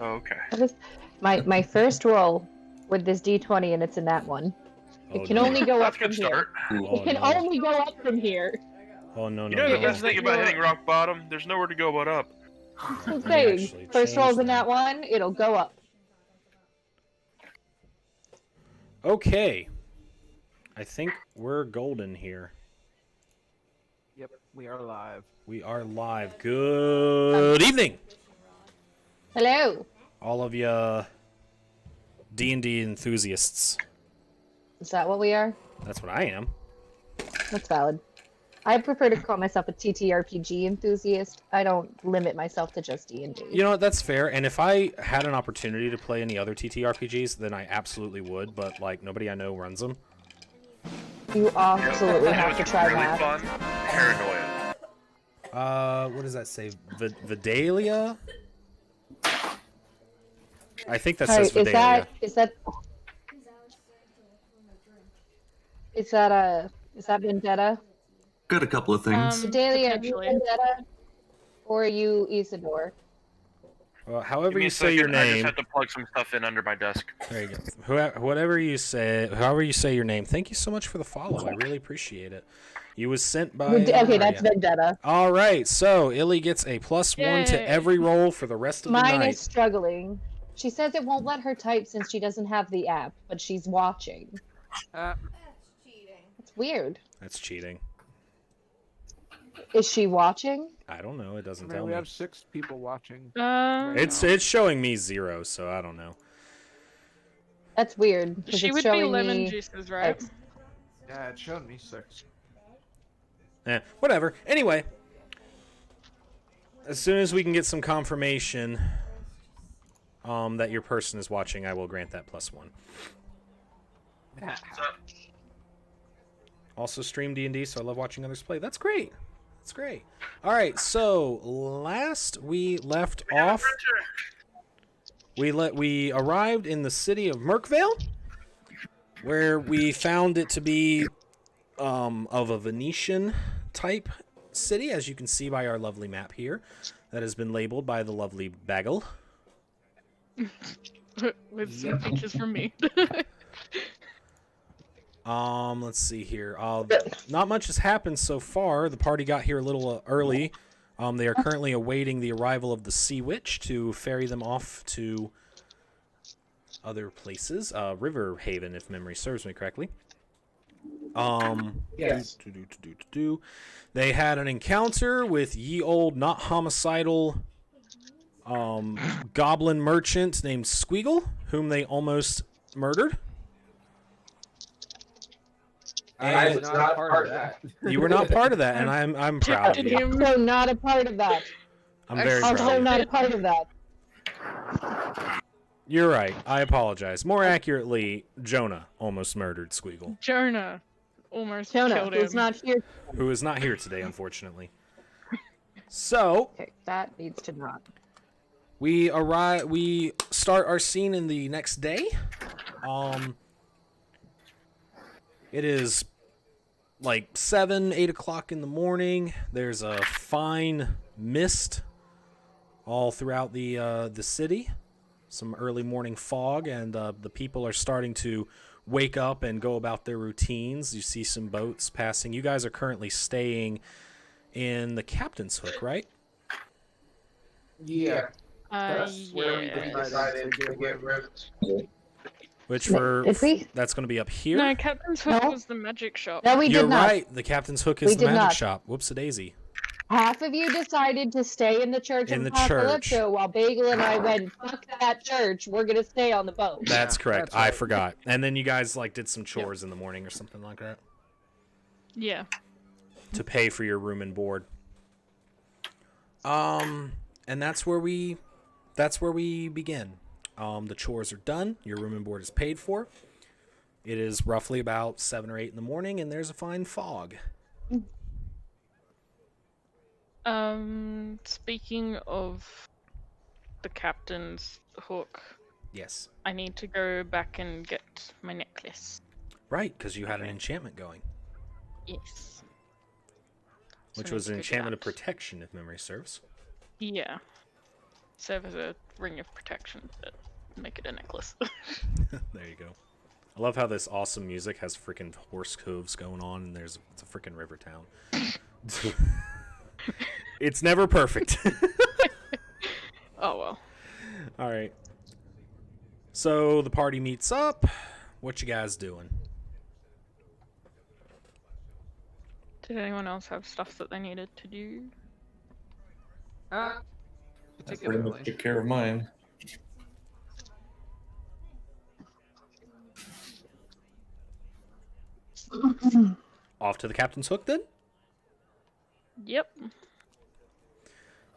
Oh, okay. My first roll with this D20, and it's a nat 1. It can only go up That's a good from here. start. It can only go up from here. Oh no, You no, know the no. best thing about hitting rock bottom? There's nowhere to go but up. That's what I'm Let me saying. actually First change roll's a that. nat 1, it'll go up. Okay. I think we're golden here. Yep, we are live. We are live. Good evening, Hello. all of you D&D enthusiasts. Is that what we are? That's what I am. That's valid. I prefer to call myself a TTRPG enthusiast. I don't limit myself to just D&D. You know what? That's fair. And if I had an opportunity to play any other TTRPGs, then I absolutely would. But like nobody I know runs them. You absolutely have to try really that. fun. Paranoia. What does that say? Vidalia? I think that Sorry, says Vidalia. is that Vendetta? Got a couple of things. Vidalia, are you Vendetta? Or are you Isidore? Well, Give however me you a say your second, I just name. have to plug some stuff in under my desk. There you go. Whatever you say, however you say your name. Thank you so much for the follow. I really appreciate it. You was sent by. Okay, that's Vendetta. All right, so Illy gets a +1 to every roll for the rest of the Mine night. is struggling. She says it won't let her type since she doesn't have the app, but she's watching. Uh, It's weird. That's cheating. Is she watching? I don't know. It doesn't I mean, tell we me. have 6 people watching. It's showing me 0, so I don't know. That's weird. 'cause She it's would be showing lemon me juices, right? X. Yeah, it showed me 6. Whatever. Anyway, as soon as we can get some confirmation that your person is watching, I will grant that +1. Also stream D&D, so I love watching others play. That's great. That's great. All right, so last we left off, we arrived in the city of Merkvale, where we found it to be of a Venetian type city, as you can see by our lovely map here, that has been labeled by the lovely Bagel. With some pictures from me. Let's see here. Not much has happened so far. The party got here a little early. They are currently awaiting the arrival of the Sea Witch to ferry them off to other places. River Haven, if memory serves me correctly. Yes. They had an encounter with ye old not homicidal goblin merchant named Squeagle, whom they almost murdered. I was not part of that. You were not part of that, and I'm proud of you. Him. So not a part of that. I'm very proud Also of you. not a part of that. You're right. I apologize. More accurately, Jonah almost murdered Squeagle, Jonah almost Jonah, killed him. who's not here. who is not here today, unfortunately. So Okay, that needs to not. we arrive. We start our scene in the next day. It is like 7, 8 o'clock in the morning. There's a fine mist all throughout the city. Some early morning fog, and the people are starting to wake up and go about their routines. You see some boats passing. You guys are currently staying in the Captain's Hook, right? Yeah. That's where we Yeah. decided to get roots. Which Did we? that's going to be up here. No, Captain's Hook No. was the magic shop. No, we You're did not. right. The Captain's Hook We is the did magic not. shop. Whoops-a-daisy. Half of you decided to stay in the church In in the Apocalypto, while Bagel and I went, fuck that church, we're gonna stay on the boat. That's Yeah, correct. that's I right. forgot. And then you guys like did some chores in the morning or something like that Yeah. to pay for your room and board. And that's where we begin. The chores are done. Your room and board is paid for. It is roughly about 7 or 8 in the morning, and there's a fine fog. Speaking of the Captain's Hook, Yes. I need to go back and get my necklace. Right, because you had an enchantment going, Yes. which So I was need an to go do enchantment of that. protection, if memory serves. Yeah. serve as a ring of protection, but make it a necklace. There you go. I love how this awesome music has freaking horse hooves going on, and it's a freaking river town. It's never perfect. Oh well. All right. So the party meets up. What you guys doing? Did anyone else have stuff that they needed to do? Uh, I pretty much took care of mine. Off to the captain's hook then? Yep.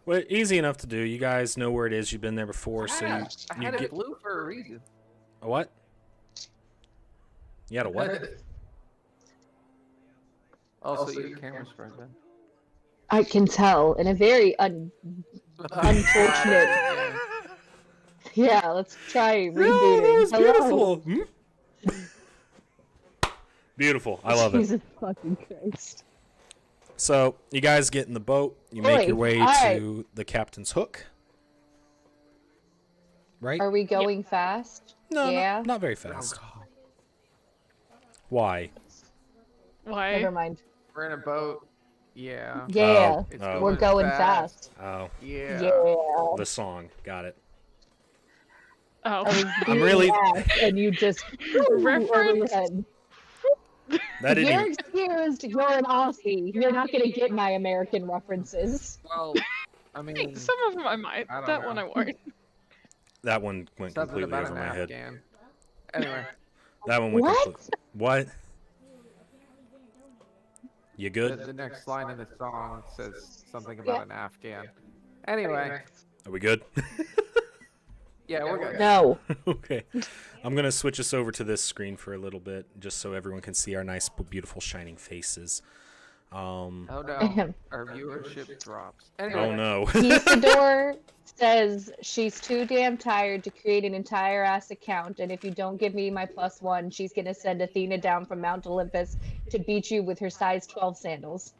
Well, easy enough to do. You guys know where it is. You've been there before, so I you had it get blue for a reason. a what? You had a what? Also, your camera's frozen. I can tell in a very unfortunate. Yeah, let's try rebooting. No, that was Hello. beautiful. Beautiful. I love it. Jesus fucking Christ. So you guys get in the boat. You make Oi, your way alright. to the captain's hook. Right? Are we going fast? No, Yeah. not very fast. Why? Why? Never mind. We're in a boat. Yeah. Yeah, It's Oh. we're going fast. Oh, Yeah. Yeah. the song. Got it. Oh. I was I'm really- fast, and you just over your Reference. head. That didn't You're even, excused. You're an Aussie. You're not gonna get my American references. Well, I mean, Some of them I might. I don't That know. one I won't. that one went something completely about over an my head. Afghan. Anyway, That one went What? completely. What? You the, good? the next line in the song says something about an Afghan. Anyway, Are we good? yeah, we're good. No. Okay. I'm going to switch us over to this screen for a little bit, just so everyone can see our nice, beautiful, shining faces. Oh no, Ahem. our viewership drops. Oh Anyway, no. Isidore says she's too damn tired to create an entire ass account, and if you don't give me my +1, she's gonna send Athena down from Mount Olympus to beat you with her size 12 sandals.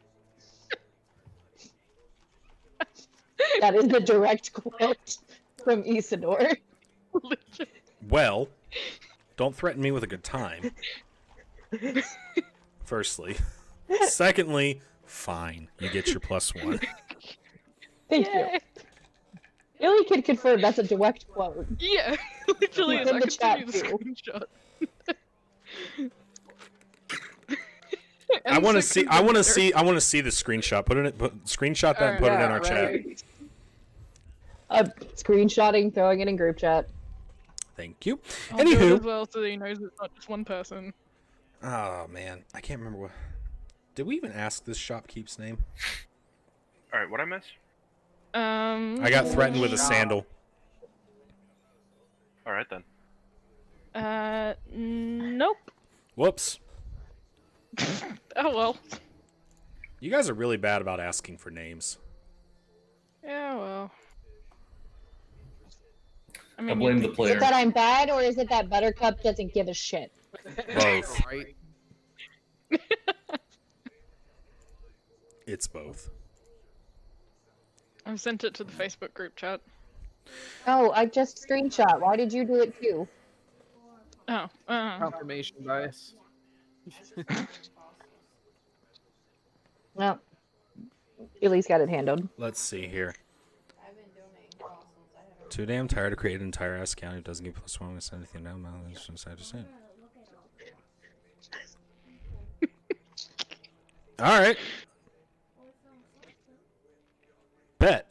That is the direct quote from Isidore. Legit. Well, don't threaten me with a good time. Firstly. Secondly, fine. You get your +1. Thank you. Yay. Really can confirm that's a direct quote. Yeah, literally. It's in I the can send you chat, the too. screenshot. I want to see. I want to see. I want to see the screenshot. Screenshot that and put it in our chat. Screenshotting, throwing it in group chat. Thank you. I'll do it as Anywho. well, so that he knows it's not just one person. Oh man, I can't remember what. Did we even ask this shopkeep's name? All right, what I miss? I got threatened with a sandal. All right then. Nope. Whoops. Oh well. You guys are really bad about asking for names. Yeah, well. I I mean, blame the Is player. it that I'm bad, or is it that Buttercup doesn't give a shit? Both. right? It's both. I've sent it to the Facebook group chat. Oh, I just screenshot. Why did you do it too? Oh, Confirmation bias. Well, Illy's got it handled. Let's see here. Too damn tired to create an entire ass account. It doesn't give +1 to send anything down. It's just side to side. All right. Bet.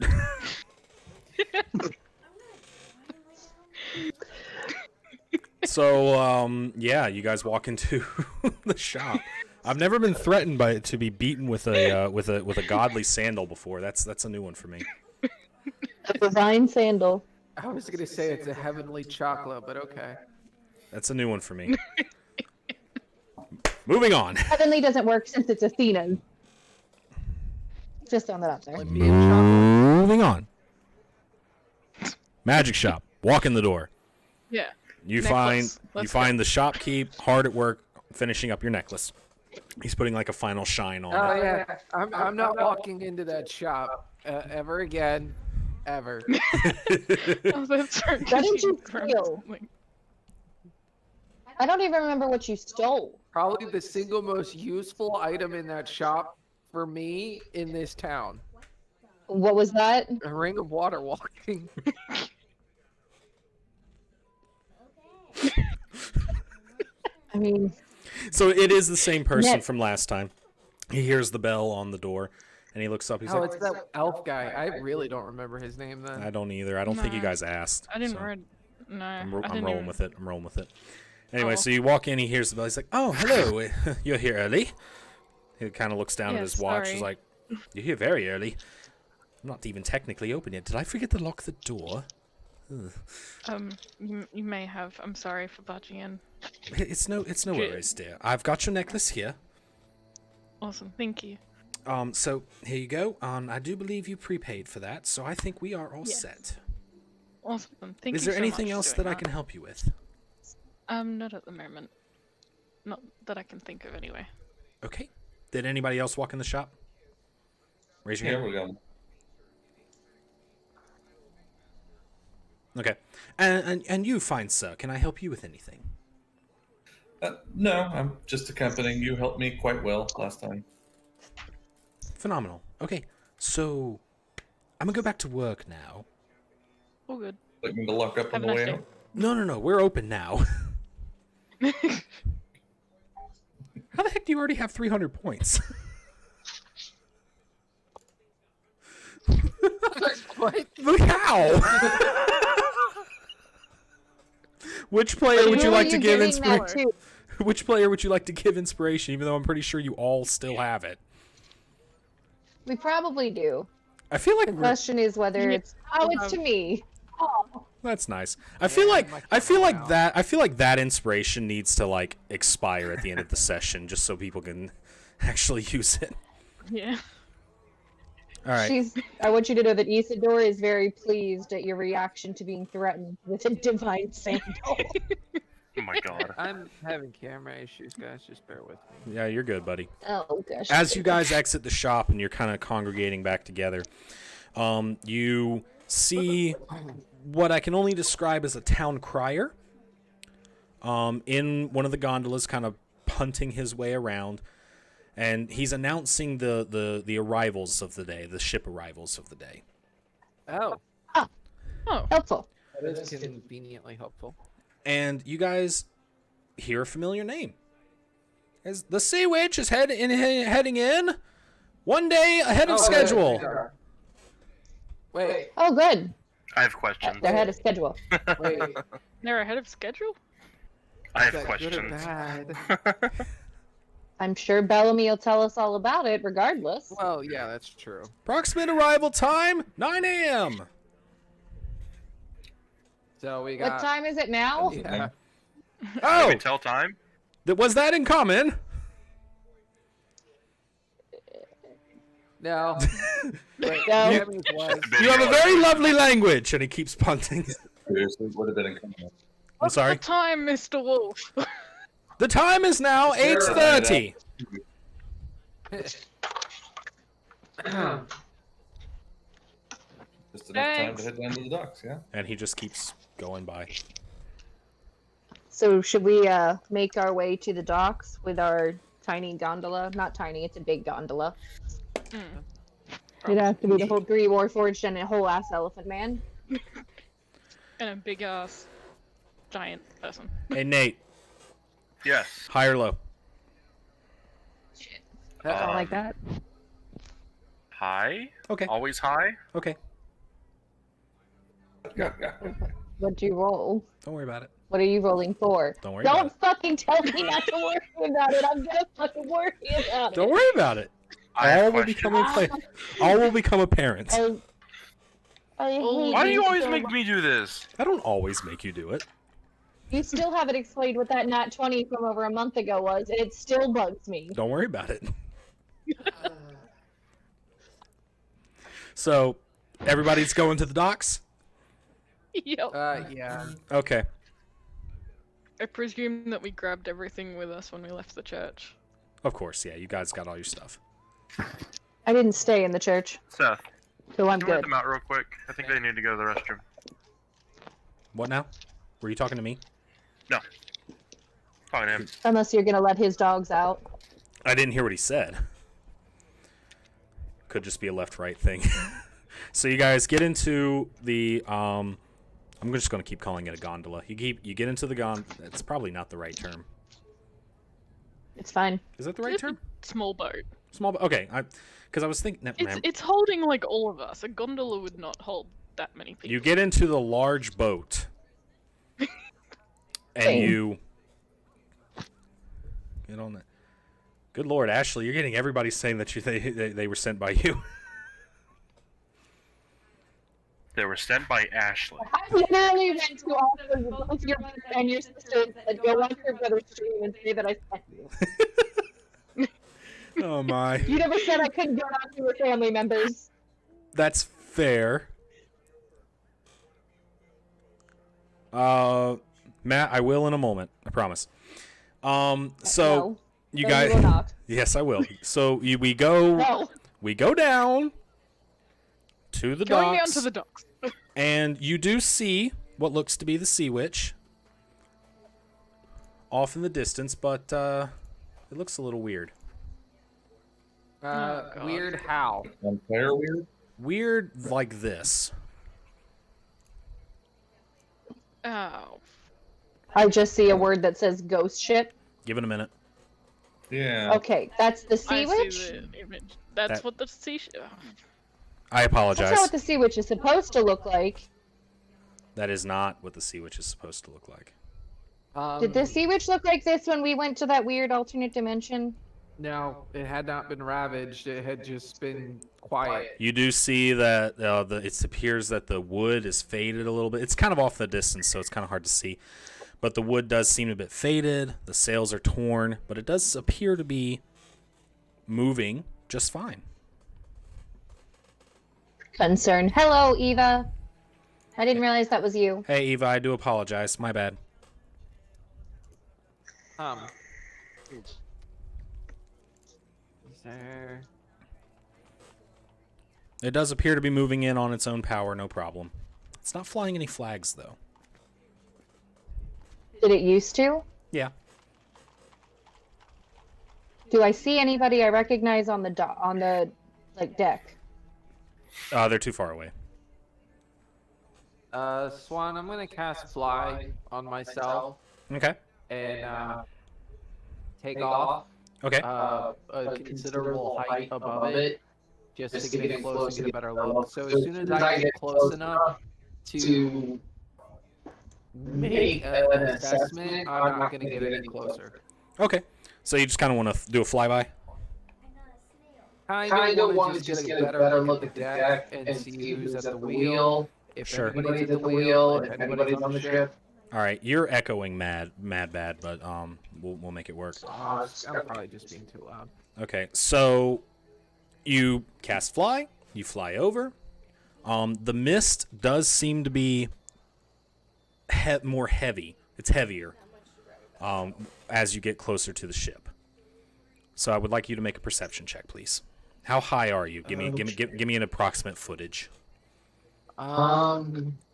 So, yeah, you guys walk into the shop. I've never been threatened to be beaten with a godly sandal before. That's a new one for me. A divine sandal. I was gonna say it's a heavenly chocolate, but okay. That's a new one for me. Moving on. Heavenly doesn't work since it's Athena's. Just throwing that out there. Olympian chocolate. Moving on. Magic shop. Walk in the door. yeah. You Necklace. Let's find the shopkeep hard at work finishing up your necklace. He's putting like a final shine on Oh it. yeah, I'm not walking into that shop ever again. ever. Oh, that's right. Why didn't you Grab steal? something. I don't even remember what you stole. Probably the single most useful item in that shop for me in this town. What was that? A ring of water walking. I mean, So it is the same person Nick. from last time. He hears the bell on the door, and he looks up. He's Oh, like, it's that elf guy. I really don't remember his name then. I don't either. I don't think you No. guys asked. I didn't so read. No, I'm I didn't rolling even... with it. I'm rolling with it. Anyway, Oh. so you walk in, he hears the bell. He's like, oh, hello. You're here early. He kind of looks down at Yes, his watch. He's sorry. like, you're here very early. I'm not even technically open yet. Did I forget to lock the door? Ugh. You may have. I'm sorry for barging in. It's no Shit. worries, dear. I've got your necklace here. Awesome, thank you. So here you go. I do believe you prepaid for that, so I think we are all Yes. set. Awesome, thank you. Is there so anything much for else doing that I can help you with? Not at the moment. Not that I can think of, anyway. Okay. Did anybody else walk in the shop? Raise your Here hand. we go. Okay. And you, fine sir, can I help you with anything? No, I'm just accompanying you. Helped me quite well last time. Phenomenal. Okay. So I'm gonna go back to work now. All good. Like me to lock up on Have the a nice way day. out. No. We're open now. How the heck do you already have 300 points? What? Look how! Which player would you who like are to give giving that inspiration? to? Which player would you like to give inspiration? Even though I'm pretty sure you all still have it. We probably do. I feel like The question is whether it's it's to me. Oh, that's nice. I feel Yeah, like my I feel like camera that I feel like that inspiration needs to like expire at the end of the session just so people can actually use it. Yeah. All right. I want you to know that Isidore is very pleased at your reaction to being threatened with a divine sandal. Oh my god. I'm having camera issues, guys. Just bear with me. Yeah, you're good, buddy. Oh gosh. As you guys exit the shop and you're kind of congregating back together, you see what I can only describe as a town crier in one of the gondolas, kind of punting his way around, and he's announcing the arrivals of the day, the ship arrivals of the day. Oh, Oh, Helpful. that is conveniently helpful. And you guys hear a familiar name. As the Sea Witch is heading in 1 day ahead of schedule. Wait, Oh, good. I have questions. They're ahead of schedule. wait. they're ahead of schedule? I Is have that good or questions. bad? I'm sure Bellamy will tell us all about it, regardless. Well, yeah, that's true. Approximate arrival time 9 a.m. So we got. What time is it now? Yeah. Can Oh, we tell time? was that in common? No. Wait, No. Tammy's was. You have a very lovely language, and he keeps punting. Seriously, would have been incumbent. I'm What's sorry. the time, Mr. Wolf? The time is now 8:30. Just enough time Thanks. to head down to the docks, yeah? And he just keeps going by. So should we make our way to the docks with our tiny gondola? Not tiny, it's a big gondola. It'd have to be the whole 3 Warforged and a whole ass elephant man. And a big ass giant person. Hey, Nate, Yes. high or low? Something like that. High? Okay. Always high? Okay. Yeah. What'd you roll? Don't worry about it. What are you rolling for? Don't worry about Don't it. fucking tell me not to worry about it. I'm gonna fucking worry about it. Don't worry about it. I have All will questions. become all will become apparent. I hate Why do you always so make much. me do this? I don't always make you do it. You still haven't explained what that nat 20 from over a month ago was, and it still bugs me. Don't worry about it. So, everybody's going to the docks? Yep. Yeah. Okay. I presume that we grabbed everything with us when we left the church. Of course, yeah. You guys got all your stuff. I didn't stay in the church. Seth, So I'm Can we let good. them out real quick? I think they need to go to the restroom. What now? Were you talking to me? No. Talking to him. Unless you're gonna let his dogs out. I didn't hear what he said. Could just be a left-right thing. So you guys get into the I'm just going to keep calling it a gondola. You get into the It's probably not the right term. It's fine. Is that the right term? Small boat. Small okay, because I was thinking It's holding like all of us. A gondola would not hold that many people. you get into the large boat. And Same. you get on that. Good Lord, Ashley, you're getting everybody saying that they were sent by you. They were sent by Ashley. I literally went to all of both your brother and your sisters that go on your brother's stream and say that I sent you. Oh my. You never said I couldn't go on to your family members. That's fair. Matt, I will in a moment. I promise. So No. you No, guys you will not. Yes, I will. So we go No. down to the Going down docks. to the docks. And you do see what looks to be the Sea Witch off in the distance, but it looks a little weird. God. Weird how? On fire weird? Weird like this. Oh. I just see a word that says ghost ship. Give it a minute. Yeah. Okay, that's the sea I witch? see the image. That's That- what the sea. I apologize. That's not what the sea witch is supposed to look like. That is not what the Sea Witch is supposed to look like. Did the sea witch look like this when we went to that weird alternate dimension? No, it had not been ravaged. It had just been quiet. You do see that it appears that the wood is faded a little bit. It's kind of off the distance, so it's kind of hard to see. But the wood does seem a bit faded. The sails are torn, but it does appear to be moving just fine. Concern. Hello, Eva. I didn't realize that was you. Hey, Eva, I do apologize. My bad. Is there? It does appear to be moving in on its own power, no problem. It's not flying any flags, though. Did it used to? Yeah. Do I see anybody I recognize on the deck? They're too far away. Swan, I'm gonna cast fly on myself Okay. and take off Okay. a considerable height above it, just to get in close and get a better look. So as soon as I get close enough to make an assessment, I'm not gonna get any closer. Okay. So you just kind of want to do a flyby? Kind of want to just get a better look at the deck and see who's at the wheel, if Sure. anybody's at the wheel, if anybody's on the ship. All right. You're echoing mad bad, but we'll make it work. I'm probably just being too loud. Okay. So you cast fly. You fly over. The mist does seem to be more heavy. It's heavier as you get closer to the ship. So I would like you to make a perception check, please. How high are you? Give me an approximate footage.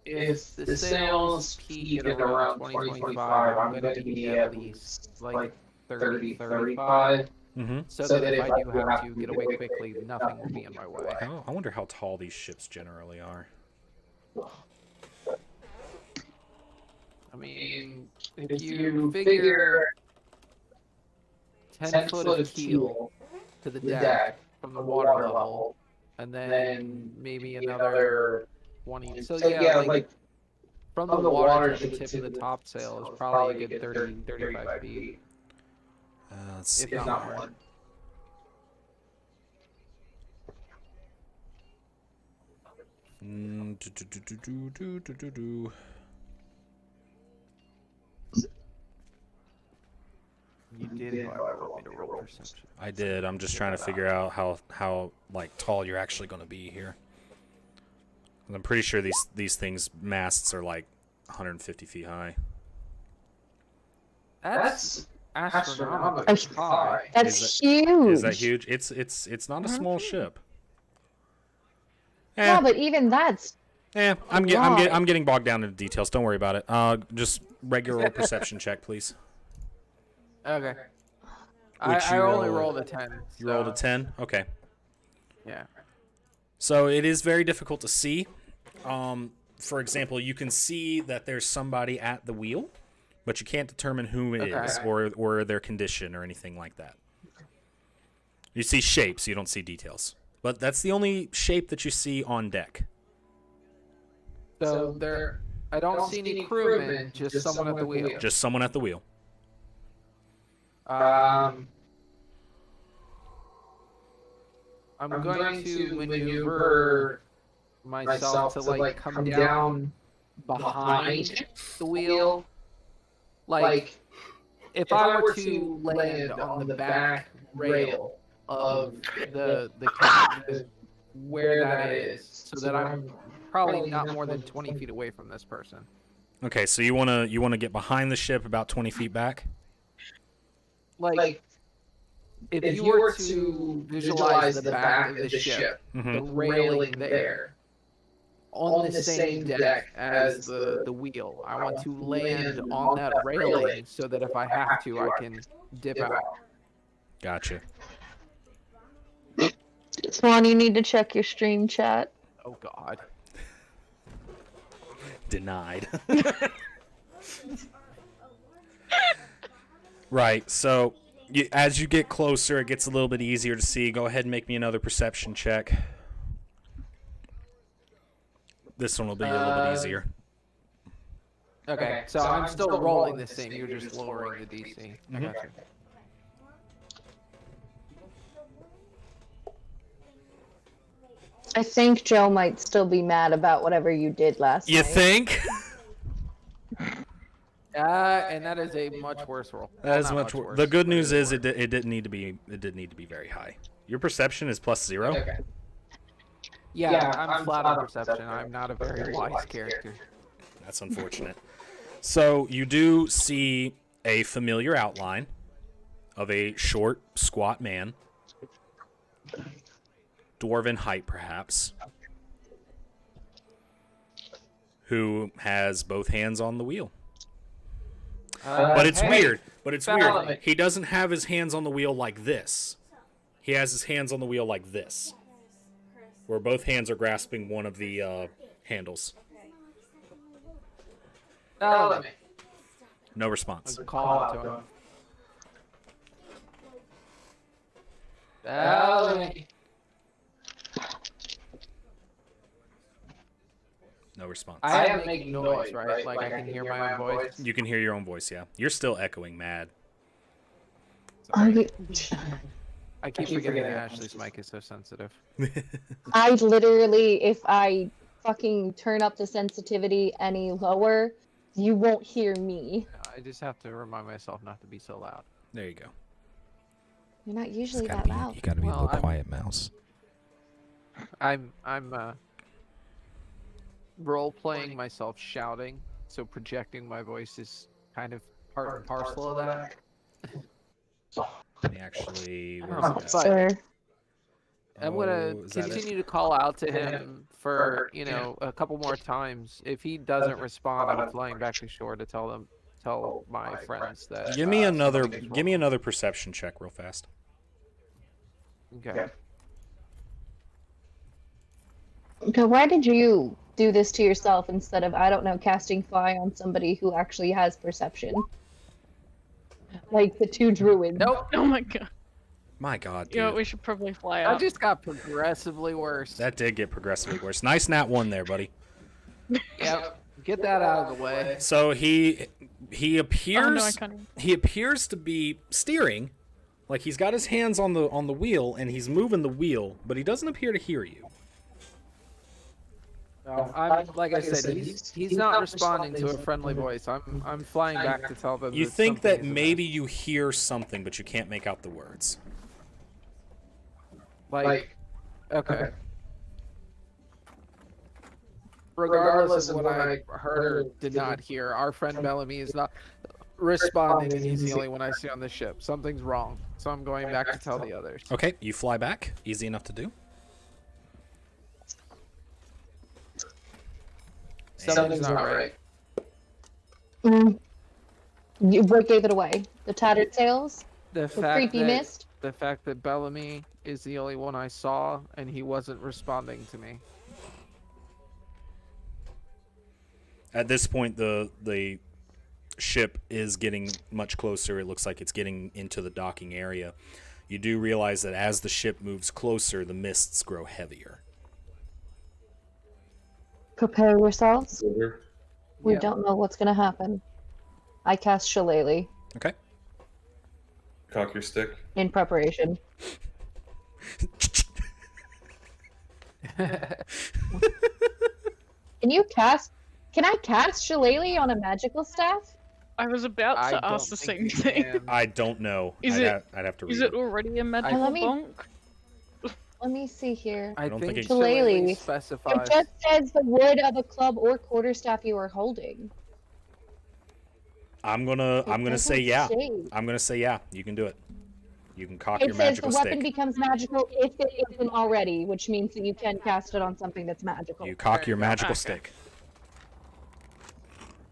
If the sales peak at around 2025, I'm going to be at least like 30, 35. Mm-hmm. So that if I do have to get away quickly, nothing will be in my way. I wonder how tall these ships generally are. I mean, if you figure 10 foot of keel to the deck from the water level, and then maybe another 20. So yeah, like from the water to the tip of the topsail is probably a good 30, 35 feet, Let's see. if not more. You did, however, want me to roll perception. I did. I'm just trying to figure out how like tall you're actually going to be here. I'm pretty sure these things masts are like 150 feet high. That's astronomically high. That's Is huge. Is that huge? It's not a small ship. Yeah, but even that's I'm lot. getting bogged down into details. Don't worry about it. Just regular old perception check, please. Okay. Which I you only roll- rolled a 10. You rolled a so- 10. Okay. Yeah. So it is very difficult to see. For example, you can see that there's somebody at the wheel, but you can't determine who it is or their condition or anything like that. You see shapes, you don't see details. But that's the only shape that you see on deck. So there, I don't see any crewmen, just someone at the wheel. Just someone at the wheel. I'm going to maneuver myself to like come down behind the wheel. Like, if I were to land on the back rail of the cabin, where that is, so that I'm probably not more than 20 feet away from this person. Okay, so you wanna get behind the ship about 20 feet back? Like, if you were to visualize the back of the ship, Mhm. the railing there, on the same deck as the wheel, I want to land on that railing so that if I have to, I can dip out. Gotcha. Swan, you need to check your stream chat. Oh God. Denied. Right, so as you get closer, it gets a little bit easier to see. Go ahead and make me another perception check. This one will be a little bit easier. Okay, so I'm still rolling the same. You're just lowering the DC. I got you. I think Joe might still be mad about whatever you did last You night. think? And that is a much worse roll. That is Not much worse. The good news is it didn't need to be very high. Your perception is +0. Okay. Yeah, I'm flat on perception. I'm not a very wise character. That's unfortunate. So you do see a familiar outline of a short, squat man, dwarven height perhaps, who has both hands on the wheel. But it's weird. But it's weird. He doesn't have his hands on the wheel like this. He has his hands on the wheel like this, where both hands are grasping one of the handles. No response. Call out to him. Bellamy. No response. I am making noise, right? Like I can hear my own voice. You can hear your own voice, yeah. You're still echoing mad. I keep forgetting that Ashley's mic is so sensitive. literally, if I fucking turn up the sensitivity any lower, you won't hear me. I just have to remind myself not to be so loud. There you go. You're not usually that loud. You gotta be Well, a little I'm- quiet, mouse. I'm role playing myself shouting, so projecting my voice is kind of part and parcel of that. Let me actually. I Where's don't know, it at? but- Sir. I'm gonna Oh, is that it? continue to call out to him for a couple more times. If he doesn't respond, I'm flying back to shore to tell my friends that. Give me another. something's Give me wrong. another perception check, real fast. Okay. Okay, why did you do this to yourself instead of, I don't know, casting fly on somebody who actually has perception? Like the two druids. Nope. Oh my god. My God, dude. You know what, we should probably fly I out. just got progressively worse. That did get progressively worse. Nice nat 1 there, buddy. Yep. Get that out of the way. So he Oh appears no, I can't even. he appears to be steering, like he's got his hands on the wheel and he's moving the wheel, but he doesn't appear to hear you. I'm like I said, he's not responding to a friendly voice. I'm flying back to tell them. You that think something that is amiss. maybe you hear something, but you can't make out the words. Like, okay. Regardless of what I heard or did not hear, our friend Bellamy is not responding, and he's the only one I see on the ship. Something's wrong, so I'm going back to tell the others. Okay, you fly back. Easy enough to do. Something's not right. What gave it away? The tattered sails? The The fact creepy that mist? the fact that Bellamy is the only one I saw, and he wasn't responding to me. At this point, the ship is getting much closer. It looks like it's getting into the docking area. You do realize that as the ship moves closer, the mists grow heavier. Prepare yourselves. We Yep. don't know what's gonna happen. I cast Shillelagh Okay. Cock your stick. in preparation. Can I cast Shillelagh on a magical staff? I was about I to don't ask the think same you thing. can. I don't know. Is I'd have to read Is it already a magical let me- bonk? Let me see here. I don't think think it- Shillelagh Shillelagh. It specifies. just says the wood of a club or quarterstaff you are holding. I'm gonna It say doesn't yeah. say. I'm gonna say yeah. You can do it. You can cock It your says the magical weapon stick. becomes magical if it isn't already, which means that you can cast it on something that's magical. You cock There your you go. magical Okay. stick.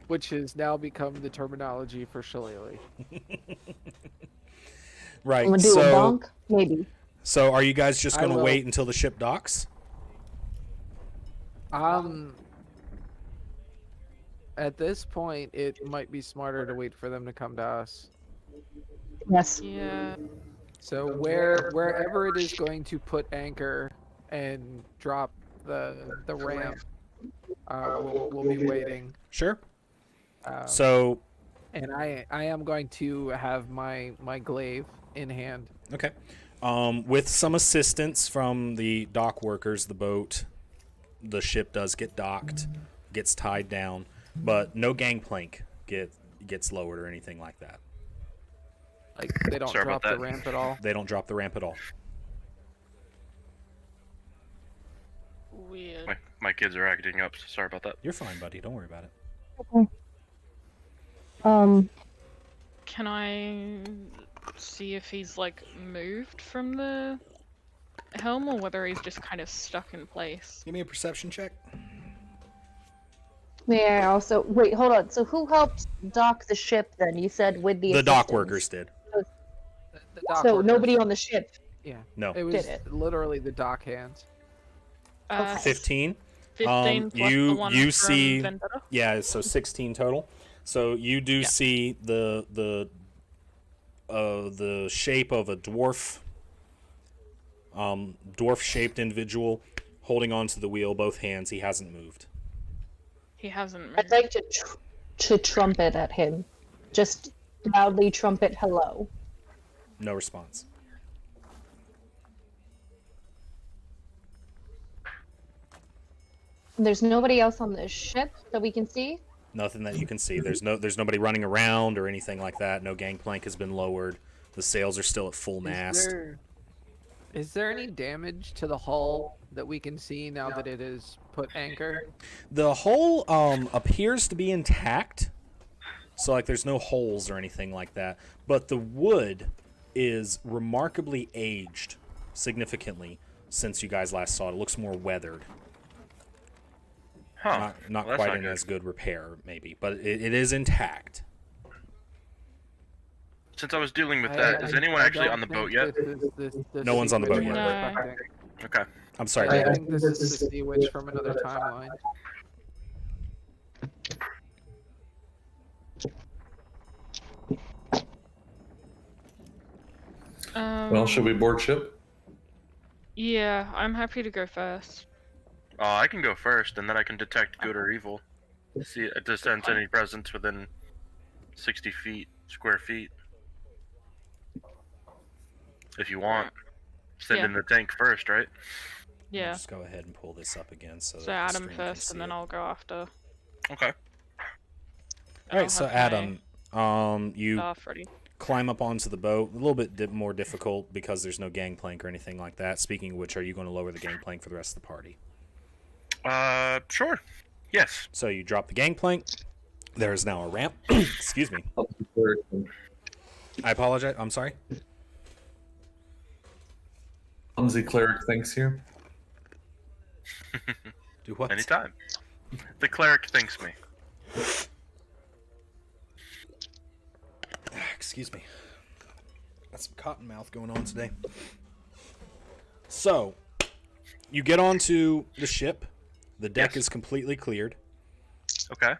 Which has now become the terminology for Shillelagh. Right. I'm gonna do a bonk, maybe. So are you guys just I gonna will. wait until the ship docks? At this point, it might be smarter to wait for them to come to us. Yes. Yeah. So wherever it is going to put anchor and drop the ramp, we'll be waiting. Sure. Um, So and I am going to have my glaive in hand. okay. With some assistance from the dock workers, the ship does get docked, gets tied down, but no gangplank gets lowered or anything like that. Like they don't Sorry drop about the that. ramp at all. They don't drop the ramp at all. Weird. My kids are acting up, so sorry about that. You're fine, buddy. Don't worry about it. Can I see if he's like moved from the helm or whether he's just kind of stuck in place? Give me a perception check. May I also wait? Hold on. So who helped dock the ship? Then you said with the The dock assistance. workers did. The dock So workers- nobody on the ship. Yeah. No. It was it. literally the dock hands. 15. 15 plus you- the one you from see- Vendetta. Yeah, so 16 total. So you do see the shape of a dwarf shaped individual holding onto the wheel, both hands. He hasn't moved. He hasn't moved. I'd like to trumpet at him. Just loudly trumpet hello. No response. There's nobody else on the ship that we can see. Nothing that you can see. There's nobody running around or anything like that. No gangplank has been lowered. The sails are still at full mast. Is there any damage to the hull that we can see now that it is put anchor? The hull appears to be intact. So like there's no holes or anything like that. But the wood is remarkably aged significantly since you guys last saw it. It looks more weathered. Huh. Not Well, that's quite not in good. as good repair, maybe, but it is intact. Since I was dealing with that, is anyone actually on the boat yet? No one's on the boat yet. No. Okay. I'm sorry. I David. think this is the Sea Witch from another timeline. Well, should we board ship? Yeah, I'm happy to go first. I can go first, and then I can detect good or evil. See, to sense any presence within 60 square feet. If you want. Send Yeah. in the tank first, right? Yeah. Just go ahead and pull this up again so. So that the Adam stream can first, see and then it. I'll go after. Okay. All right, so Adam, you Staff ready. climb up onto the boat. A little bit more difficult because there's no gangplank or anything like that. Speaking of which, are you going to lower the gangplank for the rest of the party? Sure. Yes. So you drop the gangplank. There is now a ramp. Excuse me. I apologize. I'm sorry. Clumsy cleric thanks you. Do what? Anytime. The cleric thanks me. Excuse me. Got some cotton mouth going on today. So, you get onto the ship. The deck Yes. is completely cleared. Okay.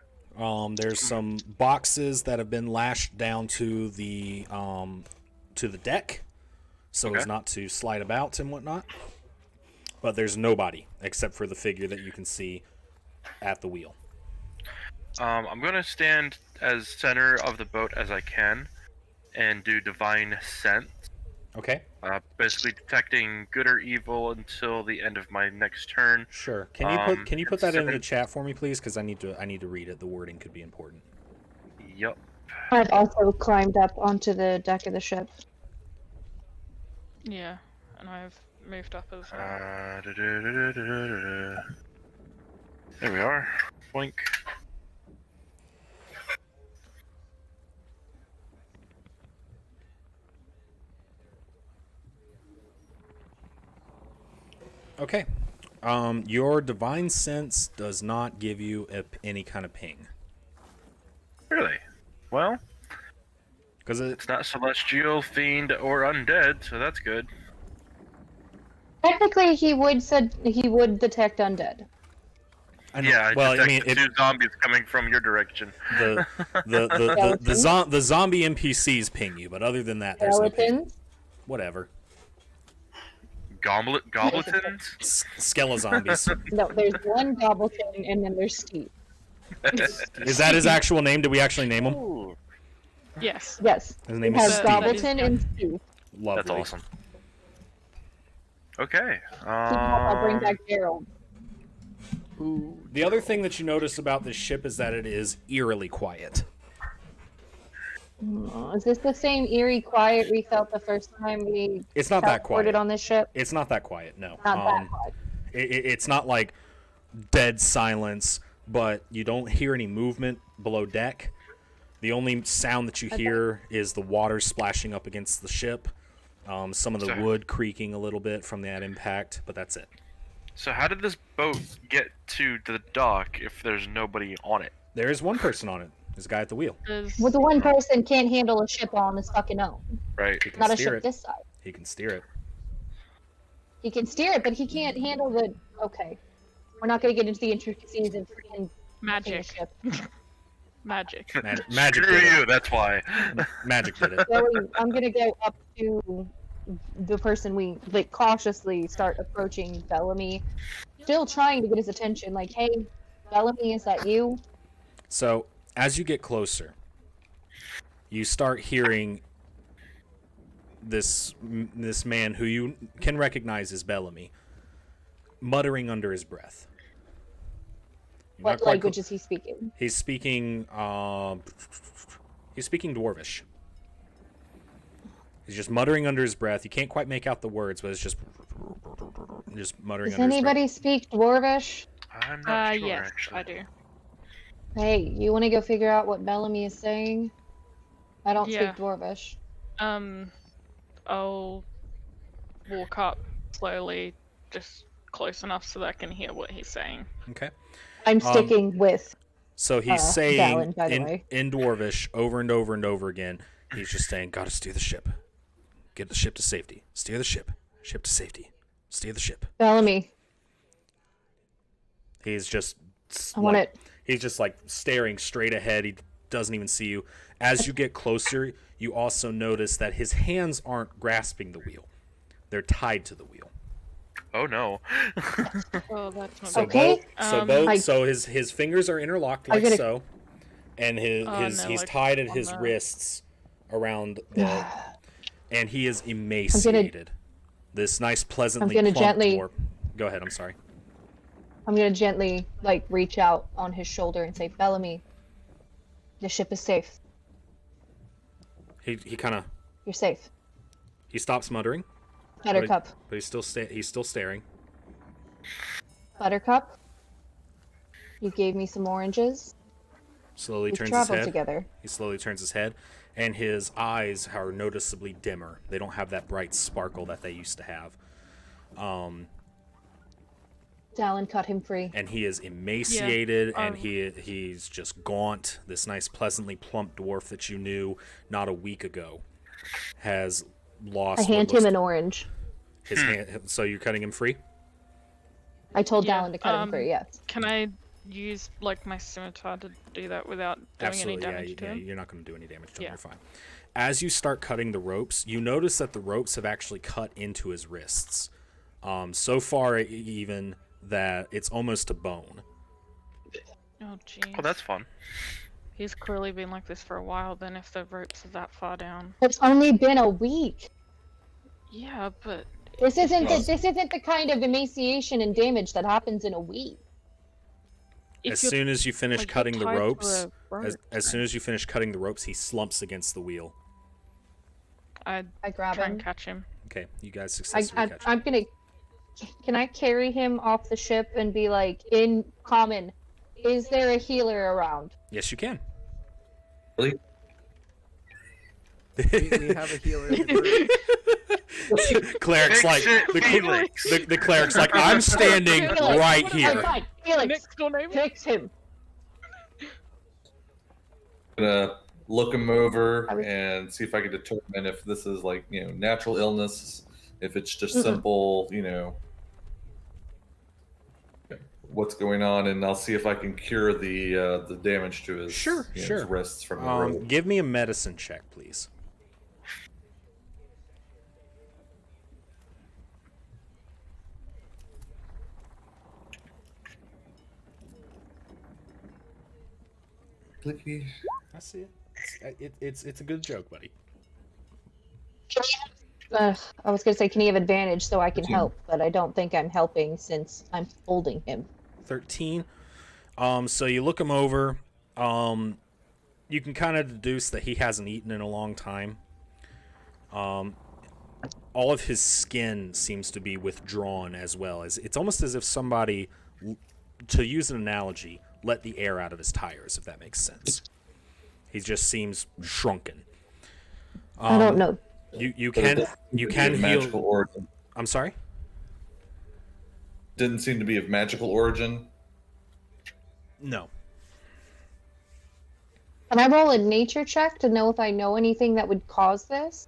There's some boxes that have been lashed down to the deck, so as Okay. not to slide about and whatnot. But there's nobody except for the figure that you can see at the wheel. I'm gonna stand as center of the boat as I can, and do divine sense. Okay, Basically detecting good or evil until the end of my next turn. sure. Can you put that in the seven- chat for me, please? Because I need to read it. The wording could be important. Yep. I've also climbed up onto the deck of the ship. Yeah, and I've moved up as well. There we are. Blink. Okay. Your divine sense does not give you any kind of ping. Really? Well, Because it's not celestial, fiend, or undead, so that's good. Technically, he would detect undead. Yeah, I well, I mean, detected two zombies coming from your direction. the zombie NPCs ping you, but other than that, there's no ping. Skeletons. Whatever. Gobletons? Skella zombies. No, there's one gobbleton, and then there's Steve. Is that his actual name? Did we actually name him? Ooh, Yes. Yes. His We name have is Steve. gobbleton and Steve. Lovely. that's awesome. Okay. I'll bring back Gerald. Ooh. The other thing that you notice about this ship is that it is eerily quiet. Is this the same eerie quiet we felt the first time we It's not that quiet. teleported on this ship? It's not that quiet. No. Not that quiet. It's not like dead silence, but you don't hear any movement below deck. The only sound that you hear is the water splashing up against the ship, some of the wood creaking a little bit from that impact, but that's it. So how did this boat get to the dock if there's nobody on it? There is one person on it. There's a guy at the wheel. There's Well, the one person can't handle a ship all on his fucking own. Right. He can Not a steer ship it. this size. He can steer it. He can steer it, but he can't handle the. Okay, we're not gonna get into the intricacies of freaking magic. ship. Magic. Magic Screw did it. you, that's why. Magic did it. I'm gonna go up to the person we cautiously start approaching Bellamy, still trying to get his attention. Like, hey, Bellamy, is that you? So, as you get closer, you start hearing this man who you can recognize as Bellamy muttering under his breath. You're not What quite language is he speaking? He's speaking Dwarvish. He's just muttering under his breath. You can't quite make out the words, but it's just muttering Does under his breath. anybody speak Dwarvish? I'm not sure, Yes, actually. I do. Hey, you want to go figure out what Bellamy is saying? I don't Yeah. speak Dwarvish. I'll walk up slowly, just close enough so that I can hear what he's saying. Okay. I'm sticking with. So he's saying Dallin, by the way. in Dwarvish over and over and over again. He's just saying, "Gotta steer the ship. Get the ship to safety. Steer the ship. Ship to safety. Steer the ship." Bellamy, He's just I want it. He's just like staring straight ahead. He doesn't even see you. As you get closer, you also notice that his hands aren't grasping the wheel. They're tied to the wheel. Oh no. Oh, that's not So Okay. so his fingers are interlocked like gonna- so, and his Oh, no, he's like tied at on his the- wrists around the, and he is emaciated. This nice, pleasantly gonna plump gently- dwarf. Go ahead. I'm sorry. I'm gonna gently reach out on his shoulder and say, Bellamy, the ship is safe. He kind of You're safe. he stops muttering, Buttercup. but he's still staring. Buttercup. You gave me some oranges. Slowly We turns his traveled head. together. He slowly turns his head, and his eyes are noticeably dimmer. They don't have that bright sparkle that they used to have. Dallin cut him free. And he is emaciated, and um, he's just gaunt. This nice, pleasantly plump dwarf that you knew not a week ago has lost. I hand him an orange. His hand. So you're cutting him free? I told Yeah, Dallin to cut him free, yes. Can I use like my scimitar to do that without doing Absolutely, any damage to yeah. him? You're not going to do any damage to him. Yeah. You're fine. As you start cutting the ropes, you notice that the ropes have actually cut into his wrists. So far, even that it's almost to bone. Oh jeez. Oh, that's fun. He's clearly been like this for a while then if the ropes are that far down. It's only been a week. Yeah, but This isn't the kind of emaciation and damage that happens in a week. if As you're, soon as you finish like, you're cutting the tied to ropes, a rope, as soon as you finish cutting the ropes, he slumps against the wheel. I'd I grab try him. and catch him. Okay, you guys successfully catch him. I'm gonna. Can I carry him off the ship and be like, in common, is there a healer around? Yes, you can. Really? We have a healer in the group. Cleric's Fix like it, Felix. the cleric's like, I'm standing Felix, right I'm here. fine. Felix, Next door neighbor. fix him. Gonna look him over I was- and see if I can determine if this is like, natural illness, if it's just Mm-mm. simple, what's going on, and I'll see if I can cure the damage to his, Sure, his sure. wrists from the rope. Give me a medicine check, please. Clicky. I see it. It's a good joke, buddy. I was gonna say, can he have advantage so I can 13. help, but I don't think I'm helping since I'm holding him. 13. So you look him over. You can kind of deduce that he hasn't eaten in a long time. All of his skin seems to be withdrawn as well. As it's almost as if somebody, to use an analogy, let the air out of his tires, if that makes sense. He just seems shrunken. I don't know. You But it can doesn't seem you to be can of heal. magical origin. I'm sorry. Didn't seem to be of magical origin. No. Can I roll a nature check to know if I know anything that would cause this?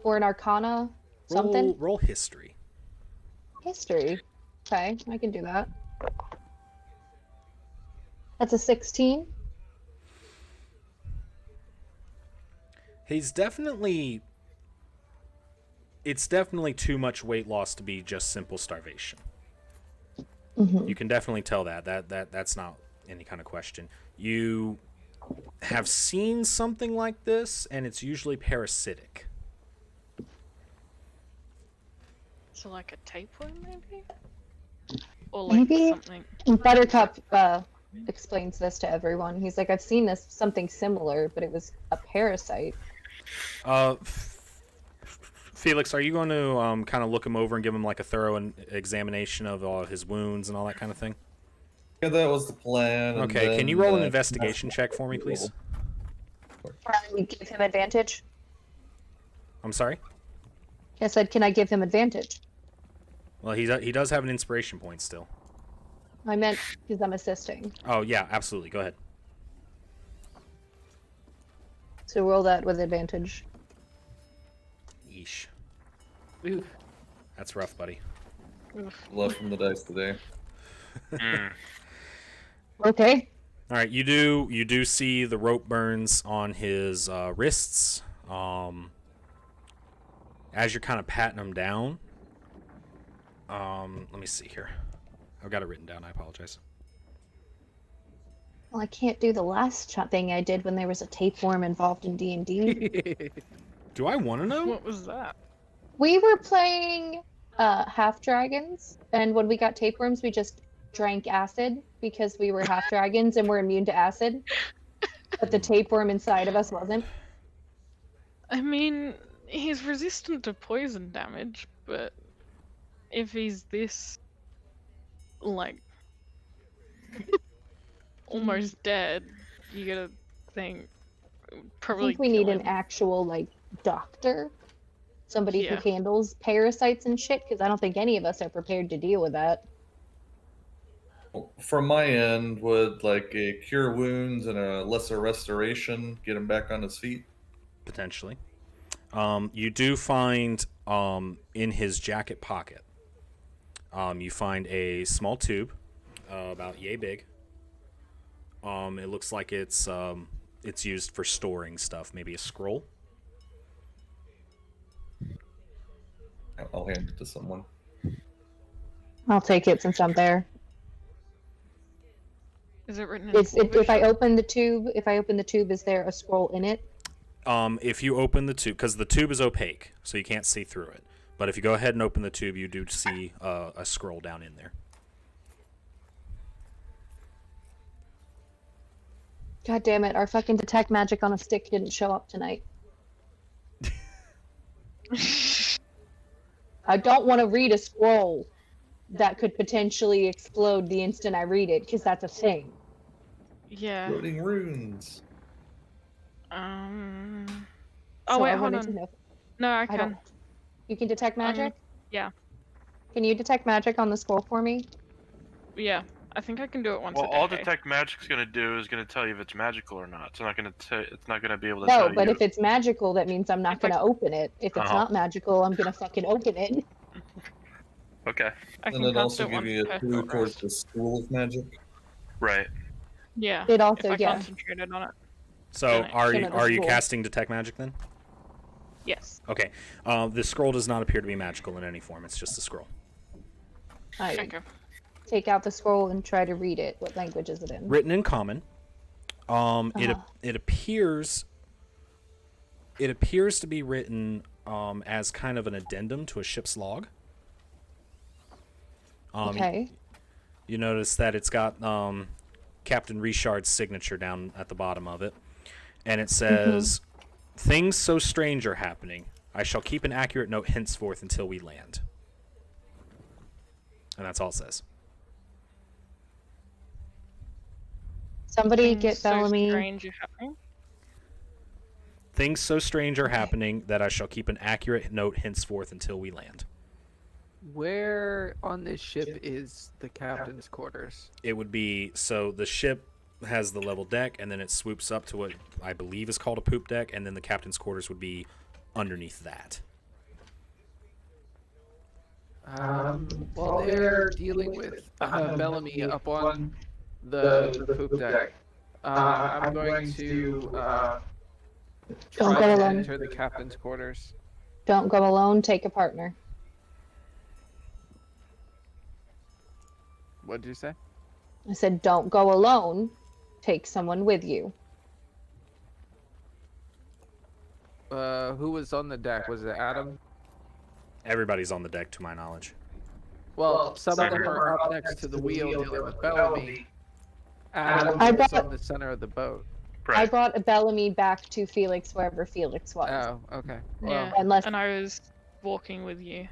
Or an arcana? Something? Roll history. History. Okay, I can do that. That's a 16. He's definitely. It's definitely too much weight loss to be just simple starvation. Mm-hmm. You can definitely tell that's not any kind of question. You have seen something like this, and it's usually parasitic. So like a tapeworm maybe? Or like Maybe. something. Buttercup explains this to everyone. He's like, I've seen this something similar, but it was a parasite. Felix, are you going to kind of look him over and give him like a thorough examination of all his wounds and all that kind of thing? Yeah, that was the plan. and Okay, can you then, roll an investigation check for me, please? Can I give him advantage? I'm sorry? I said, can I give him advantage? Well, he does have an inspiration point still. I meant because I'm assisting. Oh, yeah, absolutely. Go ahead. So roll that with advantage. Yeesh. Oof. That's rough, buddy. Left from the dice today. Mm. Okay. All right, you do see the rope burns on his wrists. As you're kind of patting him down. Let me see here. I've got it written down. I apologize. Well, I can't do the last thing I did when there was a tapeworm involved in D&D. Do I want to know? What was that? We were playing half dragons, and when we got tapeworms, we just drank acid because we were half dragons and we're immune to acid. But the tapeworm inside of us wasn't. I mean, he's resistant to poison damage, but if he's this, like, almost dead, you gotta think I probably think we need kill an him. actual, like, doctor. Somebody who Yeah. handles parasites and shit, because I don't think any of us are prepared to deal with that. From my end, would like a cure wounds and a lesser restoration get him back on his feet? Potentially. You do find in his jacket pocket, you find a small tube, about yay big. It looks like it's used for storing stuff, maybe a scroll. I'll hand it to someone. I'll take it since I'm there. Is it written in If I Dwarvish? open the tube, is there a scroll in it? If you open the tube, because the tube is opaque, so you can't see through it. But if you go ahead and open the tube, you do see a scroll down in there. God damn it, our fucking detect magic on a stick didn't show up tonight. I don't want to read a scroll that could potentially explode the instant I read it, because that's a thing. Yeah. Floating runes. Oh So wait, I hold wanted to on. know. No, I I can. don't. You can detect magic? Yeah. Can you detect magic on the scroll for me? Yeah. I think I can do it once Well, a day. all detect magic's gonna do is gonna tell you if it's magical or not. It's not gonna it's not gonna be able to No, tell but you. if it's magical, that means I'm not If I- gonna open it. If it's Oh. not magical, I'm gonna fucking open it. Okay. I And can then cast also it give once you per a clue short towards rest. the school of magic. Right. Yeah. It If also, I yeah. concentrated on it. So Then it- are So you no, the are you scroll. casting detect magic then? Yes. Okay. The scroll does not appear to be magical in any form. It's just a scroll. I Okay. take out the scroll and try to read it. What language is it in? Written in common. Uh-huh. It appears to be written as kind of an addendum to a ship's log. Okay. You notice that it's got Captain Richard's signature down at the bottom of it, and it says, "Things so strange are happening. I shall keep an accurate note henceforth until we land." And that's all it says. Somebody Things get so Bellamy. strange are happening. Things so strange are happening that I shall keep an accurate note henceforth until we land. Where on this ship is the captain's quarters? It would be, so the ship has the level deck, and then it swoops up to what I believe is called a poop deck, and then the captain's quarters would be underneath that. While they're dealing with Bellamy up on the poop deck, I'm going to Don't try go to alone. enter the captain's quarters. Don't go alone. Take a partner. What did you say? I said, don't go alone. Take someone with you. Who was on the deck? Was it Adam? Everybody's on the deck, to my knowledge. Well, some of them are up next to the wheel dealing with Bellamy. Adam I was brought- on the center of the boat. I Right. brought a Bellamy back to Felix wherever Felix was. Oh, okay. Well, Yeah. Unless And I was walking with you.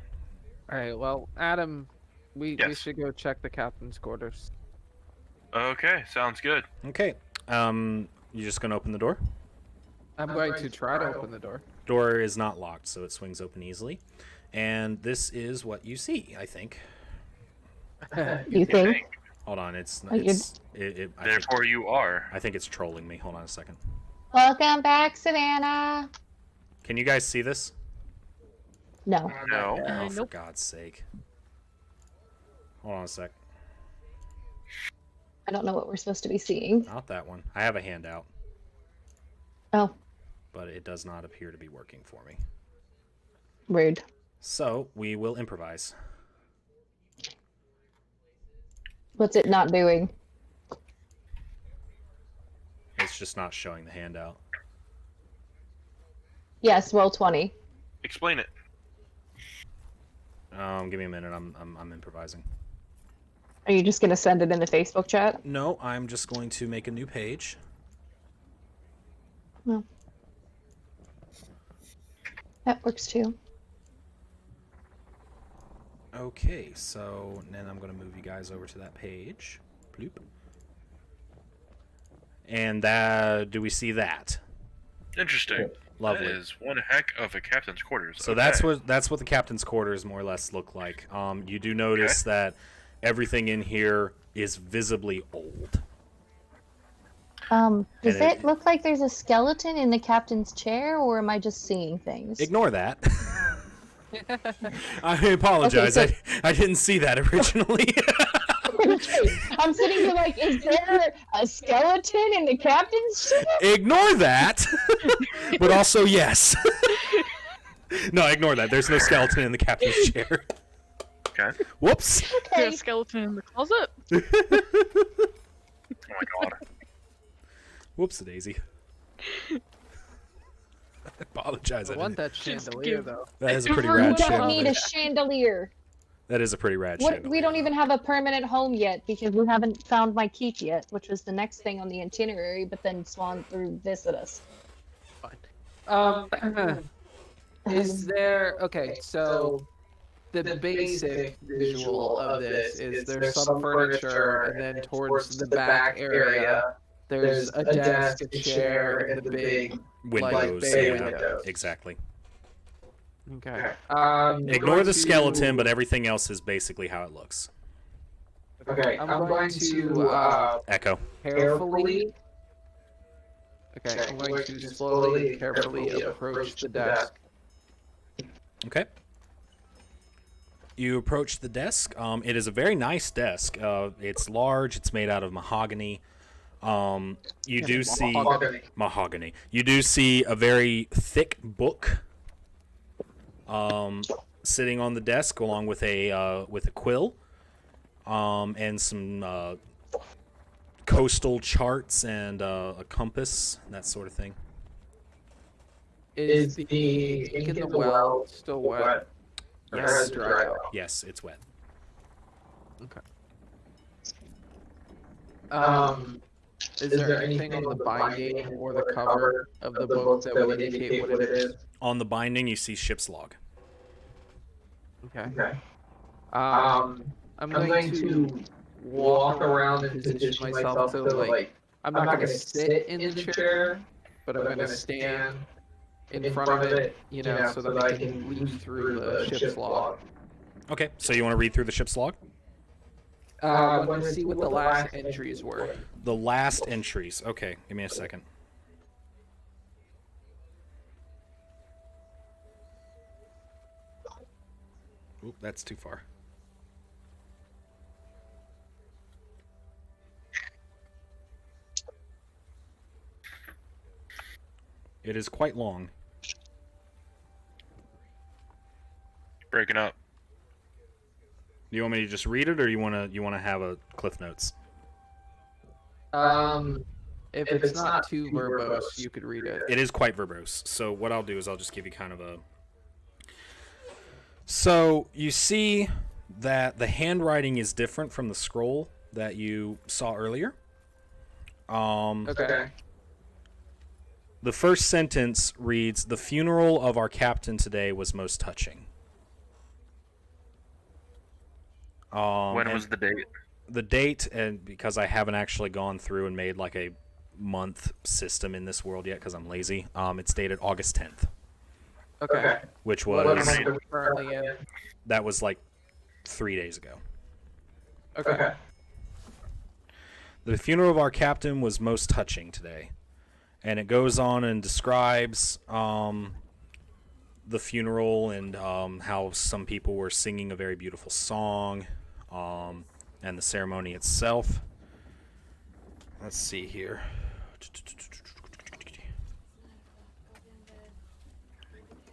all right. Well, Adam, we Yes. should go check the captain's quarters. Okay. Sounds good. Okay. You just gonna open the door? I'm going to try to open the door. Door is not locked, so it swings open easily. And this is what you see, I think. you think. Hold on, it's Oh, you're- Therefore, you are. I think it's trolling me. Hold on a second. Welcome back, Savannah. Can you guys see this? No. No. Oh, for Nope. God's sake. Hold on a sec. I don't know what we're supposed to be seeing. Not that one. I have a handout, Oh, but it does not appear to be working for me. rude. So we will improvise. What's it not doing? It's just not showing the handout. Yes, roll 20. Explain it. Give me a minute. I'm improvising. Are you just going to send it in the Facebook chat? No, I'm just going to make a new page. No. That works too. Okay, so then I'm going to move you guys over to that page. Bloop. And do we see that? Interesting. Lovely. That is one heck of a captain's quarters. So Okay. that's what the captain's quarters more or less look like. You do notice that everything in here is visibly old. Does And it look like there's a skeleton in the captain's chair, or am I just seeing things? Ignore that. I apologize. Okay, I didn't see that originally. I'm sitting here like, is there a skeleton in the captain's chair? Ignore that. But also yes. No, ignore that. There's no skeleton in the captain's chair. Okay. Whoops. Is there a skeleton in the closet? Oh my god. Whoops, Daisy. I apologize. I want that chandelier give- though. That is a pretty Everyone rad We don't need chandelier. a chandelier. That is a pretty rad What, chandelier. we don't even have a permanent home yet because we haven't found my keep yet, which was the next thing on the itinerary, but then Swan threw this at us. Is there okay? So the basic visual of this is there's some furniture, and then towards the back area, there's a desk, a chair, and the big Windows. bay Yeah, windows. exactly. Okay. Ignore the skeleton, but everything else is basically how it looks. Okay, I'm going to Echo. carefully. Okay, I'm going to slowly and carefully approach the desk. Okay. You approach the desk. It is a very nice desk. It's large. It's made out of mahogany. You do see mahogany. You do see a very thick book sitting on the desk, along with a quill, and some coastal charts and a compass, that sort of thing. Is the ink in the well still wet? Or Yes. has it dried out? Yes, it's wet. Okay. Is there anything on the binding or the cover of the book that would indicate what it is? On the binding, you see ship's log. Okay. I'm going to walk around and position myself so like I'm not gonna sit in the chair, but I'm gonna stand in front of it, you know, so that I can read through the ship's log. Okay, so you want to read through the ship's log? I want to see what the last entries were. The last entries. Okay, give me a second. Oop, that's too far. It is quite long. Breaking up. Do you want me to just read it, or you want to have a cliff notes? If it's not too verbose, you could read it. It is quite verbose. So what I'll do is I'll just give you kind of a... So you see that the handwriting is different from the scroll that you saw earlier. Okay. The first sentence reads, "The funeral of our captain today was most touching." When and was the date? the date? And because I haven't actually gone through and made like a month system in this world yet because I'm lazy, it's dated August 10th, Okay. which What was month are we currently in? that was like 3 days ago. Okay. The funeral of our captain was most touching today. And it goes on and describes the funeral and how some people were singing a very beautiful song, and the ceremony itself. Let's see here.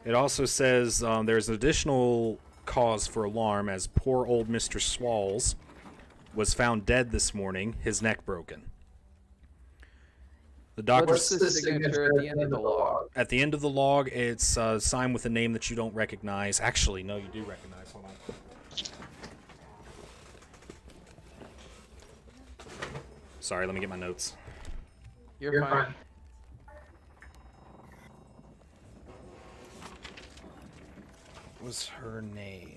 It also says there's an additional cause for alarm as poor old Mr. Swalls was found dead this morning, his neck broken. The doctor What's the signature at the end of the log? At the end of the log, it's signed with a name that you don't recognize. Actually, no, you do recognize. Hold on. Sorry, let me get my notes. You're fine. What was her name?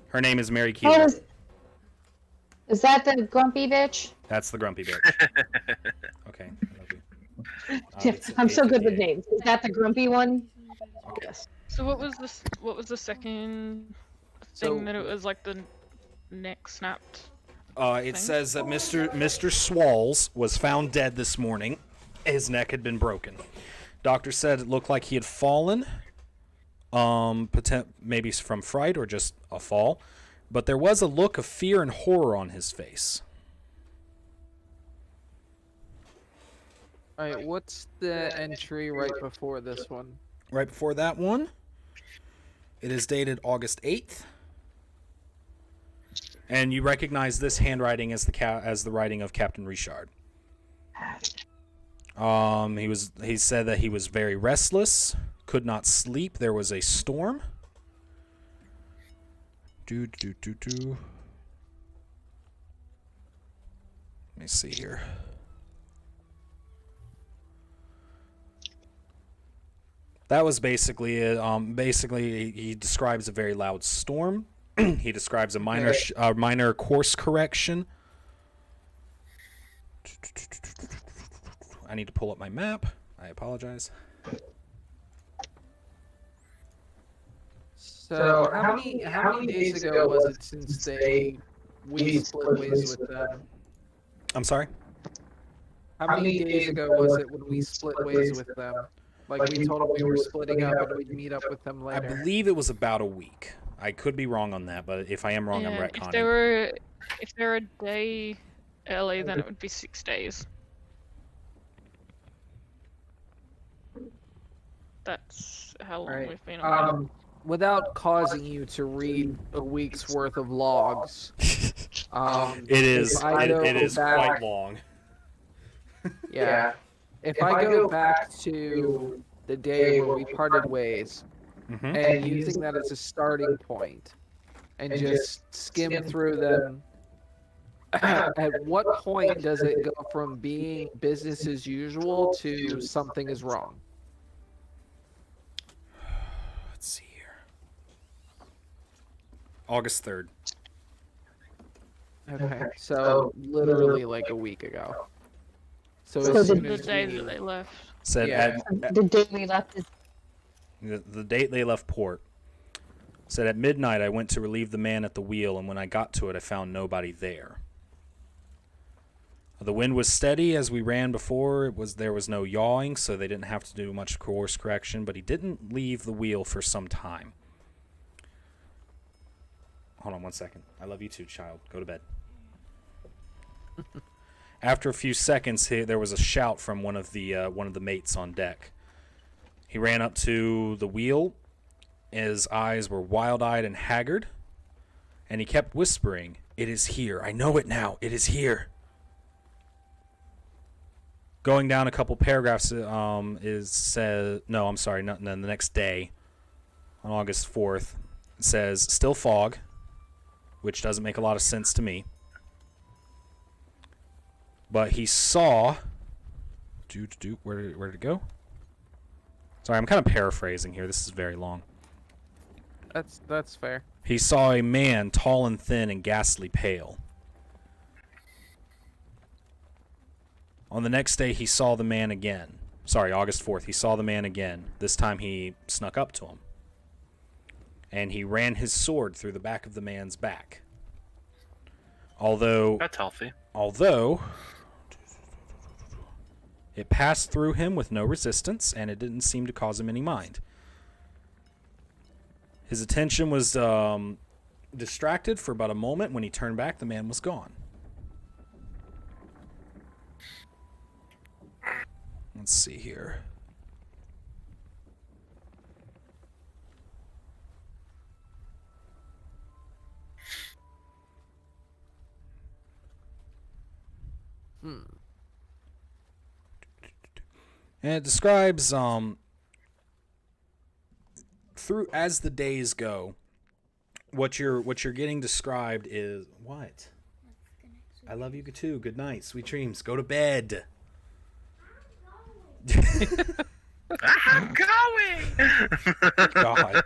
Her name is Mary Keeler. Is that the grumpy bitch? That's the grumpy bitch. Okay. I love you. I'm so good with names. Is that the grumpy one? Okay. Yes. So what was this? What was the second thing that it was like the neck snapped? It Thing? says that Mr. Swalls was found dead this morning. His neck had been broken. Doctor said it looked like he had fallen, maybe from fright or just a fall, but there was a look of fear and horror on his face. All right, what's the entry right before this one? Right before that one, it is dated August 8th. And you recognize this handwriting as the writing of Captain Richard. He said that he was very restless, could not sleep. There was a storm. Let me see here. That was basically it. Basically, he describes a very loud storm. He describes a minor course correction. I need to pull up my map. I apologize. So how many days ago was it since we split ways with them? I'm sorry? How many days ago was it when we split ways with them? Like we told them we were splitting up and we'd meet up with them I later. believe it was about a week. I could be wrong on that, but if I am wrong, I'm Yeah, retconning. if they were a day early, then it would be 6 days. That's how long Right. we've been on. Without causing you to read a week's worth of logs, It is. if I go It is back- quite long. yeah. If I go back to the day where we parted ways, Mm-hmm. and using that as a starting point, and just skim through them, at what point does it go from being business as usual to something is wrong? Let's see here. August 3rd. Okay, so literally like a week ago. So So as the- soon The as day we- that they left. Said Yeah. at The day we left is the date they left port. Said at midnight I went to relieve the man at the wheel, and when I got to it, I found nobody there. The wind was steady as we ran before. There was no yawing, so they didn't have to do much course correction. But he didn't leave the wheel for some time. Hold on 1 second. I love you too, child. Go to bed. After a few seconds, there was a shout from one of the mates on deck. He ran up to the wheel. His eyes were wild-eyed and haggard, and he kept whispering, "It is here. I know it now. It is here." Going down a couple paragraphs, is said. No, I'm sorry. No, the next day, on August 4th, it says still fog, which doesn't make a lot of sense to me. But he saw. Where did it go? Sorry, I'm kind of paraphrasing here. This is very long. That's fair. He saw a man, tall and thin and ghastly pale. On the next day, he saw the man again. Sorry, August 4th. He saw the man again. This time he snuck up to him. And he ran his sword through the back of the man's back. Although That's healthy. it passed through him with no resistance, and it didn't seem to cause him any mind. His attention was distracted for about a moment. When he turned back, the man was gone. Let's see here. And it describes through as the days go, what you're getting described is what? I love you too. Good night. Sweet dreams. Go to bed. I'm going. God.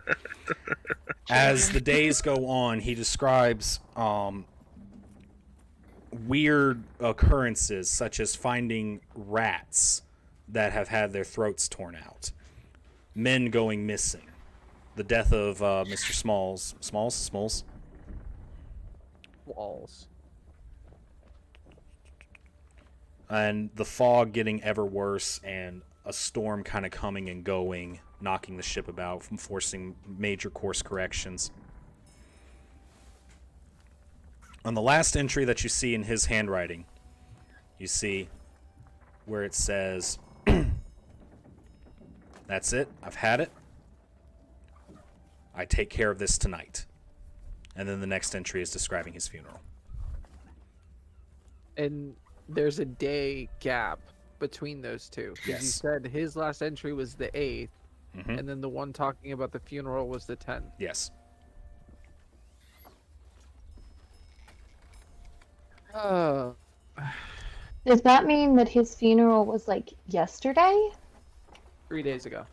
As the days go on, he describes weird occurrences such as finding rats that have had their throats torn out, men going missing, the death of Mr. Smalls, Walls. and the fog getting ever worse, and a storm kind of coming and going, knocking the ship about, from forcing major course corrections. On the last entry that you see in his handwriting, you see where it says, "That's it. I've had it. I take care of this tonight." And then the next entry is describing his funeral. And there's a day gap between those two. 'Cause Yes. You said his last entry was the 8th, Mhm. and then the one talking about the funeral was the 10th. Yes. Uh, Does that mean that his funeral was like yesterday? 3 days ago.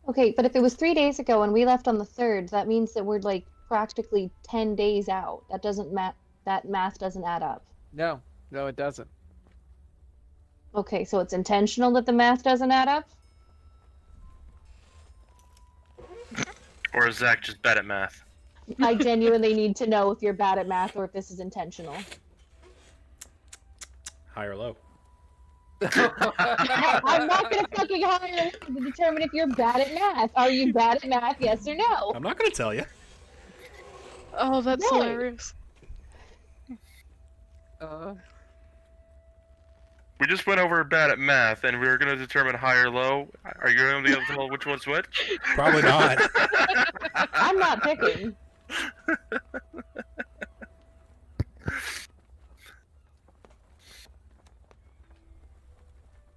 Okay, but if it was 3 days ago and we left on the 3rd, that means that we're like practically 10 days out. That doesn't that math doesn't add up. No, it doesn't. Okay, so it's intentional that the math doesn't add up? Or is Zach just bad at math? I genuinely need to know if you're bad at math or if this is intentional. High or low? I'm not gonna fucking hire you to determine if you're bad at math. Are you bad at math, yes or no? I'm not going to tell you. Oh, that's Right. hilarious. We just went over bad at math, and we were going to determine high or low. Are you going to be able to tell which one's which? Probably not. I'm not picking.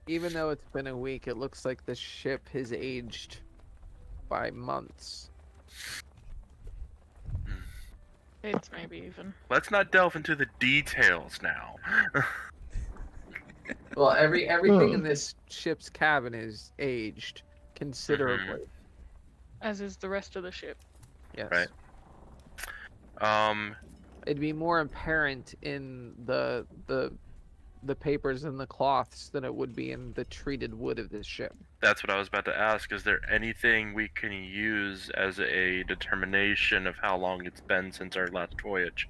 Even though it's been a week, it looks like the ship has aged by months. It's maybe even. Let's not delve into the details now. Well, everything in this ship's cabin is aged considerably. As is the rest of the ship. Yes. Right. It'd be more apparent in the papers and the cloths than it would be in the treated wood of this ship. That's what I was about to ask. Is there anything we can use as a determination of how long it's been since our last voyage?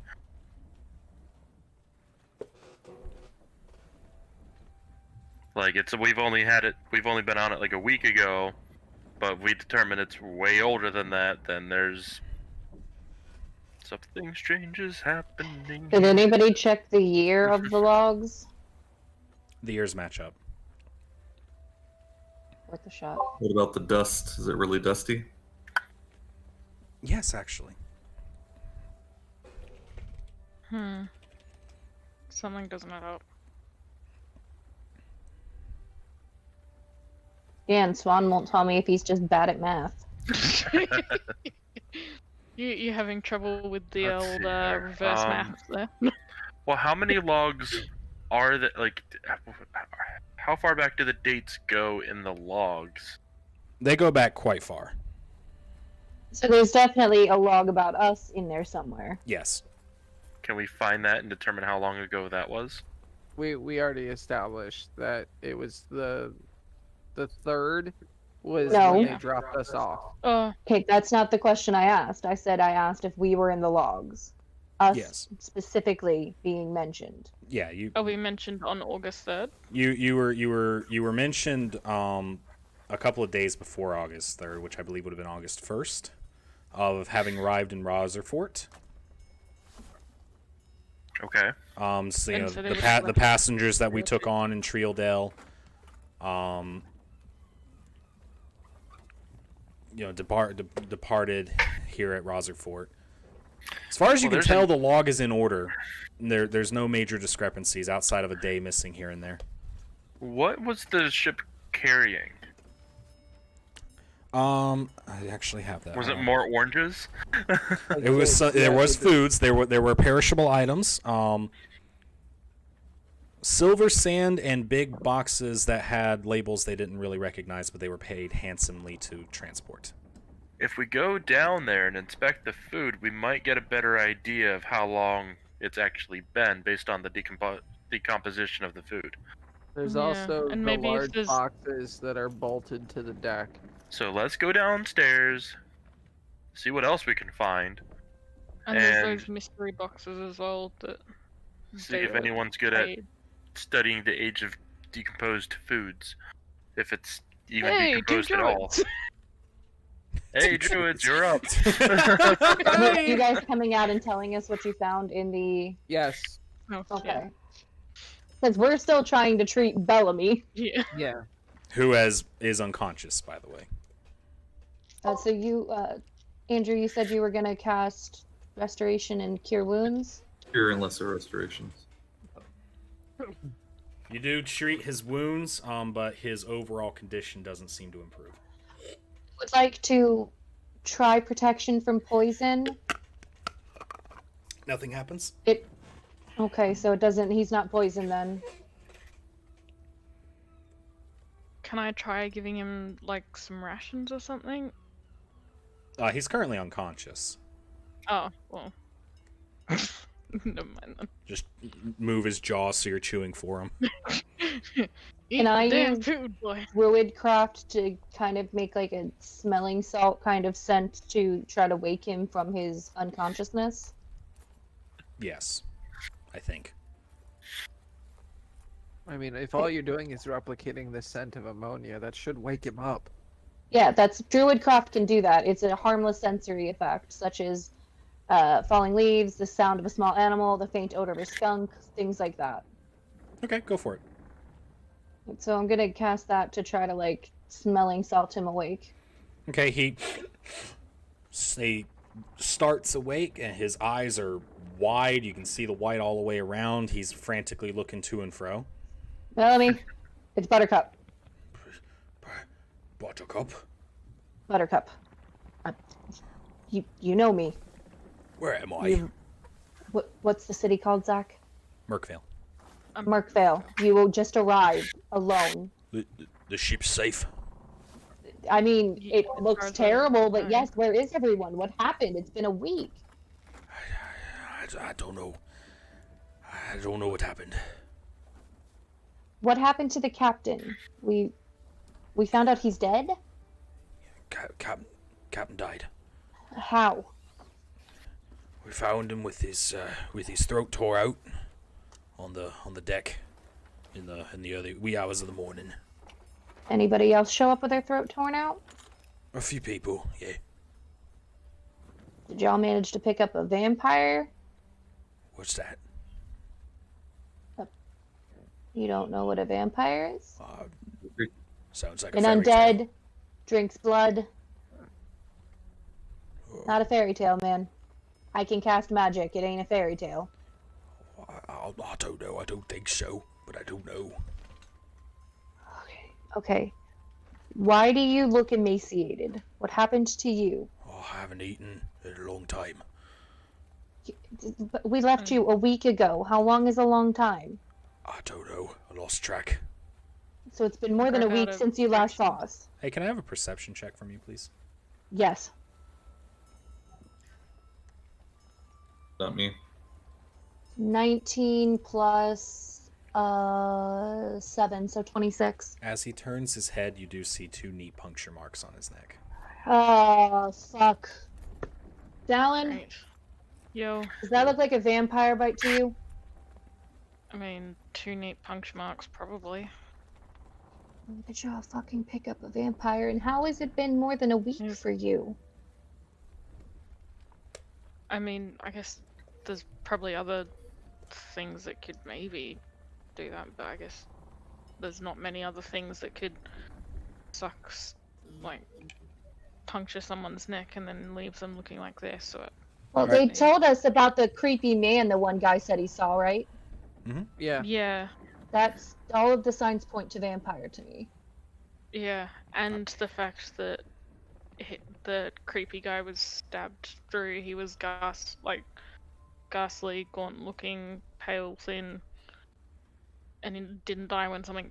Like we've only been on it like a week ago, but we determine it's way older than that, then there's something strange is happening. Did anybody check the year of the logs? The years match up. Worth a shot. What about the dust? Is it really dusty? Yes, actually. Something doesn't add up. Yeah, and Swan won't tell me if he's just bad at math. You having trouble with the Let's old see here. reverse math there? Well, how many logs are that? Like, how far back do the dates go in the logs? They go back quite far. So there's definitely a log about us in there somewhere. Yes. Can we find that and determine how long ago that was? We already established that it was the 3rd was No. when they dropped us off. Okay, that's not the question I asked. I asked if we were in the logs. Us Yes. specifically being mentioned. Yeah, you Oh, we mentioned on August 3rd. you were mentioned a couple of days before August 3rd, which I believe would have been August 1st, of having arrived in Rotherford. Okay. So, you know, And so they the would have the left passengers that we Trail took on in Treeldale, you know, departed here at Rotherford. As far as you Well, can there's tell, the log is in order. There's no major discrepancies outside of a day missing here and there. What was the ship carrying? I actually have that. Was it Hold on. more oranges? It was there was foods. There were perishable items. Silver sand and big boxes that had labels they didn't really recognize, but they were paid handsomely to transport. If we go down there and inspect the food, we might get a better idea of how long it's actually been based on the decomposition of the food. There's Yeah, also and the maybe if large there's- boxes that are bolted to the deck. So let's go downstairs, see what else we can find, And there's and those mystery boxes as well that see if anyone's good at studying the age of decomposed foods. If it's even Hey, decomposed at all. Hey, druids, you're up. You guys coming out and telling us what you found in the... Yes. Oh, Okay. Because we're still trying to treat Bellamy. Yeah. Yeah. Who is unconscious, by the way. So you, Andrew, you said you were going to cast Restoration and Cure Wounds? Cure and lesser restorations. You do treat his wounds, but his overall condition doesn't seem to improve. Would like to try protection from poison. Nothing happens? Okay, so it doesn't, he's not poisoned then. Can I try giving him like some rations or something? He's currently unconscious. Oh, well. Never mind then. Just move his jaw so you're chewing for him. Eat Can I the damn use food, boy. Druidcraft to kind of make like a smelling salt kind of scent to try to wake him from his unconsciousness? Yes, I think. I mean, if all you're doing is replicating the scent of ammonia, that should wake him up. Yeah, Druidcraft can do that. It's a harmless sensory effect, such as falling leaves, the sound of a small animal, the faint odor of a skunk, things like that. Okay, go for it. So I'm gonna cast that to try to like smelling salt him awake. Okay, he starts awake and his eyes are wide. You can see the white all the way around. He's frantically looking to and fro. Bellamy, it's Buttercup. Buttercup? Buttercup. You know me. Where am I? What's the city called, Zach? Merkvale. Merkvale. You will just arrive alone. The ship's safe. I mean, it looks Are they- terrible, but are- yes, where is everyone? What happened? It's been a week. I don't know. I don't know what happened. What happened to the captain? We found out he's dead? Captain died. How? We found him with his throat tore out on the deck in the early wee hours of the morning. Anybody else show up with their throat torn out? A few people, yeah. Did y'all manage to pick up a vampire? What's that? You don't know what a vampire is? Sounds like An a fairy undead, tale. drinks blood. Not a fairy tale, man. I can cast magic. It ain't a fairy tale. I don't know. I don't think so, but I don't know. Okay. Why do you look emaciated? What happened to you? Oh, I haven't eaten in a long time. We left you a week ago. How long is a long time? I don't know. I lost track. So it's been more than a Crap out week of since you last saw us. Hey, can I have a perception check from you, please? Yes. Not me. 19 plus 7, so 26. As he turns his head, you do see 2 neat puncture marks on his neck. Oh, fuck. Dallin, Right. Yo, does that look like a vampire bite to you? I mean, 2 neat puncture marks, probably. Did y'all fucking pick up a vampire? And how has it been more than a week Yes. for you? I mean, I guess there's probably other things that could maybe do that, but I guess there's not many other things that could like puncture someone's neck and then leave them looking like this. So Well, Right. they told us about the creepy man the one guy said he saw, right? Yeah. yeah, That's all of the signs point to vampire to me. yeah, and the fact that the creepy guy was stabbed through. He was ghastly, gaunt-looking, pale, thin, and he didn't die when something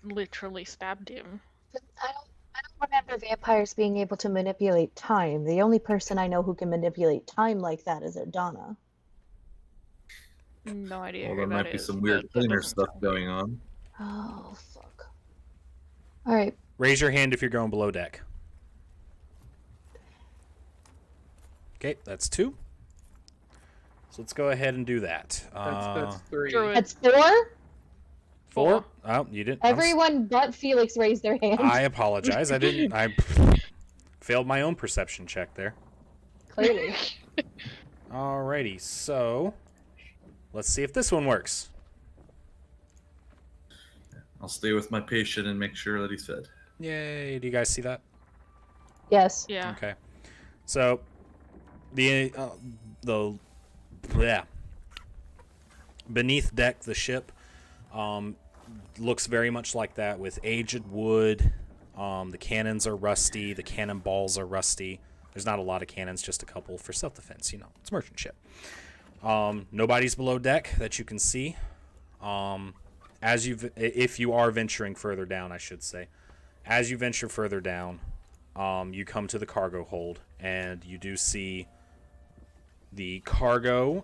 literally stabbed him. But I don't remember vampires being able to manipulate time. The only person I know who can manipulate time like that is Erdana. No idea Well, who there that might be is, some weird but that cleaner doesn't stuff sound going on. Oh, fuck. All right. Raise your hand if you're going below deck. Okay, that's 2. So let's go ahead and do that. That's 3. Druid. That's 4? 4? Oh, you didn't. Everyone but Felix raised their hand. I apologize. I failed my own perception check there. Clearly. Alrighty, so let's see if this one works. I'll stay with my patient and make sure that he's fed. Yay! Do you guys see that? Yes. Yeah. Okay. So the yeah, beneath deck the ship looks very much like that, with aged wood. The cannons are rusty. The cannonballs are rusty. There's not a lot of cannons, just a couple for self-defense. You know, it's a merchant ship. Nobody's below deck that you can see. If you are venturing further down, I should say. As you venture further down, you come to the cargo hold, and you do see the cargo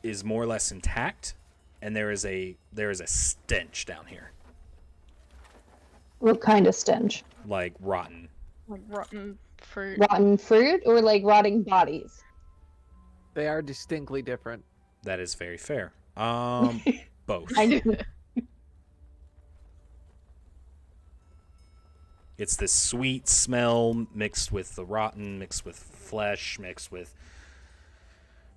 is more or less intact, and there is a stench down here, What kind of stench? like rotten. Like rotten fruit. Rotten fruit or like rotting bodies? They are distinctly different. That is very fair. Both. I knew. It's this sweet smell mixed with the rotten, mixed with flesh, mixed with.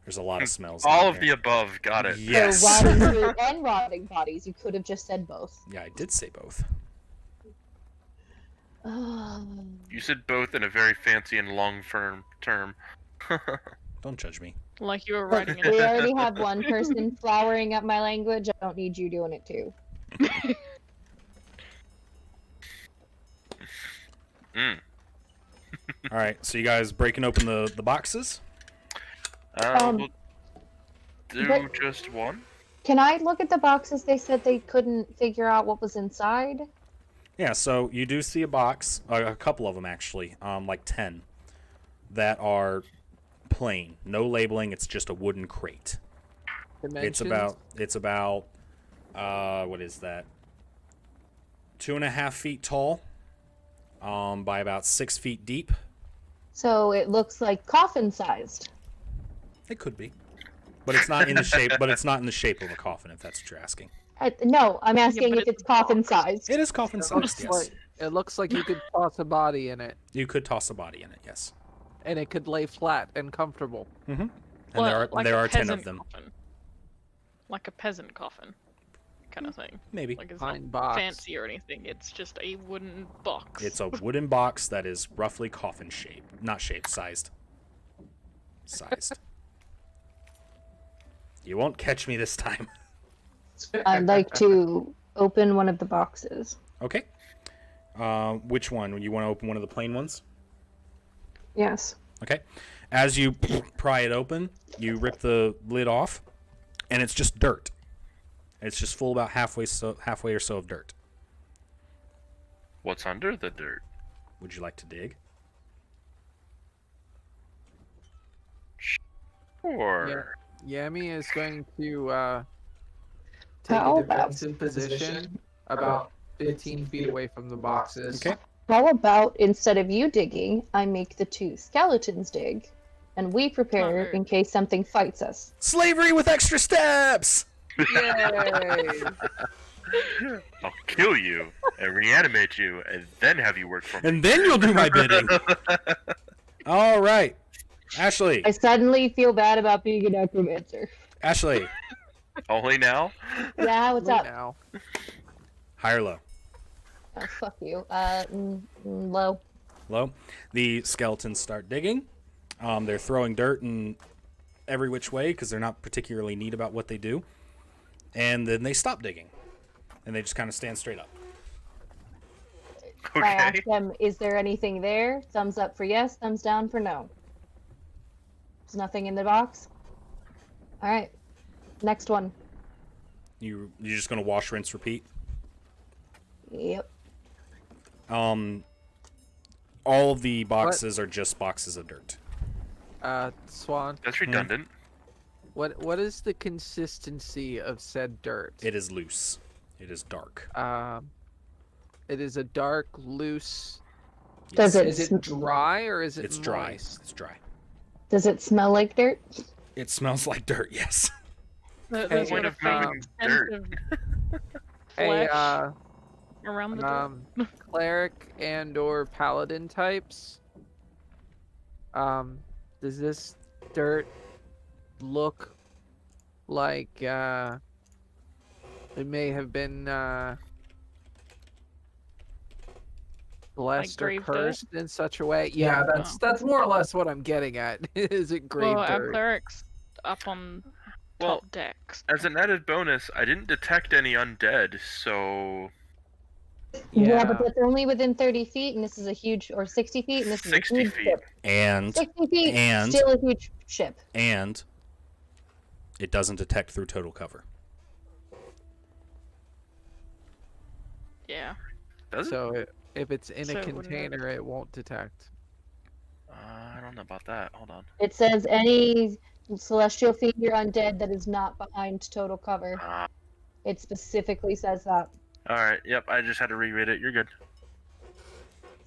There's a lot of smells. All down of here. the above. Got it. Yes. So rotting fruit and rotting bodies. You could have just said both. Yeah, I did say both. You said both in a very fancy and long firm term. Don't judge me. Like you were writing We it. already have one person flowering up my language. I don't need you doing it too. All right, so you guys breaking open the boxes? We'll do but- just one. Can I look at the boxes? They said they couldn't figure out what was inside. Yeah, so you do see a box, a couple of them actually, like 10, that are plain, no labeling. It's just a wooden crate. Dimensions? It's about what is that? 2.5 feet tall, by about 6 feet deep. So it looks like coffin sized. It could be, but it's not in the shape. But it's not in the shape of a coffin, if that's what you're asking. No, I'm asking but if it's coffin sized. It is coffin sized. Yes, It looks like you could toss a body in it, you could toss a body in it. Yes, and it could lay flat and comfortable. and Well, like there a are 10 of peasant them. Coffin. Like a peasant coffin, kind of thing. Maybe Like it's Pine not box. fancy or anything. It's just a wooden box. it's a wooden box that is roughly coffin shaped, not shaped, sized. Sized. You won't catch me this time. I'd like to open one of the boxes. Okay. Which one? You want to open one of the plain ones? Yes. Okay. As you pry it open, you rip the lid off, and it's just dirt. It's just full about halfway or so of dirt. What's under the dirt? Would you like to dig? Or Yami is going to take How a about- defensive position about 15 feet away from the boxes. Okay. How about instead of you digging, I make the 2 skeletons dig, and we prepare Smart. in case something fights us. Slavery with extra steps! Yay! I'll kill you and reanimate you and then have you work for me. And then you'll do my bidding. All right. Ashley. I suddenly feel bad about being a necromancer. Ashley. Only now? Yeah, what's up? Now. High or low? Oh, fuck you. Low. Low. The skeletons start digging. They're throwing dirt in every which way because they're not particularly neat about what they do. And then they stop digging. And they just kind of stand straight up. I Okay. ask them, is there anything there? Thumbs up for yes, thumbs down for no. There's nothing in the box? Alright. Next one. You're just going to wash, rinse, repeat? Yep. All of the boxes are just boxes of dirt. Swan, That's redundant. what is the consistency of said dirt? It is loose. It is dark. It is a dark, loose. Does Yes. it? Is it dry or is it It's dry. moist? It's dry. Does it smell like dirt? It smells like dirt. Yes. There's Point got a of faint moving sense dirt. of Hey, flesh around the dirt. cleric and/or paladin types. Does this dirt look like it may have been blessed or grave dirt? cursed in such a way? Yeah, that's more or less what I'm getting at. Is it grave Well, our dirt? cleric's up on Well, top decks. as an added bonus, I didn't detect any undead, so Yeah, but that's only within 30 feet, and this is a huge, or 60 feet, and this is a 60 huge feet. ship. And 60 feet, and- still a huge ship. and it doesn't detect through total cover. Yeah. does it? So if it's in So a it wouldn't container, it won't detect. I don't know about that. Hold on. It says any celestial fiend or undead that is not behind total cover. It specifically says that. All right. Yep. I just had to reread it. You're good.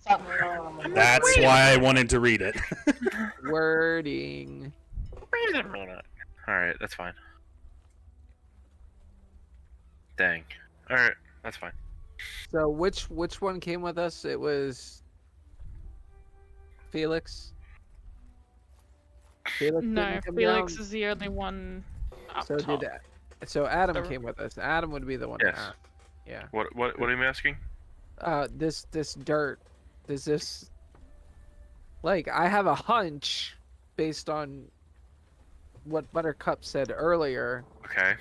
So, That's why I wanted to read it. Wording. Wait a minute. All right. That's fine. Dang. All right. That's fine. So which one came with us? It was Felix. Felix No, didn't come Felix down? is the only one up So top. so Adam The- came with us. Adam would be the one. Yes. To ask. Yeah. What are you asking? This dirt. Does this like I have a hunch based on what Buttercup said earlier. Okay.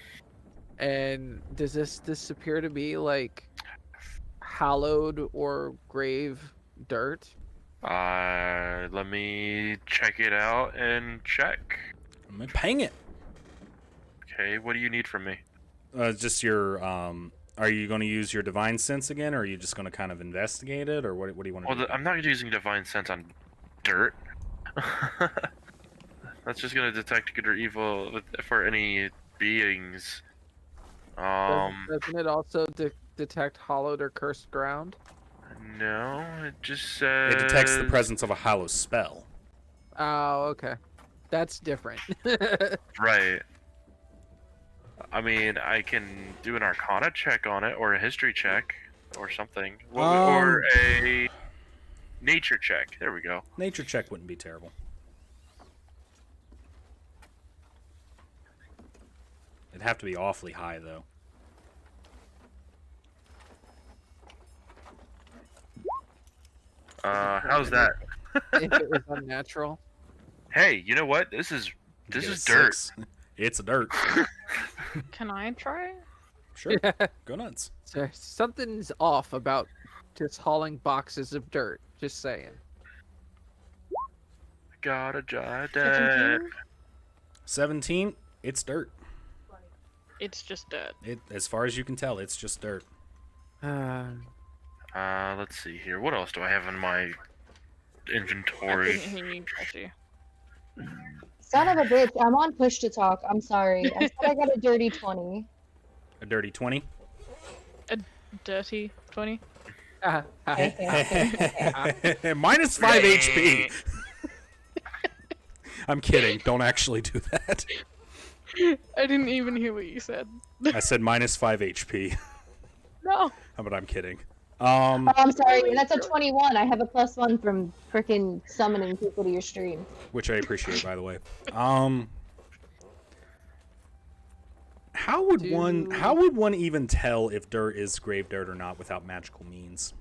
And does this appear to be like hallowed or grave dirt? Let me check it out and check. I'm gonna ping it. Okay. What do you need from me? Just your are you going to use your divine sense again, or are you just going to kind of investigate it, or what do you want to Well, do? I'm not using divine sense on dirt. That's just gonna detect good or evil for any beings. Doesn't it also detect hollowed or cursed ground? No, it just says It detects the presence of a hallow spell. Oh, okay. That's different. Right. I mean, I can do an Arcana check on it, or a History check, or something, or a Nature check. There we go. Nature check wouldn't be terrible. It'd have to be awfully high, though. How's that? If it was unnatural. Hey, you know what? This is You get a dirt. 6. It's a dirt. Can I try? Sure. Go nuts. So something's off about just hauling boxes of dirt. Just saying. Got a giant. 17? 17. It's dirt. It's just dirt. As far as you can tell, it's just dirt. Let's see here. What else do I have in my I inventory? couldn't hear you, Jesse. son of a bitch, I'm on push to talk. I'm sorry. I said I got a dirty 20. A dirty 20. Dirty 20. Minus 5 HP. I'm kidding. Don't actually do that. I didn't even hear what you said. I said minus 5 HP. No. But I'm kidding. Oh, I'm sorry. That's a 21. I have a +1 from freaking summoning people to your stream. Which I appreciate, by the way. How would one even tell if dirt is grave dirt or not without magical means?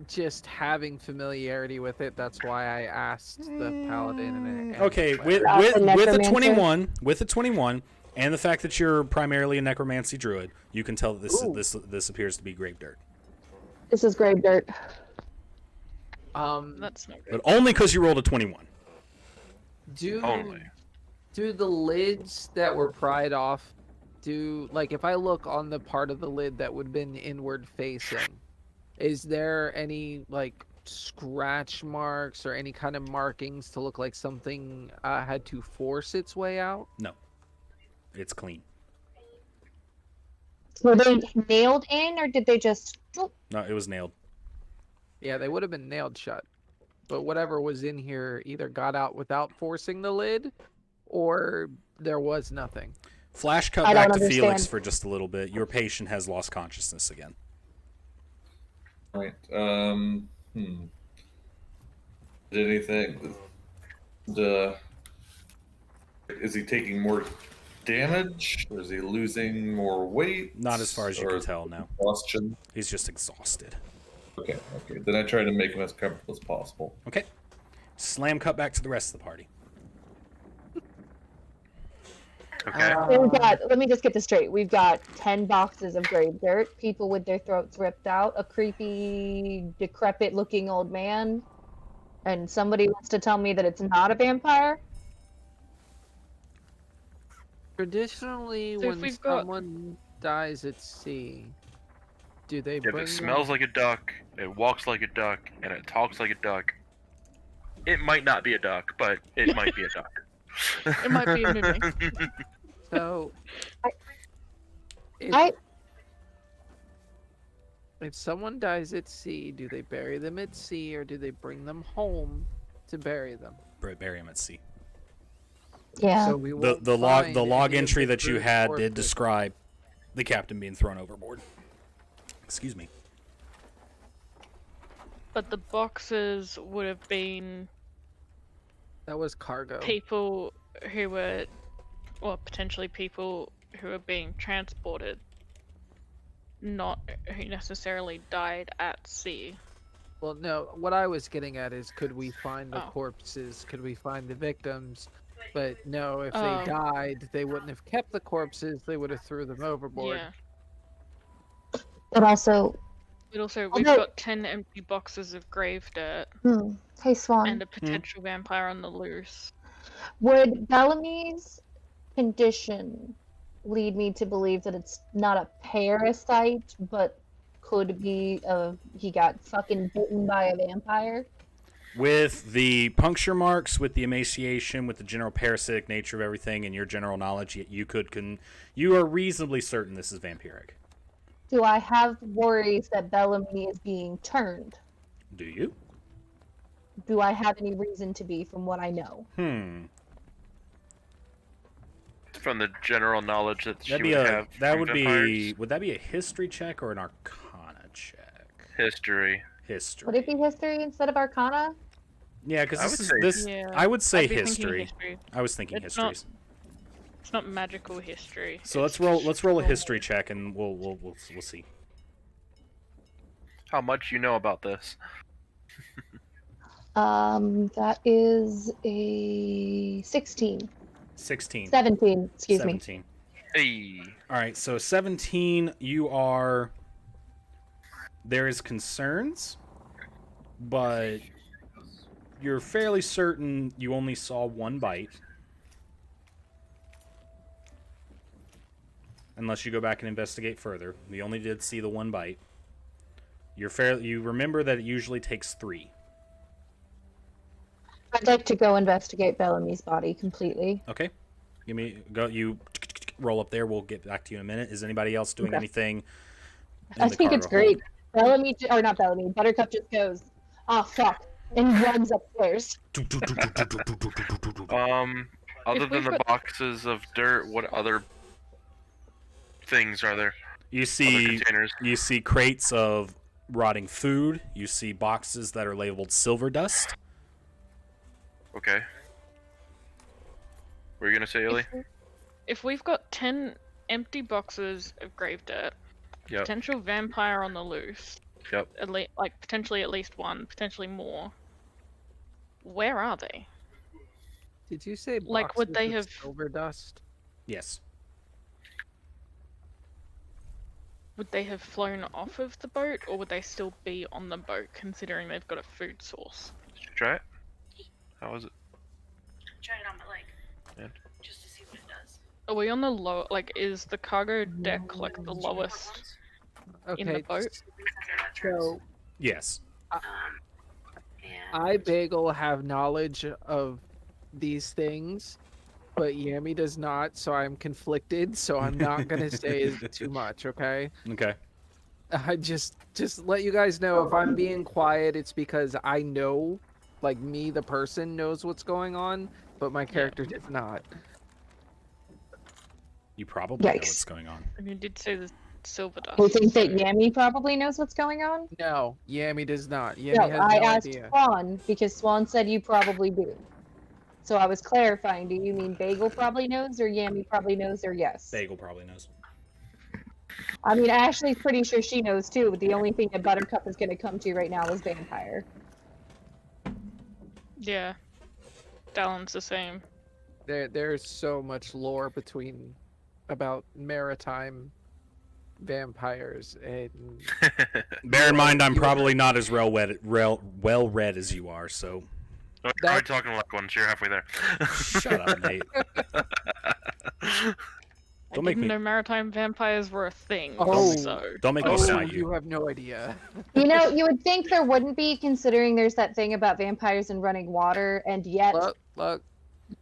Just having familiarity with it. That's why I asked the paladin. And Okay, the with the a necromancer? 21, and the fact that you're primarily a necromancy druid, you can tell that Ooh. this appears to be grave dirt. This is grave dirt. That's not good. But only because you rolled a 21. Only. Do the lids that were pried off, like if I look on the part of the lid that would have been inward facing, is there any like scratch marks or any kind of markings to look like something had to force its way out? No. It's clean. Were they nailed in, or did they just? No, it was nailed. Yeah, they would have been nailed shut. But whatever was in here either got out without forcing the lid, or there was nothing. Flash cut I back don't to Felix understand. for just a little bit. Your patient has lost consciousness again. Right. Did anything? Is he taking more damage? Or is he losing more weight? Not as far as you Or can is tell, it no. exhaustion? He's just exhausted. Okay. Then I try to make him as comfortable as possible. Okay. Slam cut back to the rest of the party. Okay. We've got. Let me just get this straight. We've got 10 boxes of grave dirt, people with their throats ripped out, a creepy, decrepit-looking old man, and somebody wants to tell me that it's not a vampire. Traditionally, So if when we've got- someone dies at sea, do they If bring it smells them... like a duck, it walks like a duck, and it talks like a duck, it might not be a duck, but it might be a duck. It might be a mimic. So, I if someone dies at sea, do they bury them at sea, or do they bring them home to bury them? Bury him at sea. yeah. So we The won't the log find the log any of entry the that you crew's had did corpses. describe the captain being thrown overboard. Excuse me. But the boxes would have been That was cargo. people who were, or potentially people who are being transported, not who necessarily died at sea. Well, no, what I was getting at is, could we find the Oh. corpses? Could we find the victims? But no, if Oh. they died, they wouldn't have kept the corpses. They would have threw them overboard. Yeah. But also, But also, we've Although- got 10 empty boxes of grave dirt hey Swan, and a potential vampire on the loose. would Bellamy's condition lead me to believe that it's not a parasite, but could be he got fucking bitten by a vampire? With the puncture marks, with the emaciation, with the general parasitic nature of everything, and your general knowledge, you are reasonably certain this is vampiric. Do I have worries that Bellamy is being turned? Do you? Do I have any reason to be from what I know? From the general knowledge that she That'd would be have. that from would vampires. be. Would that be a history check or an arcana check? History. History. Would it be history instead of arcana? Yeah, because I this would is say- this. Yeah, I would say I'd be thinking history. history. I was thinking It's histories. It's not magical history. So it's let's roll a just history check and we'll see. How much you know about this? That is a 16. 16. 17, excuse me. 17. Hey. All right, so 17, you are. There is concerns, but you're fairly certain you only saw one bite. Unless you go back and investigate further. We only did see the one bite. You remember that it usually takes 3. I'd like to go investigate Bellamy's body completely. Okay. You roll up there. We'll get back to you in a minute. Is anybody else doing Okay. anything? in I the think it's cargo hold? great. Bellamy, or not Bellamy, Buttercup just goes, oh fuck, and runs upstairs. Other If than we've the got- boxes of dirt, what other things are there? You Other see containers. You see crates of rotting food. You see boxes that are labeled silver dust. Okay. What are you gonna say, Illy? If we've got 10 empty boxes of grave dirt, Yep. potential vampire on the loose, Yep. potentially at least one, potentially more. Where are they? Did you say Like, would boxes they of have- silver dust? Yes. Would they have flown off of the boat, or would they still be on the boat, considering they've got a food source? Did you try it? How was it? Try it on my leg. And? Just to see what it does. Are we on the low? Like, is the cargo deck like the lowest? Okay. In the boat? We consider that terms. So Yes. And I, Bagel, have knowledge of these things. but Yami does not, so I'm conflicted, so I'm not gonna say too much, okay? Okay. I just let you guys know if I'm being quiet, it's because I know, like me, the person knows what's going on, but my character does not. You probably know Yikes. what's going on. And you did say the silver dust. You think that so- Yami probably knows what's going on? No, Yami does not. Yami No, has I no asked idea. Swan because Swan said you probably do. So I was clarifying. Do you mean Bagel probably knows, or Yami probably knows, or yes? Bagel probably knows. I mean, Ashley's pretty sure she knows too. But the only thing that Buttercup is going to come to right now is vampire. Yeah. Dallon's the same. There's so much lore about maritime vampires and Bear in mind, I'm probably not as well read as you are, so I'm talking like once you're halfway there. shut up, Nate. I Don't make didn't me- know maritime vampires were a thing. Oh. So Don't make me oh, smite you you. have no idea. You know, you would think there wouldn't be, considering there's that thing about vampires and running water, and yet Look.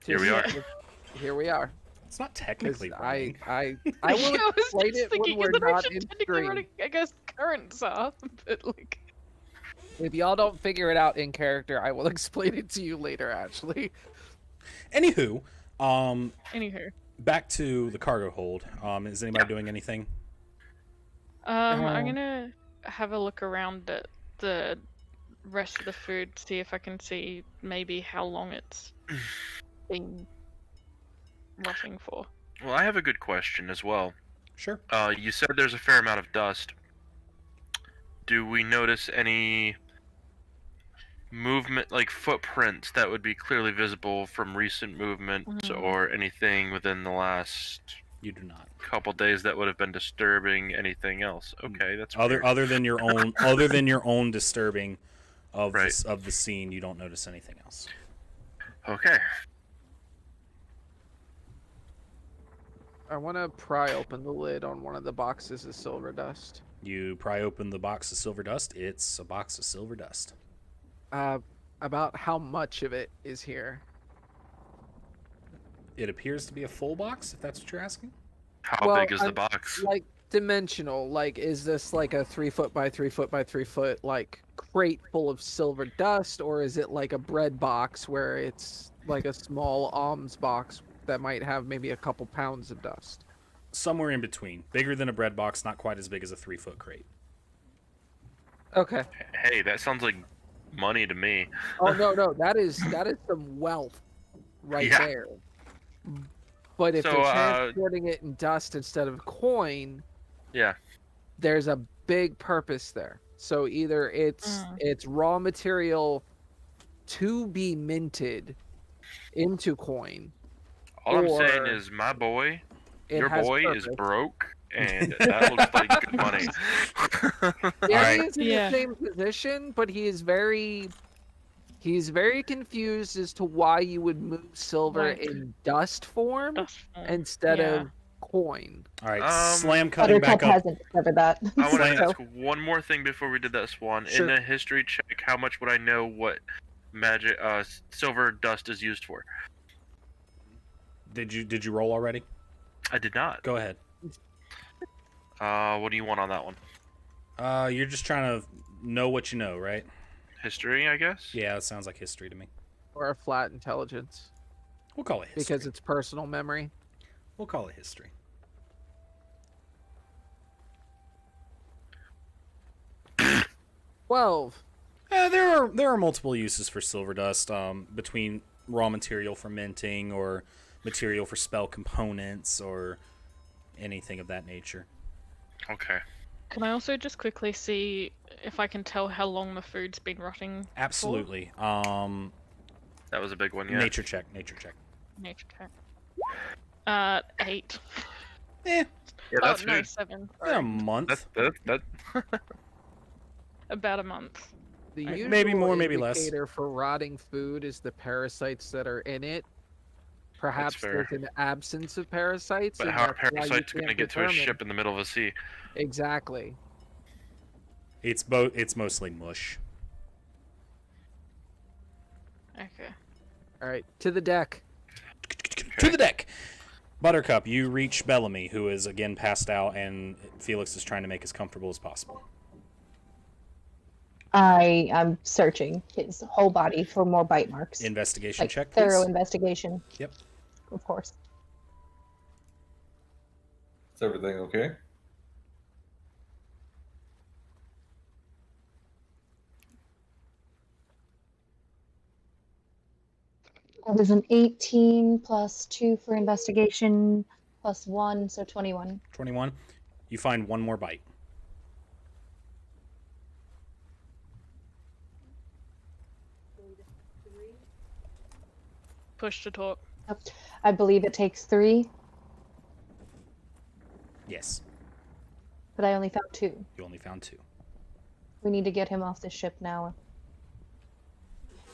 Here we are. Here we are. It's not 'Cause technically I running. will was explain just it when thinking, we're isn't it not just in technically stream. running against currents are? But like, If y'all don't figure it out in character, I will explain it to you later. Actually, Anywho, anywho. back to the cargo hold. Is anybody doing anything? I'm gonna have a look around at the rest of the food, see if I can see maybe how long it's been rotting for. Well, I have a good question as well. Sure. You said there's a fair amount of dust. Do we notice any movement, like footprints, that would be clearly visible from recent movements, or anything within the last You do not. couple days that would have been disturbing anything else? Okay, that's weird. Other than your own disturbing of the scene, you don't notice anything else. Okay. I want to pry open the lid on one of the boxes of silver dust. You pry open the box of silver dust. It's a box of silver dust. About how much of it is here? It appears to be a full box, if that's what you're asking. How Well, big is the I'm- box? Like dimensional. Like, is this like a 3 foot by 3 foot by 3 foot like crate full of silver dust, or is it like a bread box where it's like a small alms box that might have maybe a couple pounds of dust? Somewhere in between. Bigger than a bread box, not quite as big as a 3-foot crate. Okay. Hey, that sounds like money to me. Oh no, that is some wealth right Yeah. there. But if So, they're transporting it in dust instead of coin, Yeah. there's a big purpose there. So either it's raw material to be minted into coin. All I'm saying Or is, my boy, It your has boy is purpose. broke, and that looks like good money. Yeah, Alright. he is in Yeah. the same position, but he's very confused as to why you would move silver Like- in dust form Dust form. instead Yeah. of coin. All right, Um, slam cutting Buttercup back up. hasn't discovered that. I want to So- ask one more thing before we did that, Swan. Sure. In a history check, how much would I know what magic silver dust is used for? Did you roll already? I did not. Go ahead. What do you want on that one? You're just trying to know what you know, right? History, I guess. Yeah, it sounds like history to me. Or a flat intelligence. We'll call it history. Because it's personal memory. We'll call it history. 12. There are multiple uses for silver dust, between raw material for minting or material for spell components or anything of that nature. Okay. Can I also just quickly see if I can tell how long the food's been rotting? Absolutely. That was a big one, yeah. Nature check. Nature check. Nature check. 8. Eh, Yeah, that's oh no, good. 7. a month. That. About a month. The Maybe usual more, maybe less. indicator for rotting food is the parasites that are in it. Perhaps fair. there's an absence of parasites. But and how are that's why you parasites going to can't get to a determine. ship in the middle of a sea? Exactly. It's mostly mush. Okay. All right, to the deck. To the deck! Buttercup, you reach Bellamy, who is again passed out, and Felix is trying to make as comfortable as possible. I'm searching his whole body for more bite marks. Investigation Like, check, thorough please. investigation. Yep. Of course. Is everything okay? That is an 18 plus 2 for investigation plus 1, so 21. 21. You find one more bite. Push to talk. I believe it takes 3, Yes. but I only found 2. You only found 2. We need to get him off the ship now.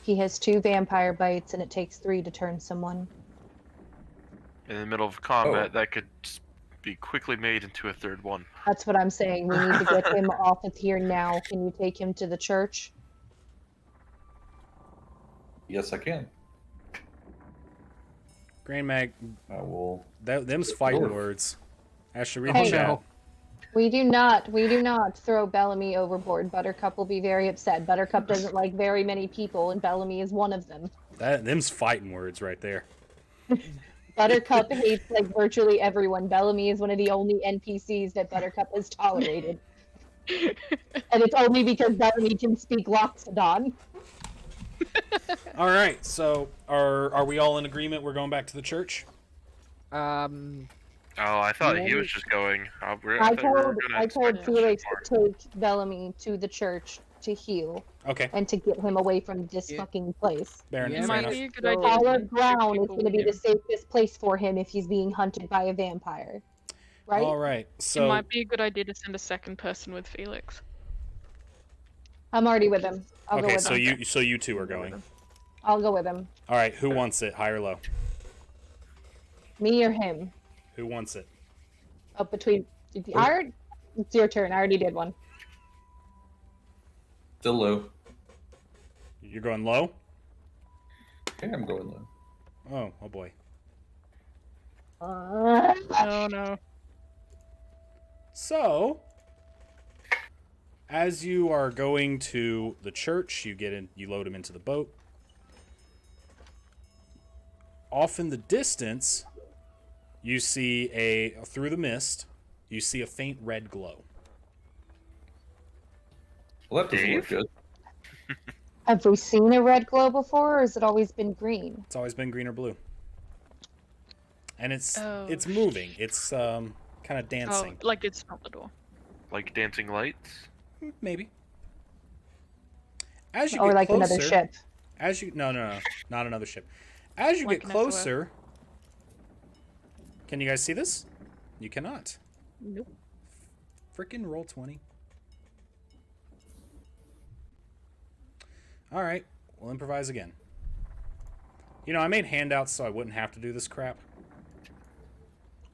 He has 2 vampire bites, and it takes 3 to turn someone. In the middle of combat, that could be quickly made into a third one. That's what I'm saying. We need to get him off of here now. Can you take him to the church? Yes, I can. Grand Mag, I will. them's fighting Sure. words. Ashley, read Hey. the chat. No. We do not throw Bellamy overboard. Buttercup will be very upset. Buttercup doesn't like very many people, and Bellamy is one of them. Them's fighting words right there. Buttercup hates like virtually everyone. Bellamy is one of the only NPCs that Buttercup has tolerated. And it's only because Bellamy can speak Loxodon. All right, so are we all in agreement? We're going back to the church. Oh, I thought he was just going. I thought we were gonna I told inspect Felix the to take Bellamy to the church to heal Okay, and to get him away from this Yeah. fucking place. Baron, Yeah, fair Might enough. be a good So- idea. Our to ground is people going to be with the him. safest place for him if he's being hunted by a vampire. Right? All right, It so might be a good idea to send a second person with Felix. I'm already with him. I'll go okay, with so him. you two are going. I'll go with him. All right, who wants it? High or low? Me or him? Who wants it? Up between. It's your turn. I already did one. Still low. You're going low? Okay, I'm going low. Oh boy. Oh no. So, as you are going to the church, you load him into the boat. Off in the distance, you see through the mist, you see a faint red glow. Well, that doesn't look Dave? good. Have we seen a red glow before, or has it always been green? It's always been green or blue. And it's Oh, moving. It's kind of Oh, dancing. like it's not the door. Like dancing lights. Maybe. As you Or get like closer, another ship? no, not another ship. As you Like get an SOS. closer, can you guys see this? You cannot. Nope. Frickin' roll 20. All right, we'll improvise again. You know, I made handouts so I wouldn't have to do this crap.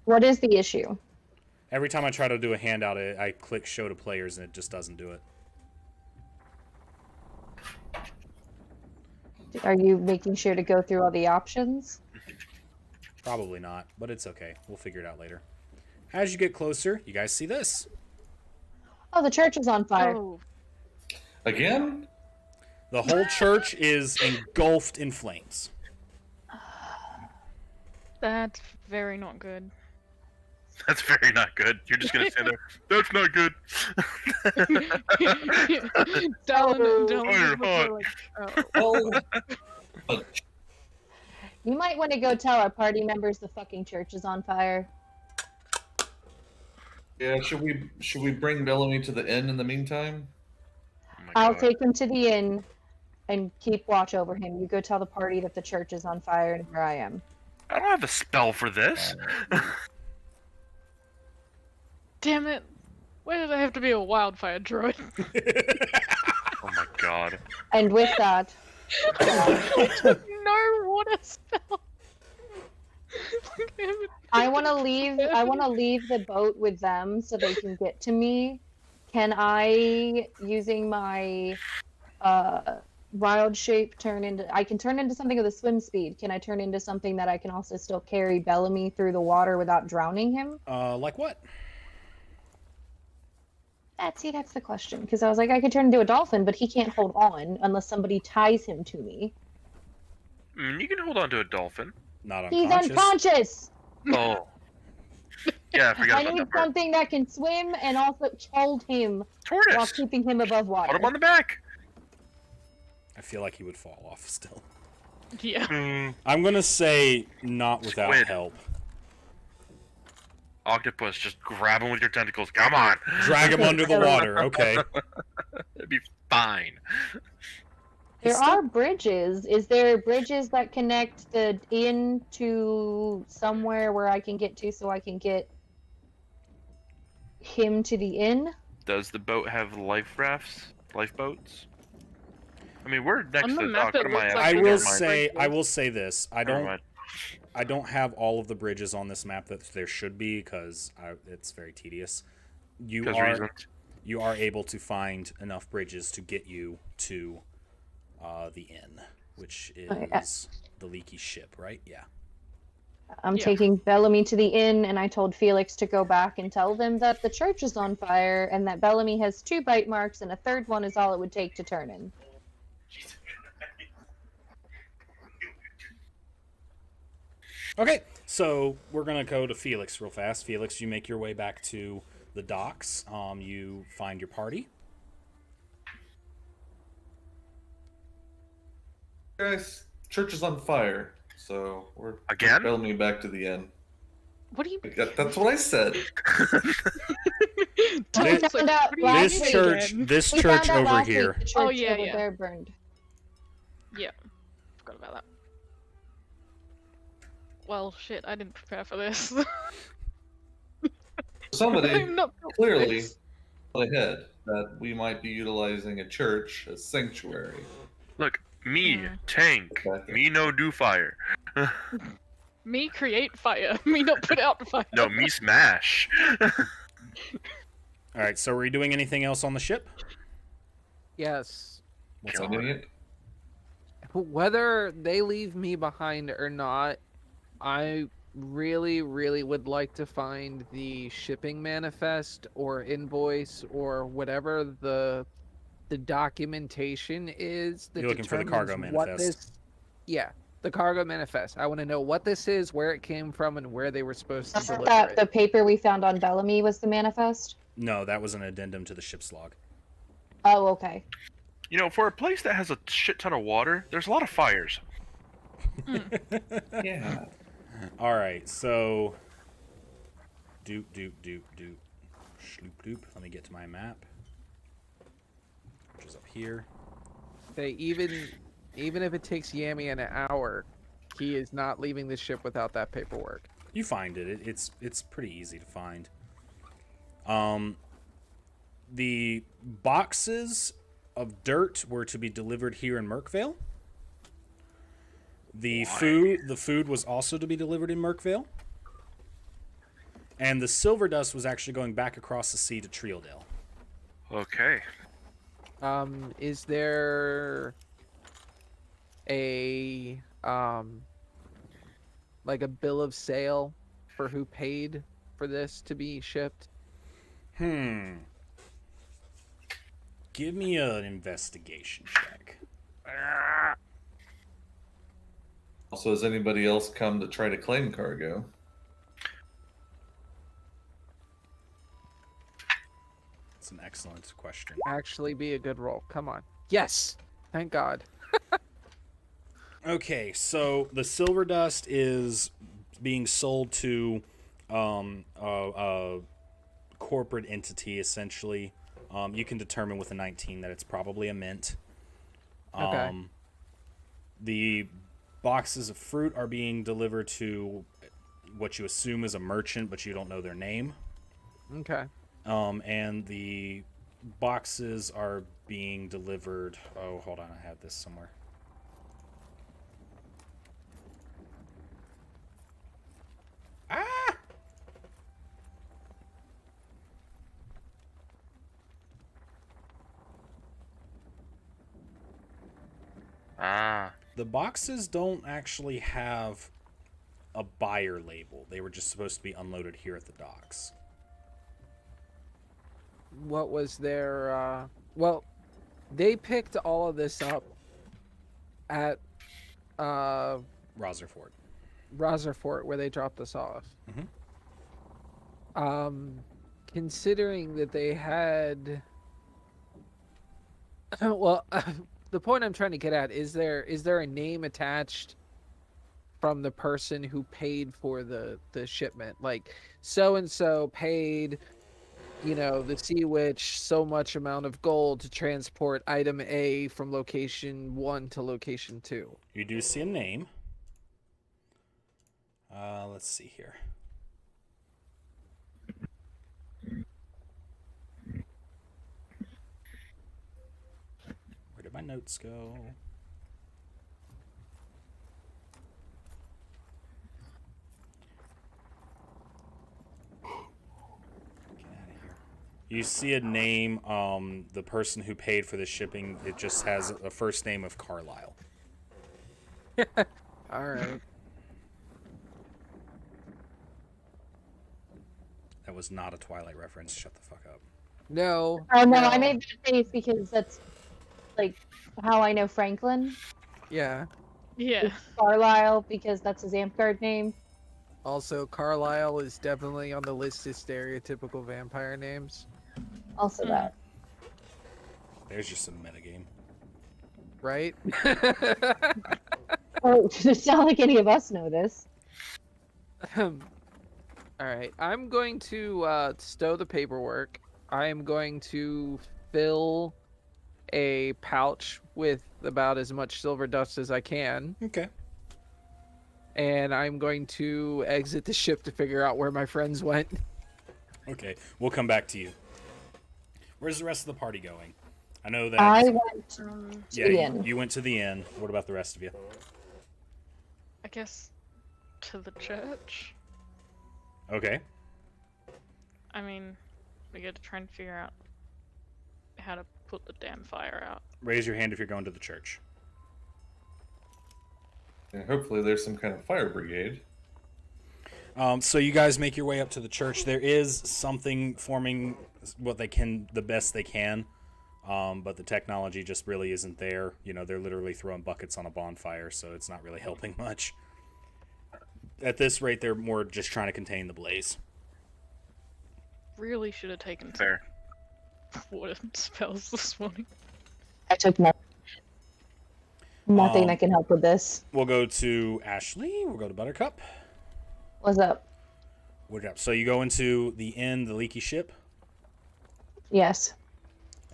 What is the issue? Every time I try to do a handout, I click show to players and it just doesn't do it. Are you making sure to go through all the options? Probably not, but it's okay. We'll figure it out later. As you get closer, you guys see this. Oh, the church is on fire. Oh, Again? The whole church is engulfed in flames. that's very not good. That's very not good. You're just gonna stand there. That's not good. Dylan Fire hot. was like, oh. Well, You might want to go tell our party members the fucking church is on fire. yeah. Should we bring Bellamy to the inn in the meantime? Oh my I'll God. take him to the inn and keep watch over him. You go tell the party that the church is on fire and where I am. I don't have a spell for this. Damn it. Why did I have to be a wildfire droid? Oh my God. And with that, No water spell. I want to leave the boat with them so they can get to me. Can I, using my wild shape turn into? I can turn into something with a swim speed. Can I turn into something that I can also still carry Bellamy through the water without drowning him? Like what? That's the question. Because I was like, I could turn into a dolphin, but he can't hold on unless somebody ties him to me. You can hold on to a dolphin. Not He's unconscious. unconscious. Oh. Yeah, I forgot I about need that part. something that can swim and also hold him while Tortoise! keeping him above water. Put him on the back! I feel like he would fall off still. Yeah. I'm gonna say not without Squid. help. Octopus, just grab him with your tentacles. Come on! Drag him under the water. Okay. It'd be fine. There He's still- are bridges. Is there bridges that connect the inn to somewhere where I can get to so I can get him to the inn? Does the boat have lifeboats? I mean, we're next On to the the map, dock. it What am I looks at? like I Never will mind. say I will say this. Never mind. I don't have all of the bridges on this map that there should be because it's very tedious. You Because are reasons. you are able to find enough bridges to get you to the inn, which is yeah. the leaky ship, right? Yeah. I'm Yeah. taking Bellamy to the inn, and I told Felix to go back and tell them that the church is on fire and that Bellamy has 2 bite marks and a third one is all it would take to turn him. Okay, so we're gonna go to Felix real fast. Felix, you make your way back to the docks. You find your party. Guys, church is on fire, so we're Again? Bellamy back to the inn. What do you? That's what I said. We This- found out what do you last This week. church, again? this We church found out over last here. Week the church Oh, yeah, over yeah. there burned. Yeah. Forgot about that. Well, shit, I didn't prepare for this. Somebody I'm not clearly thought ahead that we might be utilizing a church as sanctuary. Look, me, Yeah. tank. Exactly. Me no do fire. Me create fire. Me not put out fire. No, me smash. All right, so are we doing anything else on the ship? Yes. What's Kill up? Doing it? Whether they leave me behind or not, I really, really would like to find the shipping manifest or invoice or whatever the documentation is that You're looking for the cargo determines what manifest. yeah, the cargo manifest. I want to know what this is, where it came from, and where they were supposed to deliver That it. the paper we found on Bellamy was the manifest? No, that was an addendum to the ship's log. Oh, okay. You know, for a place that has a shit ton of water, there's a lot of fires. Yeah. All right, so doop. Shloop doop. Let me get to my map, which is up here. They even if it takes Yami an hour, he is not leaving the ship without that paperwork. You find it. It's pretty easy to find. The boxes of dirt were to be delivered here in Merkvale. The food was also to be delivered in Merkvale. And the silver dust was actually going back across the sea to Treeldale. Okay. Is there a like a bill of sale for who paid for this to be shipped? Give me an investigation check. Also, has anybody else come to try to claim cargo? That's an excellent question. Actually be a good roll. Come on. Yes. Thank God. Okay, so the silver dust is being sold to a corporate entity, essentially. You can determine with a 19 that it's probably a mint. Okay. The boxes of fruit are being delivered to what you assume is a merchant, but you don't know their name. Okay. And the boxes are being delivered. Oh, hold on, I have this somewhere. Ah! Ah. The boxes don't actually have a buyer label. They were just supposed to be unloaded here at the docks. What was their well, they picked all of this up at Rosserfort. Rosserfort where they dropped us off. Mhm. Considering that they had well, the point I'm trying to get at is there a name attached from the person who paid for the shipment, like so and so paid, you know, the Sea Witch so much amount of gold to transport item A from location 1 to location 2. You do see a name. Let's see here. Where did my notes go? Get out of here. You see a name. The person who paid for the shipping, it just has a first name of Carlisle. All right. That was not a Twilight reference. Shut the fuck up. No. Oh no, no. I made that face because that's like how I know Franklin. Yeah. Yeah. Carlisle because that's his Amphgard name. Also, Carlisle is definitely on the list of stereotypical vampire names. Also that. There's just some metagame. Right? Oh, it's not like any of us know this. All right. I'm going to stow the paperwork. I am going to fill a pouch with about as much silver dust as I can. Okay. And I'm going to exit the ship to figure out where my friends went. Okay. We'll come back to you. Where's the rest of the party going? I know that. I went to Yeah, the inn. you went to the inn. What about the rest of you? I guess to the church. Okay. I mean, we got to try and figure out how to put the damn fire out. Raise your hand if you're going to the church. And hopefully there's some kind of fire brigade. So you guys make your way up to the church. There is something forming what they can, the best they can, but the technology just really isn't there. You know, they're literally throwing buckets on a bonfire, so it's not really helping much. At this rate, they're more just trying to contain the blaze. Really should have taken Fair. water spells this morning. I took nothing that can help with this. We'll go to Ashley. We'll go to Buttercup. What's up? What's up? So you go into the inn, the Leaky Ship. Yes.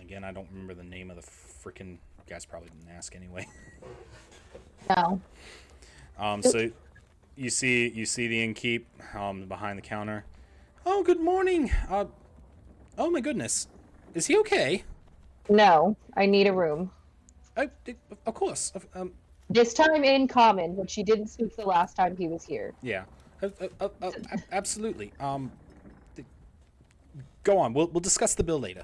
Again, I don't remember the name of the freaking. You guys probably didn't ask anyway. No. So you see the innkeep behind the counter. Oh, good morning. Oh my goodness, is he okay? No. I need a room. Of course. This time in common, which he didn't speak the last time he was here. Yeah. Absolutely. Go on. We'll discuss the bill later.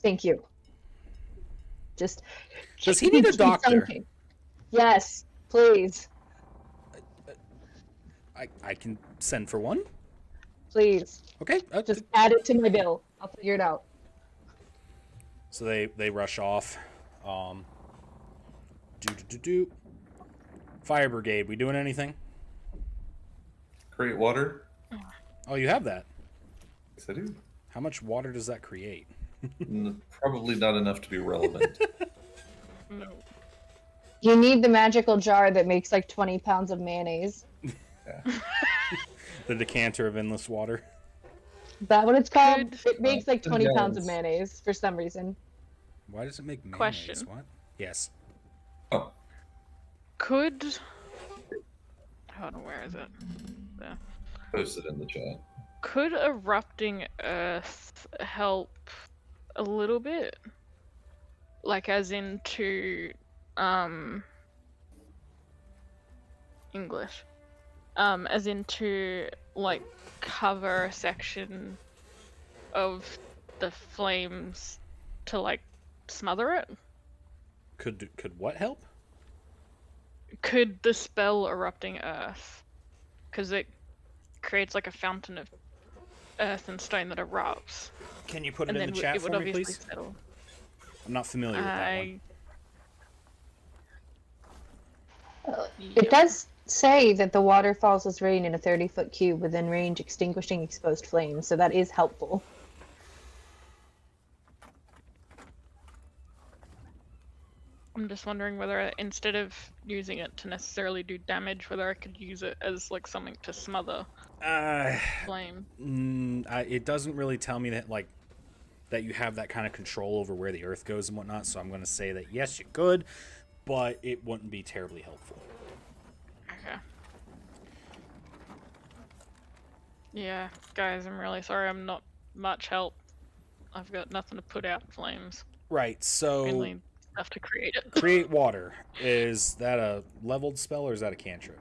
Thank you. Just. Does he need a doctor? Yes, please. I can send for one. Please. Okay. Just add it to my bill. I'll figure it out. So they rush off. Fire brigade. We doing anything? Create water? Oh, you have that. Yes, I do. How much water does that create? Probably not enough to be relevant. No. You need the magical jar that makes like 20 pounds of mayonnaise. The decanter of endless water. Is that what it's called? Good. It makes like 20 pounds of Yes. mayonnaise for some reason. Why does it make mayonnaise? Question. What? Yes. Oh, Could. Hold on, where is it? There. post it in the chat. Could erupting Earth help a little bit? Like, as into, English. As into, like, cover a section of the flames to, like, smother it? Could what help? could the spell erupting earth, because it creates like a fountain of earth and stone that erupts, Can you put it and in then the chat it would for me, obviously please? settle. I'm not familiar with that one. It Yep. does say that the water falls as rain in a 30-foot cube within range, extinguishing exposed flames, so that is helpful. I'm just wondering whether instead of using it to necessarily do damage, whether I could use it as like something to smother flame. It doesn't really tell me that that you have that kind of control over where the earth goes and whatnot. So I'm going to say that yes, you could, but it wouldn't be terribly helpful. Okay. Yeah, guys, I'm really sorry. I'm not much help. I've got nothing to put out flames. Right. So Only stuff to create it. create water. Is that a leveled spell or is that a cantrip?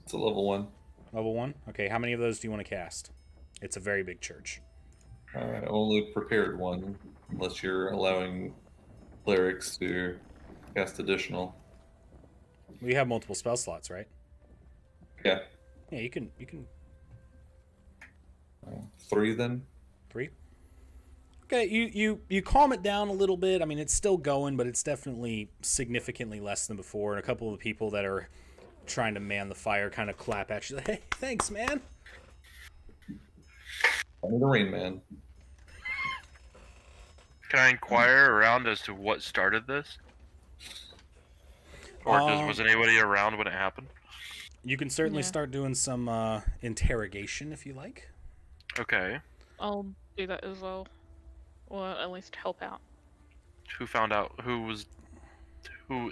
It's a level 1. Level 1? Okay, how many of those do you want to cast? It's a very big church. Only prepared one, unless you're allowing clerics to cast additional. We have multiple spell slots, right? Yeah. Yeah, you can 3 then? 3. Okay, you calm it down a little bit. I mean, it's still going, but it's definitely significantly less than before. And a couple of the people that are trying to man the fire kind of clap at you. Like, hey, thanks, man. I'm the Rain Man. Can I inquire around as to what started this? Or was anybody around when it happened? You can certainly Yeah. start doing some interrogation if you like. Okay. I'll do that as well. Or at least help out. Who found out? Who?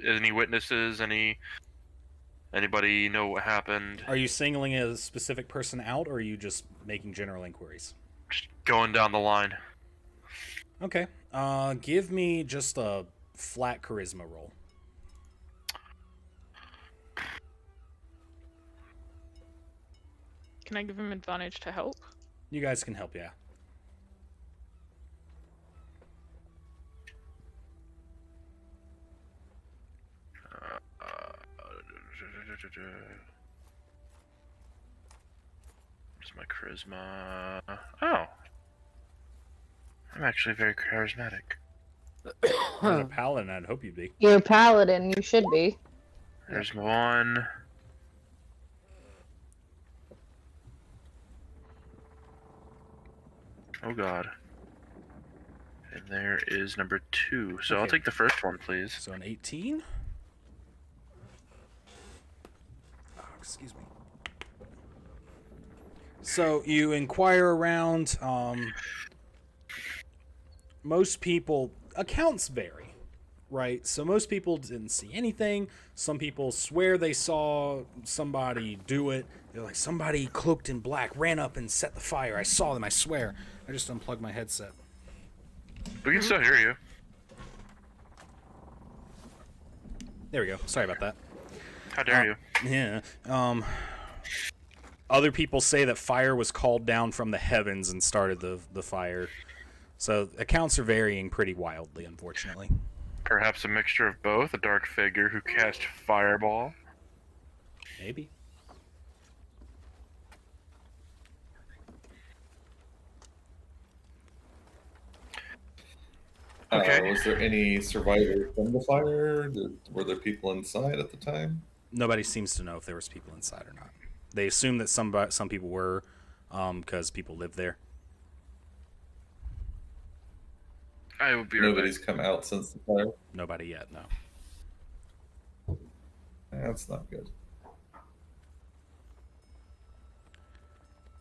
Any witnesses? Anybody know what happened? Are you singling a specific person out, or are you just making general inquiries? Just going down the line. Okay. Give me just a flat charisma roll. Can I give him advantage to help? You guys can help, yeah. Where's my charisma? Oh. I'm actually very charismatic. As a paladin, I'd hope you'd be. You're a paladin, you should be. There's one. Oh god. And there is number 2. So I'll Okay. take the first one, please. So an 18. Oh, excuse me. So you inquire around. Most people, accounts vary, right? So most people didn't see anything. Some people swear they saw somebody do it. They're like, somebody cloaked in black ran up and set the fire. I saw them, I swear. I just unplugged my headset. We can still hear you. There we go. Sorry about that. How dare you? Yeah. Other people say that fire was called down from the heavens and started the fire. So accounts are varying pretty wildly, unfortunately. Perhaps a mixture of both? A dark figure who cast fireball? Maybe. Okay. Was there any survivors from the fire? Were there people inside at the time? Nobody seems to know if there was people inside or not. They assume that some people were, because people live there. I would be right Nobody's come out since the fire? Nobody yet, no. That's not good.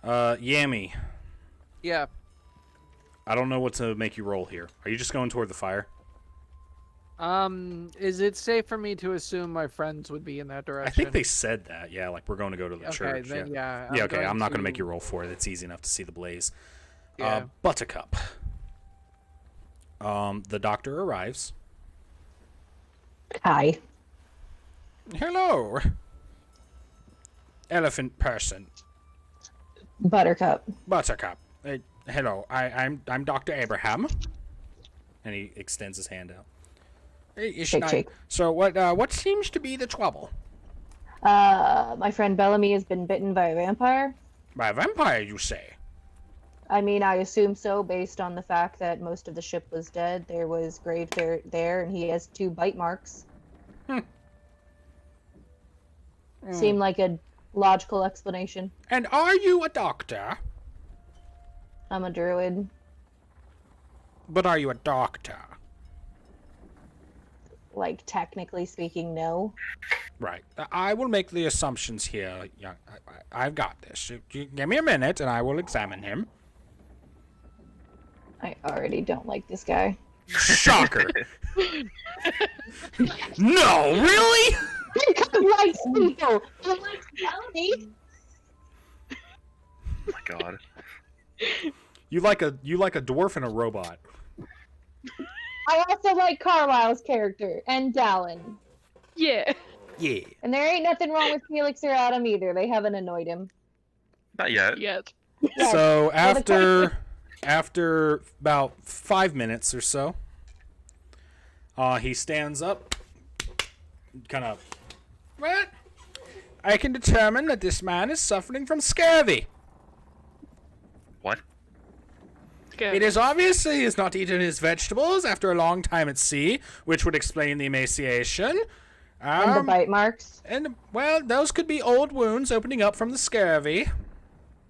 Yami, Yeah. I don't know what to make you roll here. Are you just going toward the fire? Is it safe for me to assume my friends would be in that direction? I think they said that. Yeah, like we're going to go to the Okay, church. then yeah. Yeah, okay. I'm not going to make you roll for it. It's easy enough to see the blaze. Yeah. Buttercup. The doctor arrives. Hi. Hello. Elephant person. Buttercup. Buttercup. Hello. I'm Dr. Abraham. And he extends his hand out. Shake. So what seems to be the trouble? My friend Bellamy has been bitten by a vampire. By a vampire, you say? I mean, I assume so, based on the fact that most of the ship was dead. There was grave there, and he has 2 bite marks. Seemed like a logical explanation. And are you a doctor? I'm a druid. But are you a doctor? Like, technically speaking, no. Right. I will make the assumptions here, young. I've got this. You give me a minute, and I will examine him. I already don't like this guy. Shocker. No, really? He likes people! He likes Bellamy! Oh my god. You like a dwarf and a robot. I also like Carlisle's character, and Dallin. Yeah. Yeah. And there ain't nothing wrong with Felix or Adam either. They haven't annoyed him. Not yet. Yet. Yes. So Well, the after about 5 minutes or so, he stands up, kind of. What? I can determine that this man is suffering from scurvy. What? Good. It is obvious he has not eaten his vegetables after a long time at sea, which would explain the emaciation. And the bite marks? And, well, those could be old wounds opening up from the scurvy.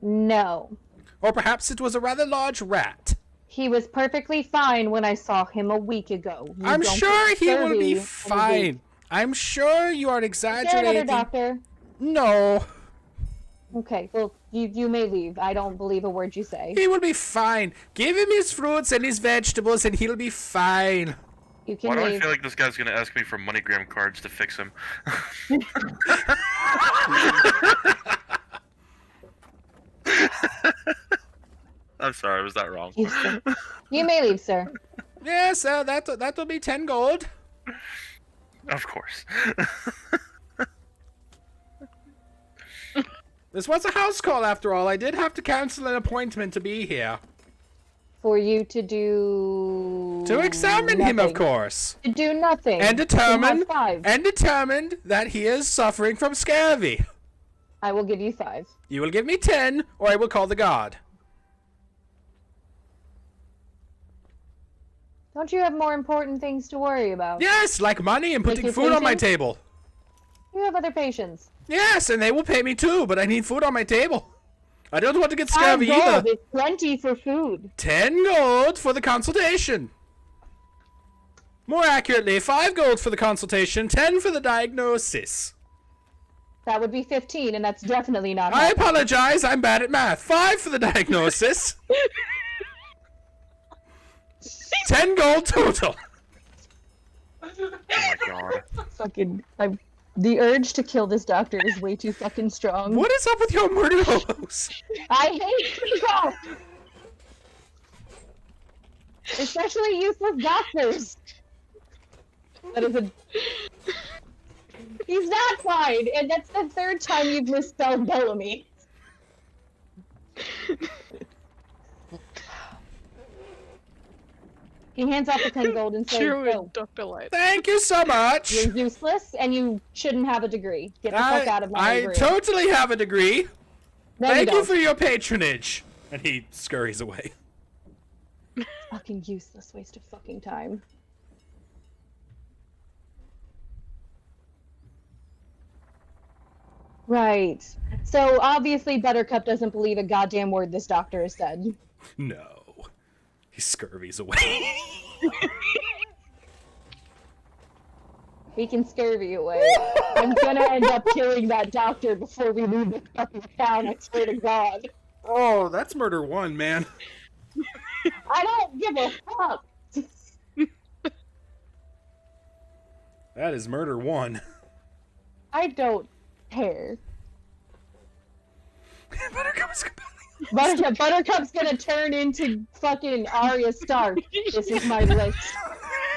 No. Or perhaps it was a rather large rat. He was perfectly fine when I saw him a week ago. You I'm don't sure get he will scurvy be in a week. fine. I'm sure you are Is there another exaggerating. doctor? No, Okay, well, you may leave. I don't believe a word you say. he will be fine. Give him his fruits and his vegetables and he'll be fine. You Why can do I leave. feel like this guy's gonna ask me for MoneyGram cards to fix him? I'm sorry, was that wrong? You may leave, sir. Yes, that'll be 10 gold. Of course. This was a house call after all. I did have to cancel an appointment to be here. For you to do... To examine him, of nothing. course. To do nothing. And You determine have 5. and determined that he is suffering from scurvy. I will give you 5. You will give me 10, or I will call the guard. Don't you have more important things to worry about? Yes, like money and putting your food on my patients? table. You have other patients. Yes, and they will pay me too, but I need food on my table. I don't want to get 5 scurvy gold either. is plenty for food. 10 gold for the consultation. More accurately, 5 gold for the consultation, 10 for the diagnosis. That would be 15, and that's definitely not I happening. apologize, I'm bad at math. 5 for the diagnosis. 10 gold total. Oh my god. Fucking, the urge to kill this doctor is way too fucking strong. What is up with your murder hobos? I hate people! Especially useless doctors. That is a... He's not fine, and that's the 3rd time you've misspelled Bellamy. He hands off the 10 gold and says, True, "No, Dr. Light. Thank you so much. you're useless, and you shouldn't have a degree. Get the fuck out of my I room." totally have a degree. No, Thank you don't. for your patronage. And he scurries away. Fucking useless waste of fucking time. Right. So obviously Buttercup doesn't believe a goddamn word this doctor has said. No. He scurries away. He can scurvy away. I'm gonna end up killing that doctor before we leave the fucking town, I swear to God. Oh, that's murder 1, man. I don't give a fuck. That is murder 1. I don't care. Buttercup's compelling. Buttercup's gonna turn into fucking Arya Stark. This is my list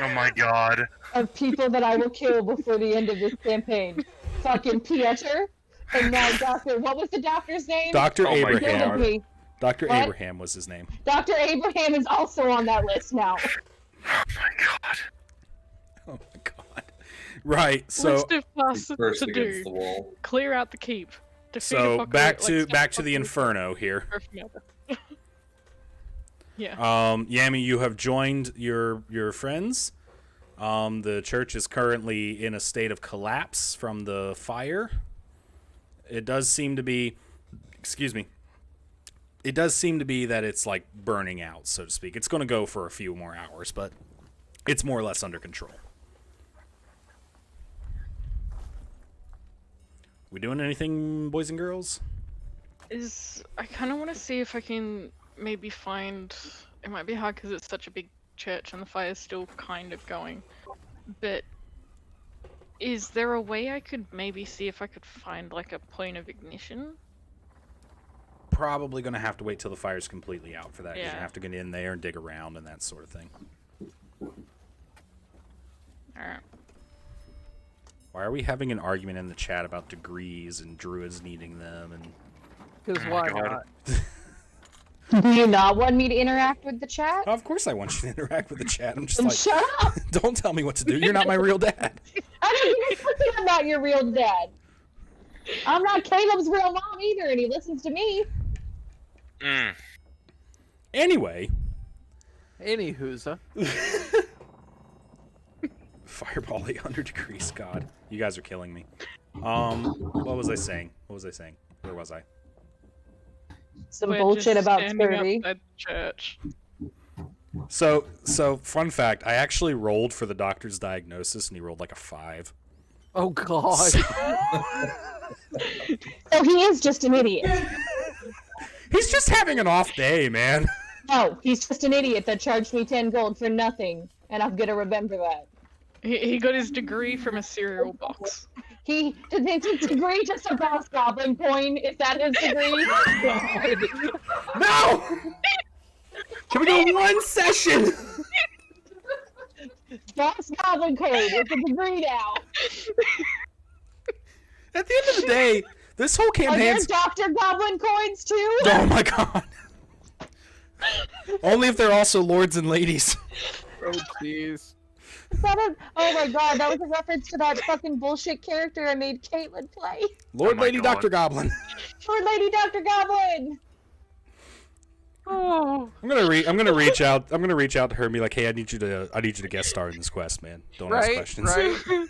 Oh my god. of people that I will kill before the end of this campaign. Fucking Pieter, and now Doctor. What was the doctor's name? Dr. Oh my Abraham. God. Me. Dr. What? Abraham was his name. Dr. Abraham is also on that list now. Oh my god. Oh my Right. So List of tasks First to against do: the wall. clear out the keep. Defeat a so fucker, back like, to stop back to the fucker, Inferno here. or whatever. Yeah. Yami, you have joined your friends. The church is currently in a state of collapse from the fire. It does seem to be, excuse me. It does seem to be that it's like burning out, so to speak. It's going to go for a few more hours, but it's more or less under control. We doing anything, boys and girls? I kind of want to see if I can maybe find. It might be hard because it's such a big church and the fire's still kind of going. But is there a way I could maybe see if I could find like a point of ignition? Probably going to have to wait till the fire's completely out for that. 'Cause Yeah. you have to get in there and dig around and that sort of thing. Alright. Why are we having an argument in the chat about degrees and druids needing them? And Because Oh why my God. not? Do you not want me to interact with the chat? of course, I want you to interact with the chat. I'm just Then like, shut up! don't tell me what to do. You're not my real dad. I don't give a fuck about your real dad. I'm not Caleb's real mom either, and he listens to me. Anyway, Anywho's, fireball 800 degrees. God, you guys are killing me. What was I saying? Where was I? Some We're bullshit just about standing scurvy. outside the church. So fun fact, I actually rolled for the doctor's diagnosis and he rolled like a 5. oh god. So he is just an idiot. He's just having an off day, man. No, he's just an idiot that charged me 10 gold for nothing, and I'm gonna remember that. He got his degree from a cereal box. He did his degree just a boss goblin coin. Is that his degree? No! Can we go one session? Boss goblin coin. It's a degree now. At the end of the day, this whole Are there campaign's... Dr. Goblin coins too? Oh my god. Only if they're also lords and ladies. Oh jeez. Is that a... Oh my god, that was a reference to that fucking bullshit character I made Caitlin play. Lord, my Lady, God. Dr. Goblin. Or Lady Dr. Goblin. Oh. I'm gonna reach out to her and be like, hey, I need you to guest star in this quest, man. Don't ask Right, questions. right.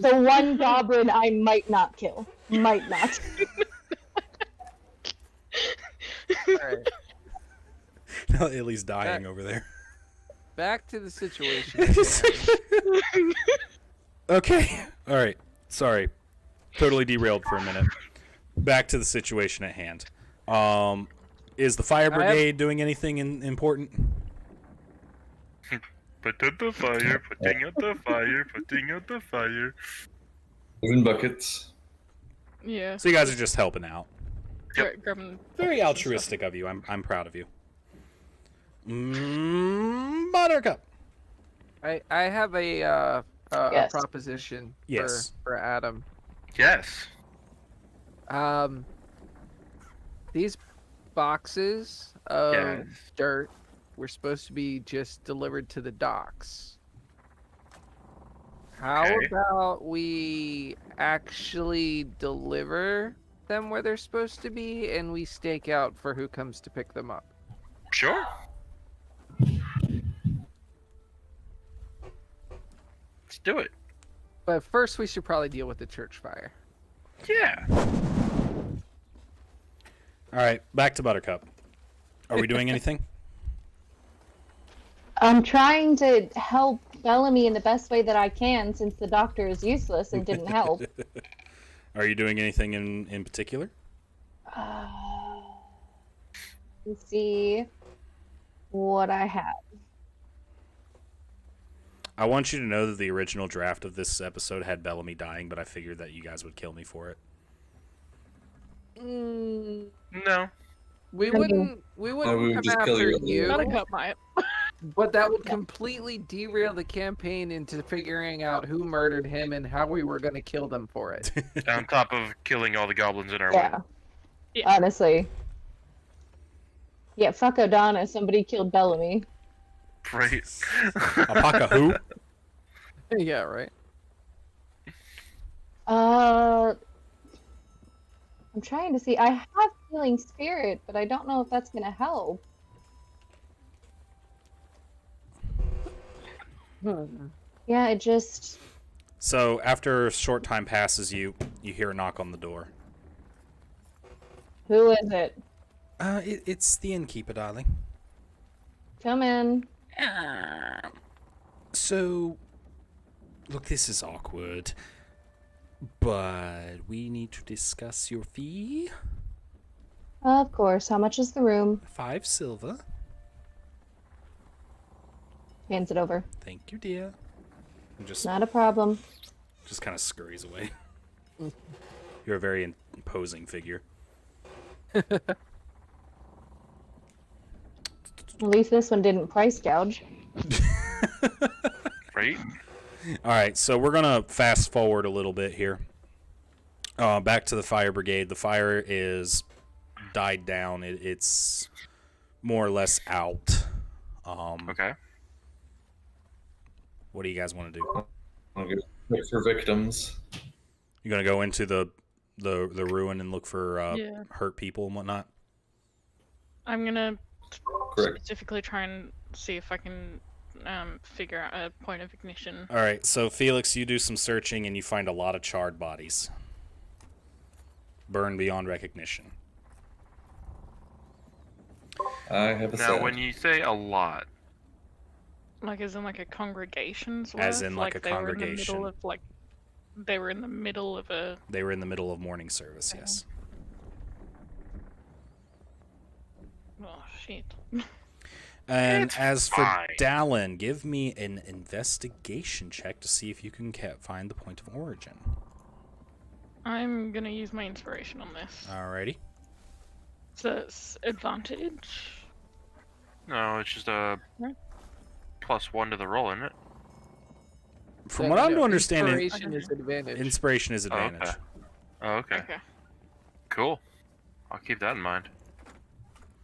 The one goblin I might not kill. Might not. Alright. Illy's dying over there. Back to the situation. at hand. Okay. Alright. Sorry. Totally derailed for a minute. Back to the situation at hand. Is the fire brigade doing anything important? Put out the fire, putting out the fire, putting out the fire. Moving buckets. Yeah. So you guys are just helping out. Grabbing Very altruistic of you. I'm proud of you. Buttercup. I have a Yes. proposition Yes. for Adam. Yes. These boxes of Yes. dirt were supposed to be just delivered to the docks. How Okay. about we actually deliver them where they're supposed to be, and we stake out for who comes to pick them up? Sure. Let's do it. But first, we should probably deal with the church fire. Yeah. All right, back to Buttercup. Are we doing anything? I'm trying to help Bellamy in the best way that I can since the doctor is useless and didn't help. Are you doing anything in particular? Let's see what I have. I want you to know that the original draft of this episode had Bellamy dying, but I figured that you guys would kill me for it. No. We Okay. wouldn't we would come just kill after you. you, Buttercup might. but that would completely derail the campaign into figuring out who murdered him and how we were going to kill them for it. On top of killing all the goblins in our way. Yeah. Yeah. Honestly. Yeah, fuck O'Donna. Somebody killed Bellamy. Right. Alpaca who? Yeah, right. I'm trying to see. I have healing spirit, but I don't know if that's gonna help. Yeah, it just. So after a short time passes, you hear a knock on the door. Who is it? It's the innkeeper, darling. Come in. So, look, this is awkward, but we need to discuss your fee. Of course. How much is the room? 5 silver. Hands it over. Thank you, dear. And just Not a problem. kind of scurries away. You're a very imposing figure. At least this one didn't price gouge. Right? All right, so we're gonna fast forward a little bit here. Back to the fire brigade. The fire is died down. It's more or less out. Okay. What do you guys want to do? I'm gonna look for victims. You gonna go into the ruin and look for Yeah. hurt people and whatnot? I'm gonna Correct. specifically try and see if I can figure out a point of ignition. All right, so Felix, you do some searching and you find a lot of charred bodies, burned beyond recognition. I have a Now, set. when you say a lot, Like, as in like a congregation's worth? As in, like, a they were in the congregation. middle of, like, they were in the middle of a... They were in the middle of morning service. Yes. Oh, shit. And It's as for fine. Dallin, give me an investigation check to see if you can find the point of origin. I'm gonna use my inspiration on this. Alrighty. So it's advantage. no, it's just a Right. +1 to the roll, isn't it? From what I'm to understand, inspiration is advantage. inspiration is Oh, okay. advantage. Oh, okay. Okay. Cool. I'll keep that in mind.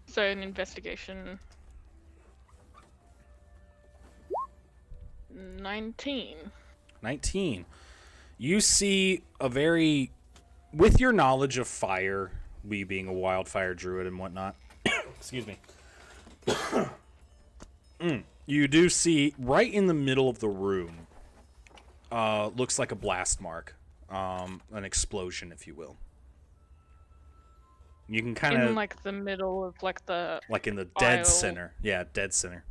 So an investigation. 19. 19. You see a very, with your knowledge of fire, we being a wildfire druid and whatnot, excuse me, you do see right in the middle of the room, looks like a blast mark, an explosion, if you will. You can kind In of, like the middle of like the... like in the dead aisle. center. Yeah, dead center.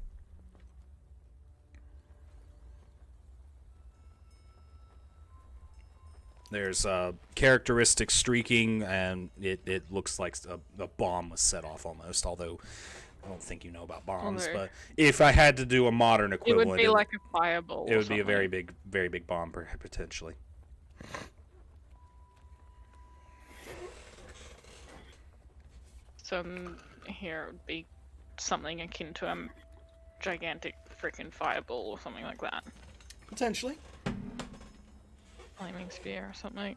There's characteristic streaking, and it looks like a bomb was set off almost, although I don't think you know about bombs. Okay. But if I had to do a modern It equivalent, would be like a fireball. it or would be a very something. big bomb, potentially. So here it would be something akin to a gigantic freaking fireball or something like that. Potentially. Flaming spear or something.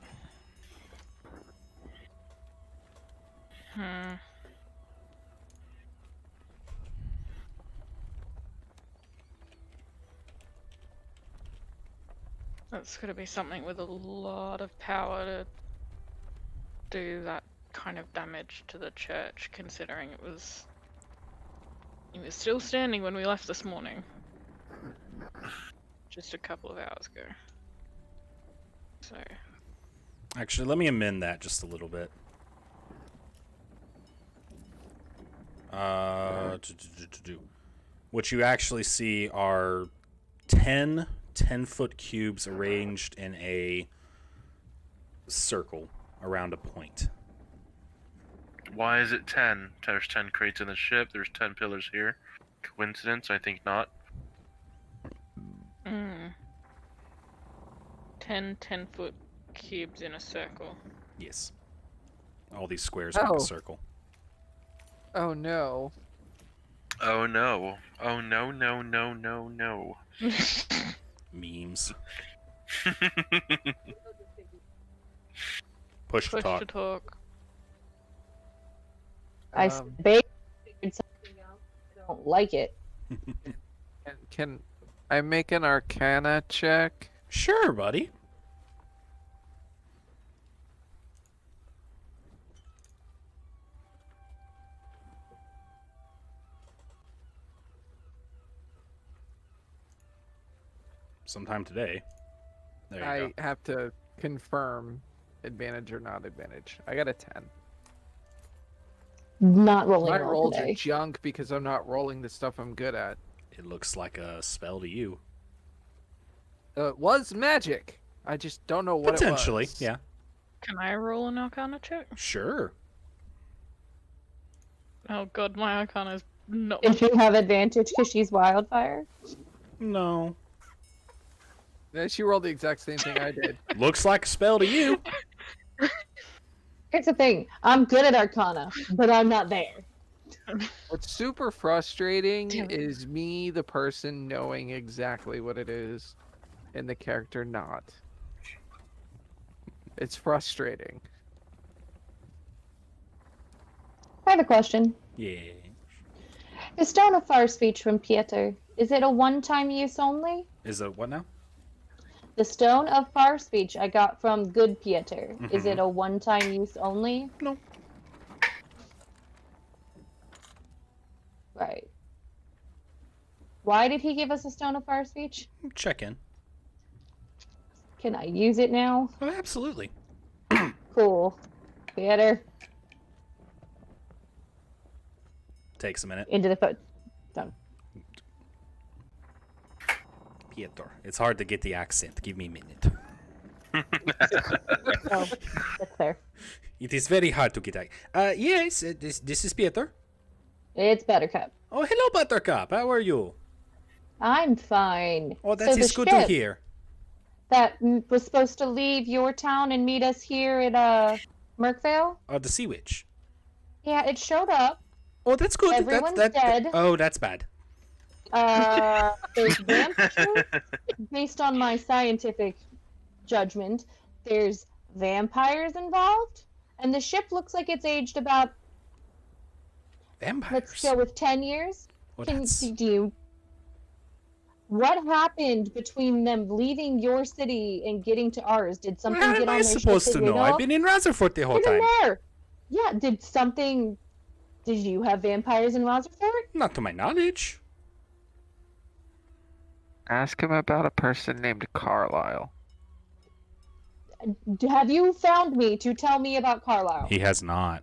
That's gonna be something with a lot of power to do that kind of damage to the church, considering it was still standing when we left this morning. Just a couple of hours ago. So Actually, let me amend that just a little bit. What you actually see are 10 10-foot cubes arranged in a circle around a point. Why is it 10? There's 10 crates in the ship. There's 10 pillars here. Coincidence? I think not. 10 10-foot cubes in a circle. Yes. All these squares make Oh. a circle. Oh no. Oh no. Oh no, no, no, no, no. Memes. Push to Push talk. to talk. I Um, figured something else. I don't like it. Can I make an Arcana check? Sure, buddy. sometime today. There you I go. have to confirm advantage or not advantage. I got a 10. Not rolling My well rolls are today. junk because I'm not rolling the stuff I'm good at. It looks like a spell to you. It was magic. I just don't know what Potentially, it was. yeah. Can I roll an Arcana check? Sure. Oh god, my Arcana is not. Did you have advantage because she's wildfire? No. Yeah, she rolled the exact same thing I did. Looks like a spell to you. Here's the thing. I'm good at Arcana, but I'm not there. What's super frustrating Damn it. is me, the person, knowing exactly what it is, and the character not. It's frustrating. I have a question. Yeah. The Stone of Far Speech from Pieter, is it a one-time use only? Is it what now? The Stone of Far Speech I got from Good Pieter. Is Mhm. it a one-time use only? No. Right. Why did he give us a Stone of Far Speech? Check in. Can I use it now? Oh, absolutely. Cool. Pieter, Takes a minute. into the foot. Done. Pieter. It's hard to get the accent. Give me a minute. Oh, that's fair. It is very hard to get that. Yes, this is Pieter. It's Buttercup. Oh, hello, Buttercup. How are you? I'm fine. Oh, that So is the good to ship hear. that was supposed to leave your town and meet us here at Merkvale? The Sea Witch. Yeah, it showed up. Oh, that's good. Everyone's dead. Oh, that's bad. There's vampires. Based on my scientific judgment, there's vampires involved, and the ship looks like it's aged about, Vampires. let's go with 10 years. Oh, Can that's... do you? What happened between them leaving your city and getting to ours? Did something How get am on I their supposed ship to that we know? I've of? been in Rutherford the whole Get in time. there. Yeah, did you have vampires in Rutherford? Not to my knowledge. Ask him about a person named Carlisle. Have you found me to tell me about Carlisle? He has not.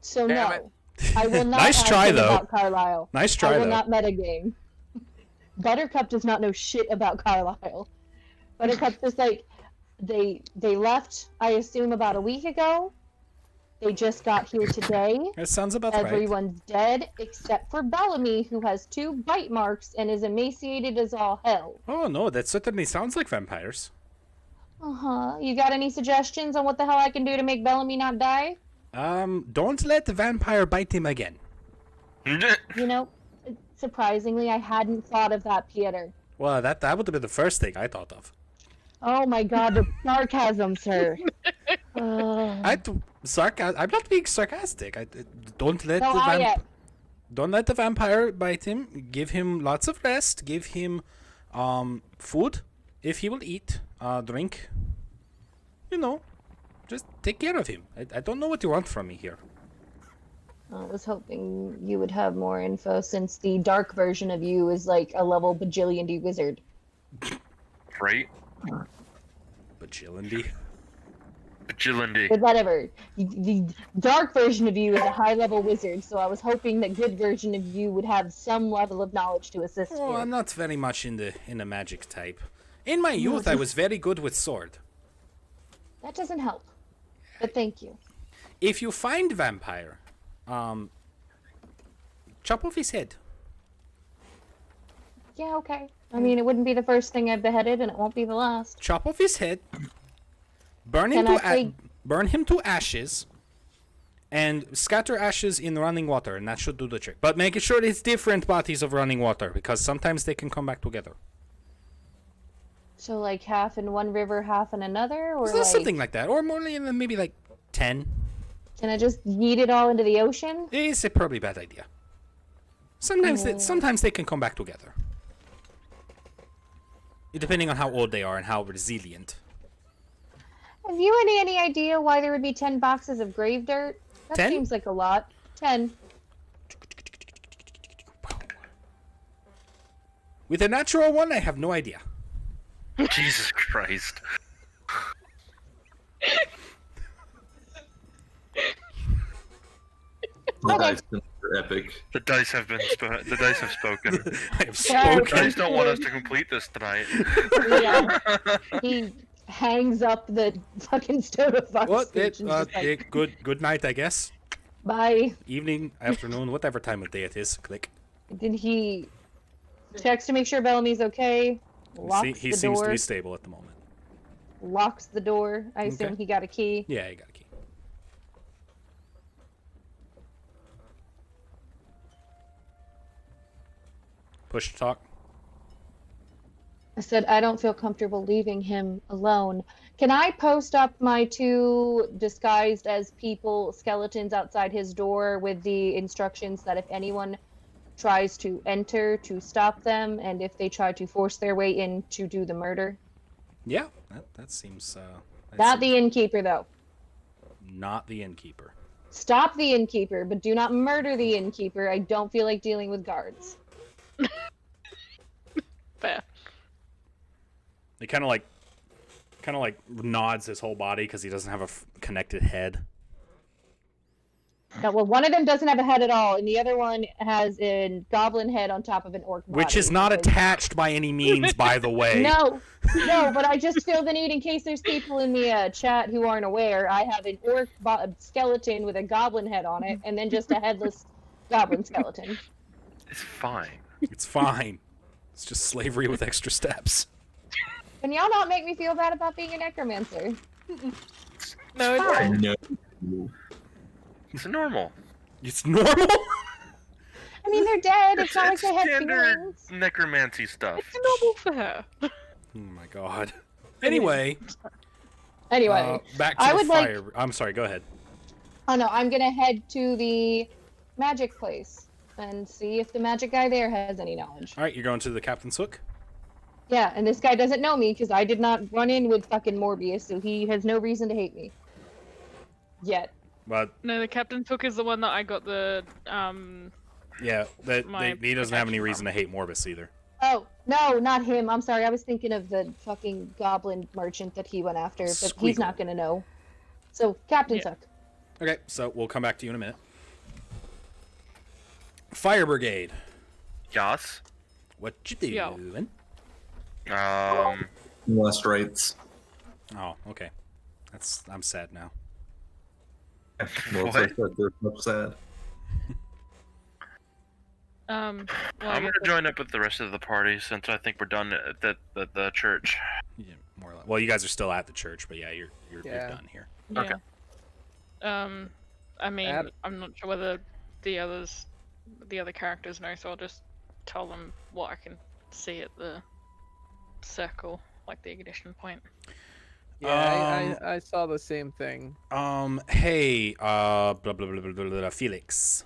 So Damn no. it. I will not Nice ask try, him though. about Carlisle. Nice I try, will though. not metagame. Buttercup does not know shit about Carlisle. Buttercup just like they left, I assume, about a week ago. They just got here today. That sounds about right. Everyone's dead except for Bellamy, who has 2 bite marks and is emaciated as all hell. Oh, no, that certainly sounds like vampires. Uh-huh. You got any suggestions on what the hell I can do to make Bellamy not die? Don't let the vampire bite him again. You know, surprisingly, I hadn't thought of that, Pieter. Well, that would have been the first thing I thought of. Oh my god, the sarcasm, sir. I'm not being sarcastic. Don't let No, don't let the vampire bite him. Give him lots of rest. Give him food if he will eat, drink. You know, just take care of him. I don't know what you want from me here. I was hoping you would have more info since the dark version of you is like a level bajillion D wizard. Right? Bajillion. Vigilante. But whatever. The dark version of you is a high level wizard, so I was hoping that good version of you would have some level of knowledge to assist Oh, you. I'm not very much in the magic type. In my youth, I was very good with sword. That doesn't help. But thank you. If you find vampire, chop off his head. Yeah, okay. I mean, it wouldn't be the first thing I've beheaded, and it won't be the last. Chop off his head. Burn him burn him to ashes. And scatter ashes in running water, and that should do the trick. But make sure it's different bodies of running water, because sometimes they can come back together. So, like, half in one river, half in another? Or So like, something like that. Or more than maybe like 10. can I just yeet it all into the ocean? It's a probably bad idea. Sometimes they can come back together. Depending on how old they are and how resilient. Have you any idea why there would be 10 boxes of grave dirt? That 10? seems like a lot. 10. With a natural one, I have no idea. Jesus Christ. The Okay. dice are epic. The dice have been the dice have spoken. I have Yeah, The spoken. dice don't want us to complete this tonight. He hangs up the fucking stone of fire What? speech and just like, Good night, I guess. bye. Evening, afternoon, whatever time of day it is. Click. Then he checks to make sure Bellamy's okay. Locks He the seems door. to be stable at the moment. Locks the door. I assume Okay. he got a key. Yeah, he got a key. Push to talk. I said, I don't feel comfortable leaving him alone. Can I post up my 2 disguised as people skeletons outside his door with the instructions that if anyone tries to enter, to stop them, and if they try to force their way in, to do the murder? Yeah, that seems. Not the innkeeper, though. Not the innkeeper. Stop the innkeeper, but do not murder the innkeeper. I don't feel like dealing with guards. Fair. He kind of like nods his whole body because he doesn't have a connected head. No, well, one of them doesn't have a head at all, and the other one has a goblin head on top of an orc body. Which is not because- attached by any means, by the way. No, but I just feel the need in case there's people in the chat who aren't aware. I have an orc skeleton with a goblin head on it, and then just a headless goblin skeleton. It's fine. It's fine. It's just slavery with extra steps. Can y'all not make me feel bad about being a necromancer? No, it's I fine. know. It's normal. It's normal? I mean, they're dead. It's not like It's they have standard feelings. necromancy stuff. It's normal for her. Oh my god. Anyway, Anyway, back to I the would like- fire. I'm sorry, go ahead. oh no, I'm gonna head to the magic place and see if the magic guy there has any knowledge. All right, you're going to the captain's hook? Yeah, and this guy doesn't know me because I did not run in with fucking Morbius, so he has no reason to hate me. Yet. But No, the captain's hook is the one that I got the yeah, My he doesn't have any protection reason to hate Morbus either. Oh, no, not him. I'm sorry. I was thinking of the fucking goblin merchant that he went after, but Squeakle. he's not gonna know. So, Captain's Yeah. hook. Okay, so we'll come back to you in a minute. Fire Brigade. Yas. What you Yo. doing? Last rights. Oh, okay. I'm sad now. Well, What? it's like that. They're much sad. well, I I'm guess gonna join up with the rest of the party since I think we're done at the church. Yeah, more or less. Well, you guys are still at the church, but yeah, you're Yeah. done here. Okay. Yeah. I mean, Ad- I'm not sure whether the other characters know, so I'll just tell them what I can see at the circle, like the ignition point. Yeah, I saw the same thing. Hey, blah blah blah blah blah, blah Felix.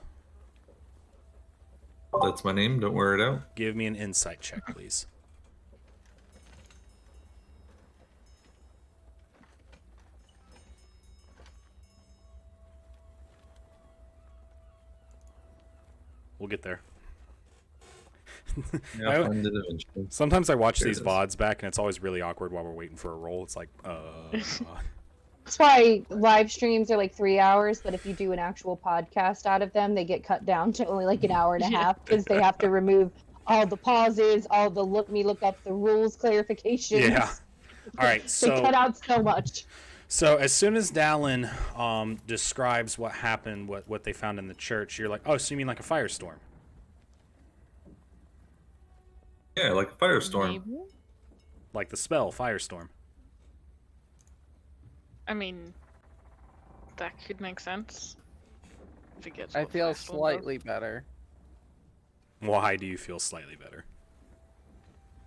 That's my name. Don't wear it out. Give me an insight check, please. We'll get there. Yeah, I- I'll find it eventually. Sometimes I watch There it these is. VODs back, and it's always really awkward while we're waiting for a roll. It's like, That's why live streams are like 3 hours, but if you do an actual podcast out of them, they get cut down to only like an hour and a half because they have to remove all the pauses, all the look up the rules clarifications. Yeah. All right, They so cut out so much. so as soon as Dallin describes what happened, what they found in the church, you're like, oh, so you mean like a firestorm? Yeah, like a firestorm. Maybe? Like the spell firestorm? I mean, that could make sense. If it gets I what feel Firestorm does. slightly better Why do you feel slightly better?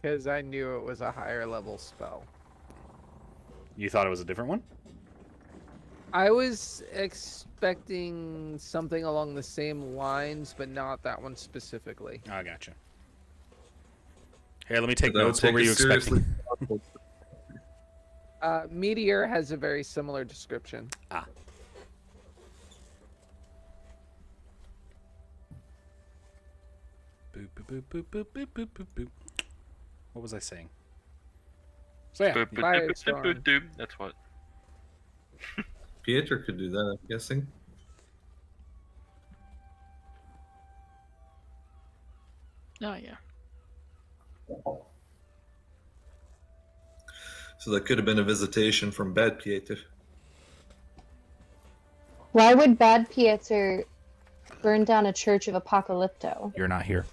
because I knew it was a higher level spell. You thought it was a different one? I was expecting something along the same lines, but not that one specifically. Oh, I gotcha. Here, let me take Don't notes. take What were it you seriously. expecting? Meteor has a very similar description. Ah. Boop, boop, boop, boop, boop, boop, boop, boop, boop. What was I saying? So yeah, Firestorm. That's what. Pietro could do that, I'm guessing. Oh yeah. So that could have been a visitation from Bad Pietro. Why would Bad Pietro burn down a church of Apocalypto? you're not here.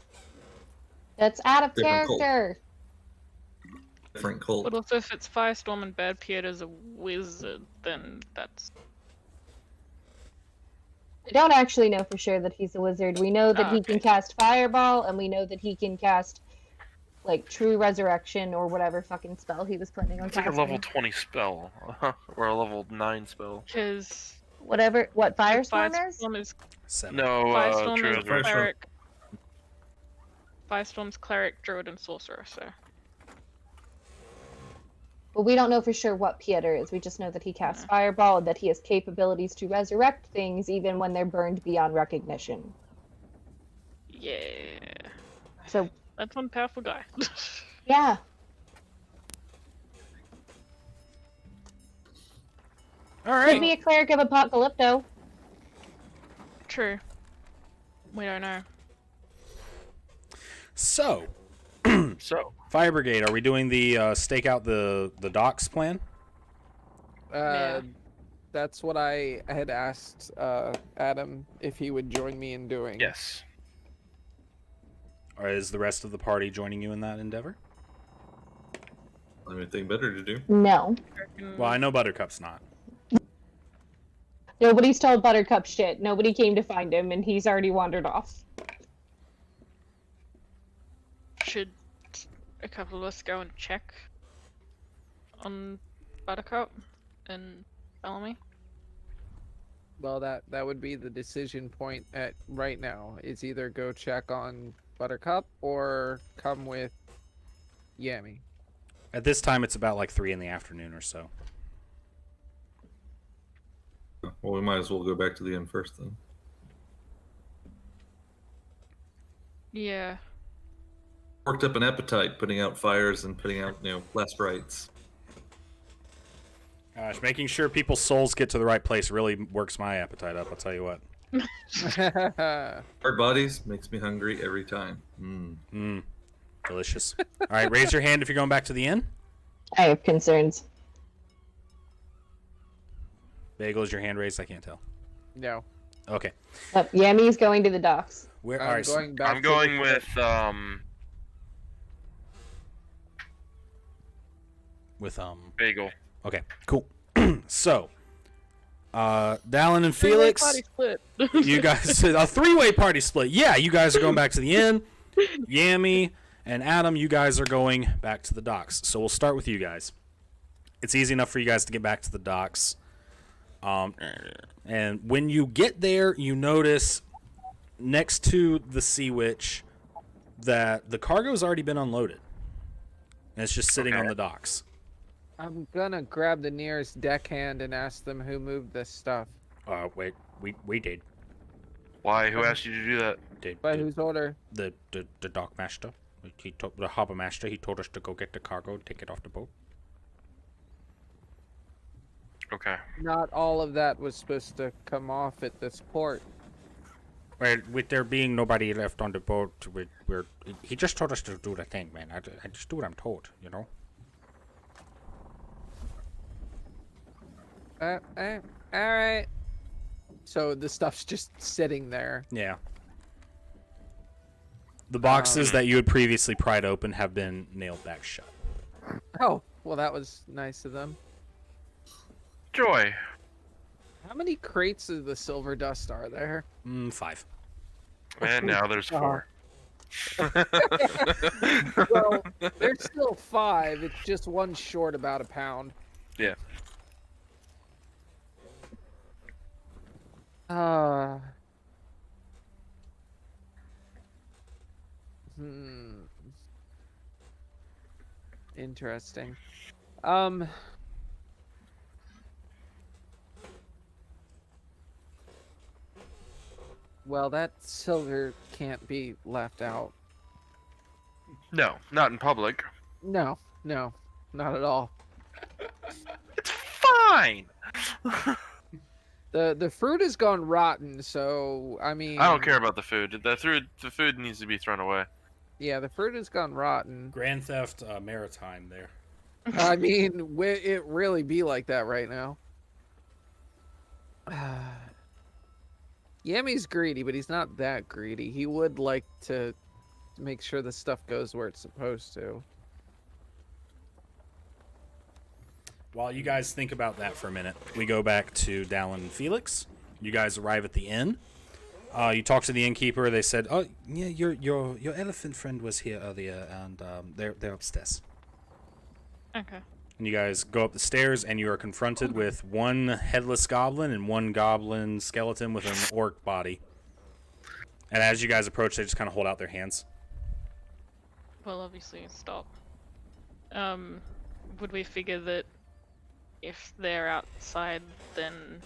That's out of Different cult. character. Different cult. But also, if it's Firestorm and Bad Pieter's a wizard, then that's I don't actually know for sure that he's a wizard. We know that he can cast Fireball, and we know that he can cast, like, True Resurrection or whatever fucking spell he was planning on It's like a casting. level 20 spell, or a level 9 spell. because Whatever. What Firestorm is? Firestorm is 7. No, Firestorm True is Resurrection. cleric. Firestorm's cleric, druid, and sorcerer. So But we don't know for sure what Pieter is. We just know that he casts Fireball and that he has capabilities to resurrect things even when they're burned beyond recognition. yeah, So, that's one powerful guy. yeah. All Could right. be a cleric of Apocalypto. True. We don't know. So, So, Fire Brigade, are we doing the stake out the docks plan? Yeah. That's what I had asked Adam if he would join me in doing. yes. Or is the rest of the party joining you in that endeavor? Anything better to do? No. Well, I know Buttercup's not. Nobody's told Buttercup shit. Nobody came to find him, and he's already wandered off. Should a couple of us go and check on Buttercup and Bellamy? Well, that would be the decision point at right now. Is either go check on Buttercup or come with Yami. At this time, it's about like 3 in the afternoon or so. Well, we might as well go back to the inn first then. Yeah. Worked up an appetite putting out fires and putting out, last rites. Gosh, making sure people's souls get to the right place really works my appetite up, I'll tell you what. Hard bodies makes me hungry every time. Delicious. All right, raise your hand if you're going back to the inn. I have concerns. Bagel, is your hand raised? I can't tell. No. Okay. Yami's going to the docks. Where I'm all right, so- going back. I'm to going the- with Bagel. Okay, cool. So, Dallin and Felix, Party split. you guys, a three-way party split. Yeah, you guys are going back to the inn. Yami and Adam, you guys are going back to the docks. So we'll start with you guys. It's easy enough for you guys to get back to the docks. And when you get there, you notice next to the Sea Witch that the cargo's already been unloaded. And it's just sitting on the docks. I'm gonna grab the nearest deckhand and ask them who moved this stuff. Wait, we did. Why? Who asked you to do that? By whose order? The dock master. He told the harbor master. He told us to go get the cargo and take it off the boat. Okay. Not all of that was supposed to come off at this port. Well, with there being nobody left on the boat, he just told us to do the thing, man. I just do what I'm told, you know. All right. So the stuff's just sitting there. Yeah. The boxes that you had previously pried open have been nailed back shut. Oh, well, that was nice of them. Joy. How many crates of the silver dust are there? 5. And now there's 4. Well, there's still 5. It's just one short about a pound. Yeah. Interesting. Well, that silver can't be left out. No, not in public. No. not at all. It's fine. The fruit has gone rotten, so I mean. I don't care about the food. The food needs to be thrown away. Yeah, the fruit has gone rotten. Grand Theft Maritime there. I mean, it really be like that right now. Yammy's greedy, but he's not that greedy. He would like to make sure the stuff goes where it's supposed to. While you guys think about that for a minute, we go back to Dallin and Felix. You guys arrive at the inn. You talk to the innkeeper. They said, "Oh, yeah, your elephant friend was here earlier, and they're upstairs." Okay. And you guys go up the stairs, and you are confronted with one headless goblin and one goblin skeleton with an orc body. And as you guys approach, they just kind of hold out their hands. Well, obviously, stop. Would we figure that if they're outside, then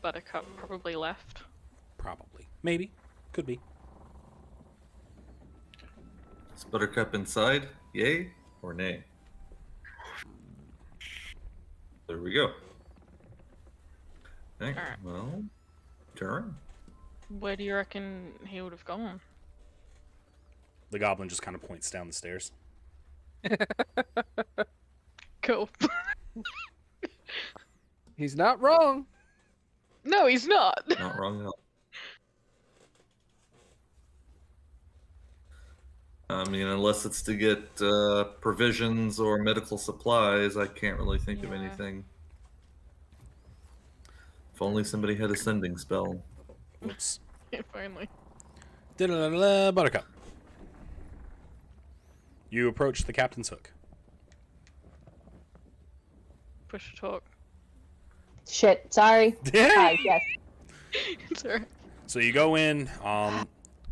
Buttercup probably left? Probably. Maybe. Could be. Is Buttercup inside? Yay or nay? There we go. Okay, Alright. well, turn around. Where do you reckon he would have gone? The goblin just kind of points down the stairs. Cool. He's not wrong. No, he's not. Not wrong at all. I mean, unless it's to get provisions or medical supplies, I can't really think of Yeah. anything. If only somebody had a sending spell. Whoops. If only. Da-da-da-da, Buttercup. You approach the captain's hook. Push to talk. Shit, sorry. Hi, yes. It's alright. So you go in.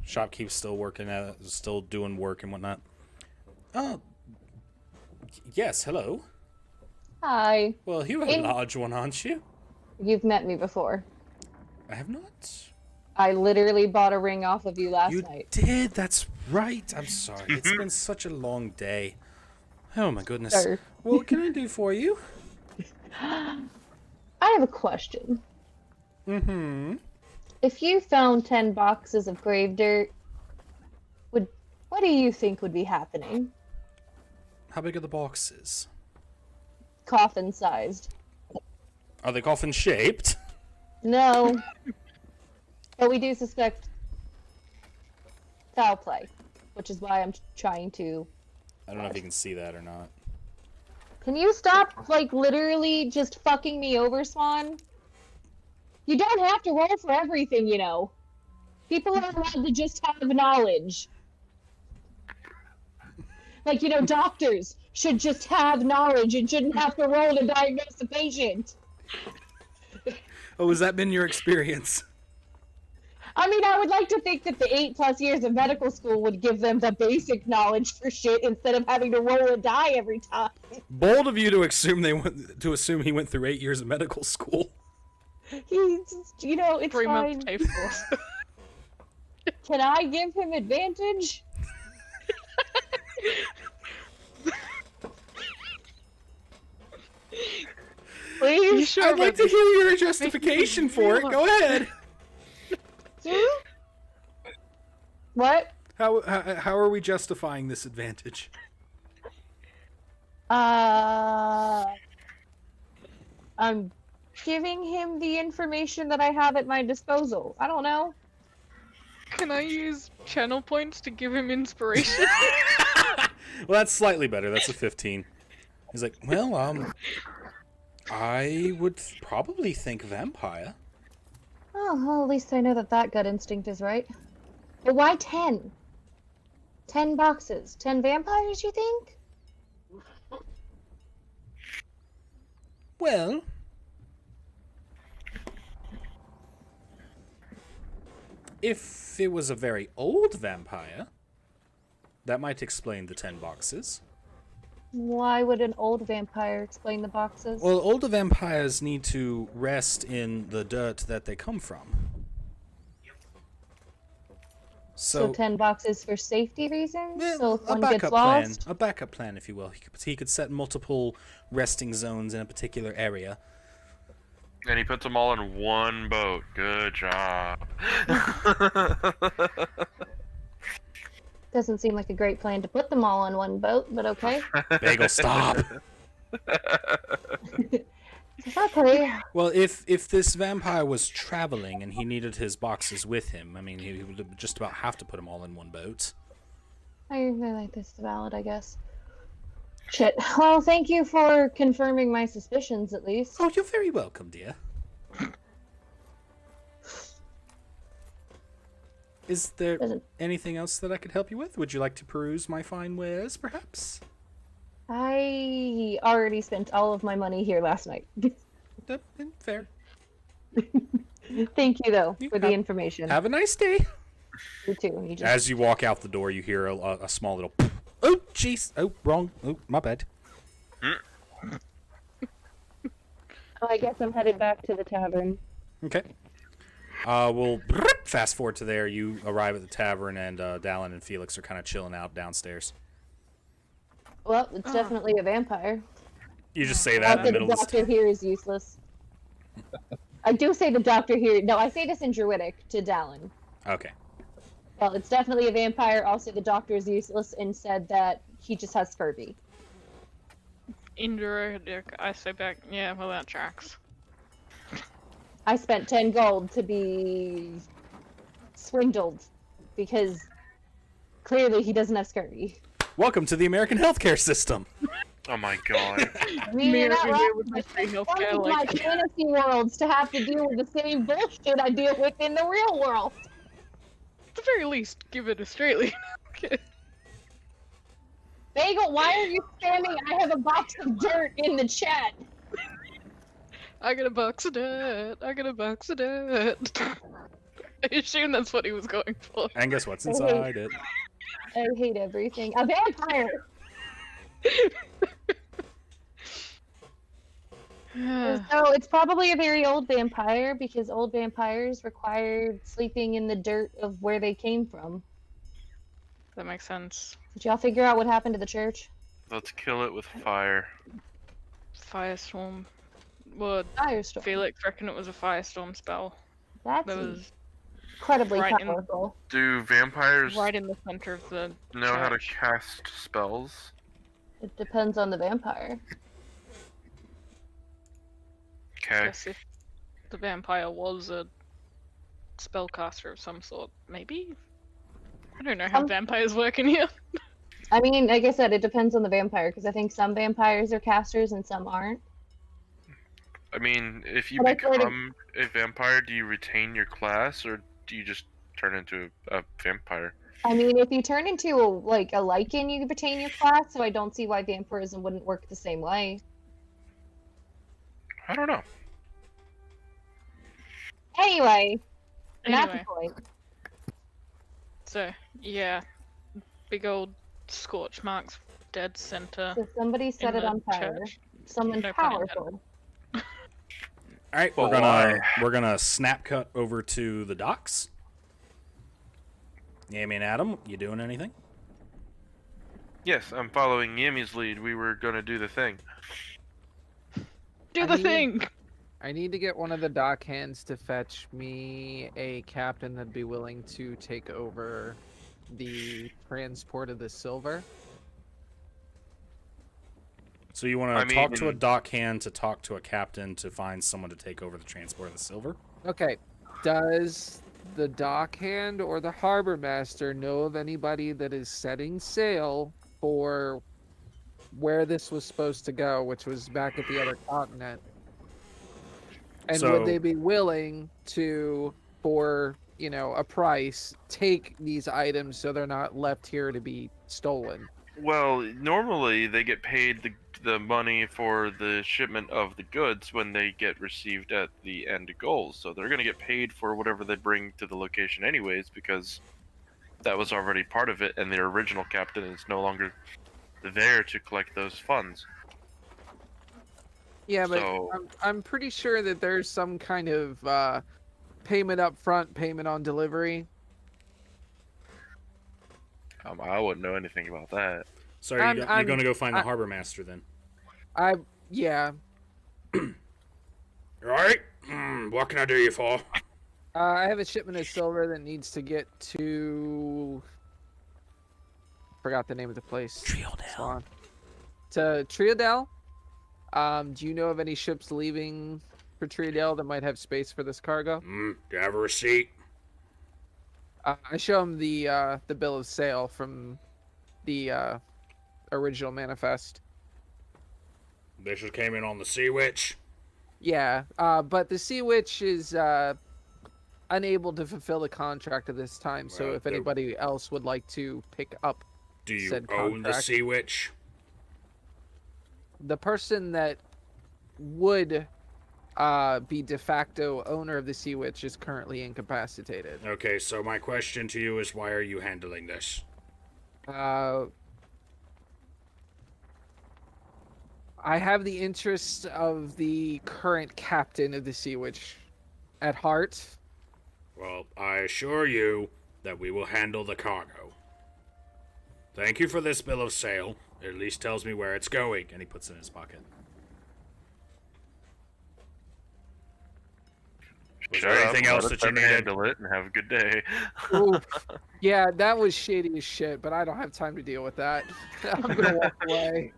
Shopkeep's still working at it, still doing work and whatnot. Oh, yes. Hello. Hi. Well, you're a large one, aren't you? You've met me before. I have not. I literally bought a ring off of you last You night. did. That's right. I'm sorry. It's been such a long day. Oh my goodness. Sure. What can I do for you? I have a question. Mm-hmm. If you found 10 boxes of grave dirt, what do you think would be happening? How big are the boxes? Coffin-sized. Are they coffin shaped? No. But we do suspect foul play, which is why I'm trying to... I don't know if you can see that or not. Can you stop, like, literally just fucking me over, Swan? You don't have to roll for everything, you know. People are allowed to just have knowledge. Like, you know, doctors should just have knowledge and shouldn't have to roll to diagnose a patient. Oh, has that been your experience? I mean, I would like to think that the 8+ years of medical school would give them the basic knowledge for shit instead of having to roll a die every time. Bold of you to assume he went through 8 years of medical school. He's, you know, it's 3 fine. months pay force. Can I give him advantage? Please? Sure, I'd like to hear your justification for it. Go ahead. What? How are we justifying this advantage? I'm giving him the information that I have at my disposal. I don't know. Can I use channel points to give him inspiration? Well, that's slightly better. That's a 15. He's like, well, I would probably think vampire. Oh, well, at least I know that that gut instinct is right. But why 10? 10 boxes. 10 vampires, you think? Well, if it was a very old vampire, that might explain the 10 boxes. Why would an old vampire explain the boxes? Well, older vampires need to rest in the dirt that they come from. So So, 10 boxes for safety reasons. well, So if a one gets backup plan, lost, a backup plan, if you will. He could set multiple resting zones in a particular area. And he puts them all in one boat. Good job. doesn't seem like a great plan to put them all on one boat, but okay. Bagel, stop. Okay. Well, if this vampire was traveling and he needed his boxes with him, I mean, he would just about have to put them all in one boat. I like this valid, I guess. Shit. Well, thank you for confirming my suspicions, at least. Oh, you're very welcome, dear. Is there Doesn't- anything else that I could help you with? Would you like to peruse my fine wares, perhaps? I already spent all of my money here last night. Fair. Thank you, though, You for the have- information. Have a nice day. You too. You just... As you walk out the door, you hear a small little... Oh, jeez. Oh, wrong. Oh, my bad. Oh, I guess I'm headed back to the tavern. Okay. We'll fast forward to there. You arrive at the tavern, and Dallin and Felix are kind of chilling out downstairs. Well, it's definitely a vampire. You just say that in the Also, the middle of doctor here is useless. I do say the doctor here. No, I say this in Druidic to Dallin. Okay. Well, it's definitely a vampire. Also, the doctor is useless and said that he just has scurvy. Indra, I say back, yeah, well that tracks. I spent 10 gold to be swindled because clearly he doesn't have scurvy. Welcome to the American healthcare system. Oh my god. I mean, you're not American wrong, with but free it's healthcare, fun in my fantasy worlds to have to deal with the same bullshit I deal with in the real world. At the very least, give it Australian. Okay. Bagel, why are you spamming? I have a box of dirt in the chat. I got a box of dirt. I got a box of dirt. I assume that's what he was going for. And guess what's inside it? I hate everything. A vampire! So it's probably a very old vampire because old vampires required sleeping in the dirt of where they came from. That makes sense. Did y'all figure out what happened to the church? Let's kill it with fire. Firestorm. Well, Firestorm. Felix reckoned it was a firestorm spell. That's That was incredibly right in- powerful. Do vampires right in the center of the know how to church. cast spells? It depends on the vampire. Okay. Guess if the vampire was a spellcaster of some sort, maybe? I don't know how vampires work in here. I mean, like I said, it depends on the vampire because I think some vampires are casters and some aren't. I mean, if you But I swear to- become a vampire, do you retain your class or do you just turn into a vampire? I mean, if you turn into a lichen, you retain your class, so I don't see why vampirism wouldn't work the same way. I don't know. Anyway, not the Anyway, point. so, yeah. Big old scorch marks, dead center. So somebody set in it the on fire. church. Someone No pun intended. powerful. All right, But we're gonna snap cut over to the docks. Amy and Adam, you doing anything? Yes, I'm following Yami's lead. We were gonna do the thing. Do I the mean- thing! I need to get one of the dock hands to fetch me a captain that'd be willing to take over the transport of the silver. So you want I to talk to a mean- dock hand to talk to a captain to find someone to take over the transport of the silver? Okay, does the dock hand or the harbor master know of anybody that is setting sail for where this was supposed to go, which was back at the other continent? And So- would they be willing to, for, you know, a price, take these items so they're not left here to be stolen? Well, normally they get paid the money for the shipment of the goods when they get received at the end goals. So they're going to get paid for whatever they bring to the location anyways because that was already part of it and their original captain is no longer there to collect those funds. Yeah, but So- I'm pretty sure that there's some kind of payment up front, payment on delivery. I wouldn't know anything about that. So I'm- you're I'm- going to go find the I- harbor master then? Yeah. Right. What can I do you for? I have a shipment of silver that needs to get to. Forgot the name of the place. Triodale. To Triodale. Do you know of any ships leaving for Triodale that might have space for this cargo? Do you have a receipt? I show him the bill of sale from the original manifest. This just came in on the Sea Witch. Yeah, but the Sea Witch is unable to fulfill the contract at this time. So Well, if anybody else would like to pick up Do you said own the contract. Sea Witch? The person that would be de facto owner of the Sea Witch is currently incapacitated. Okay, so my question to you is, why are you handling this? I have the interests of the current captain of the Sea Witch at heart. Well, I assure you that we will handle the cargo. Thank you for this bill of sale. It at least tells me where it's going, and he puts it in his pocket. Was there anything else that you needed? Handle it and have a good day. Oof. Yeah, that was shady as shit, but I don't have time to deal with that. I'm gonna walk away.